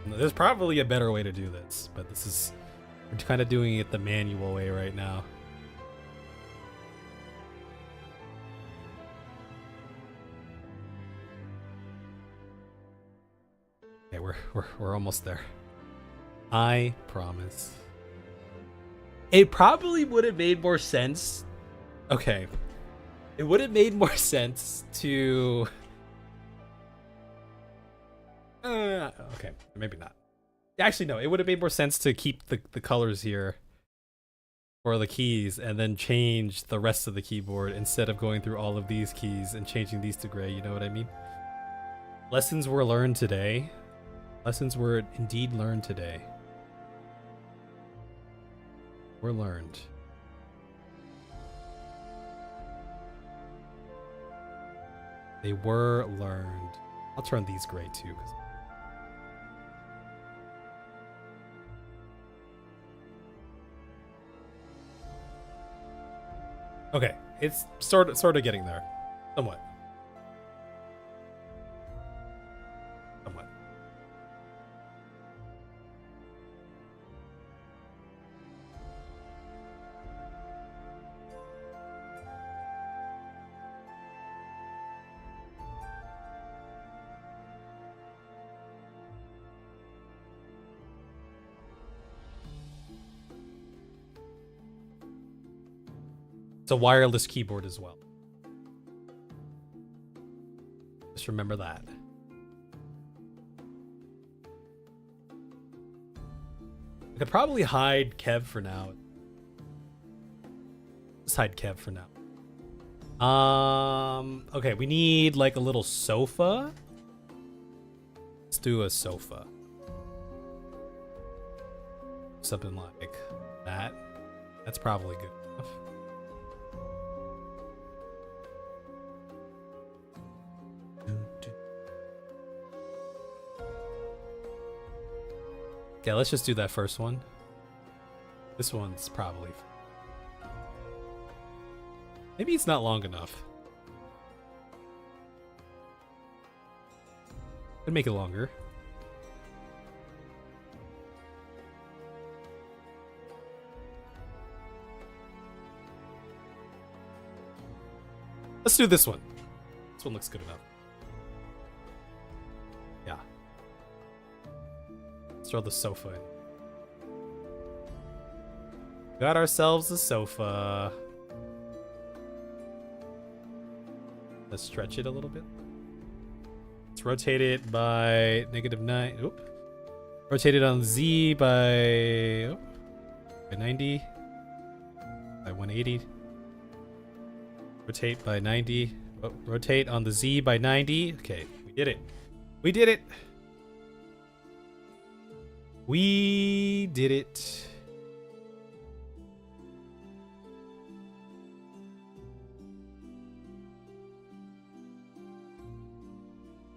There's probably a better way to do this, but we're kind of doing it the manual way right now. Okay, we're almost there. I promise. It probably would have made more sense. Okay. It would have made more sense to... okay, maybe not. Actually, no, it would have made more sense to keep the colors here for the keys and then change the rest of the keyboard instead of going through all of these keys and changing these to gray, you know what I mean? Lessons were learned today. Lessons were indeed learned today. Were learned. They were learned. I'll turn these gray too. Okay, it's sort of getting there, somewhat. Somewhat. It's a wireless keyboard as well. Just remember that. I could probably hide Kev for now. Just hide Kev for now. Okay, we need like a little sofa. do a sofa. Something like that. That's probably good enough. Okay, let's just do that first one. This one's probably... Maybe it's not long enough. Could make it longer. Let's do this one. This one looks good enough. Yeah. Let's throw the sofa in. Got ourselves a sofa. Let's stretch it a little bit. Let's rotate it by -9. Oop. Rotate it on Z by 90. By 180. Rotate by 90. Oh, rotate on the Z by 90. Okay, we did it. We did it. We did it.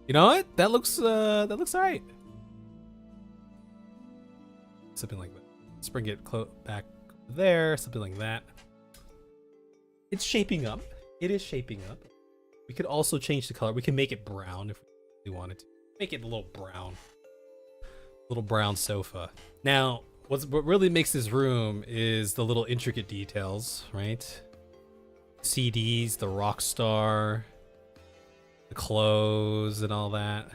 You know what? That looks alright. Something like that. Let's bring it back there. Something like that. It's shaping up. It is shaping up. We could also change the color. We can make it brown if we wanted to. Make it a little brown. Little brown sofa. Now, what really makes this room is the little intricate details, right? CDs, the Rockstar, the clothes, and all that.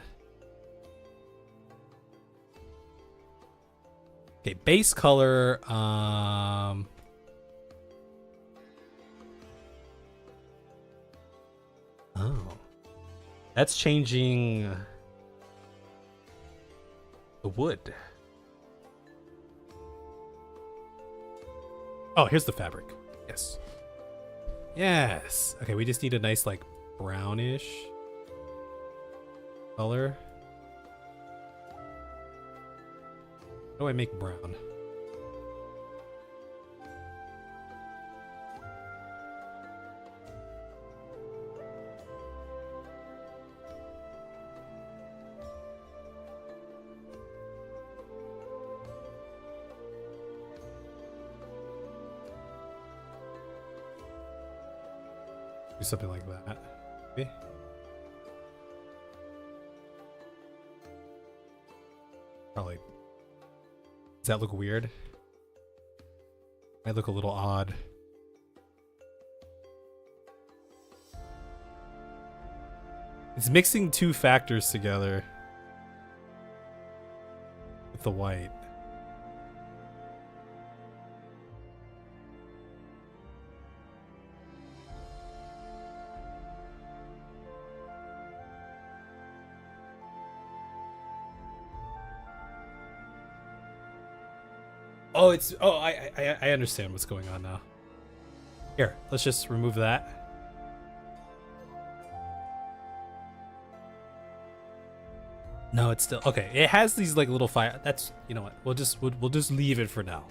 Okay, base color. Oh, that's changing the wood. Oh, here's the fabric. Yes. Yes. Okay, we just need a nice, like, brownish color. How do I make brown? Do something like that. Maybe. Probably. Does that look weird? Might look a little odd. It's mixing two factors together with the white. Oh, it's I understand what's going on now. Here, let's just remove that. No, it's still okay. It has these like little fire. That's, you know what? We'll just leave it for now.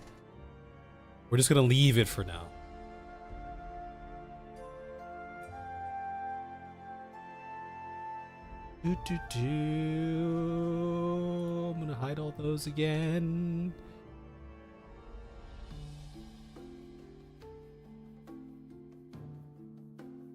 We're just gonna leave it for now. I'm gonna hide all those again.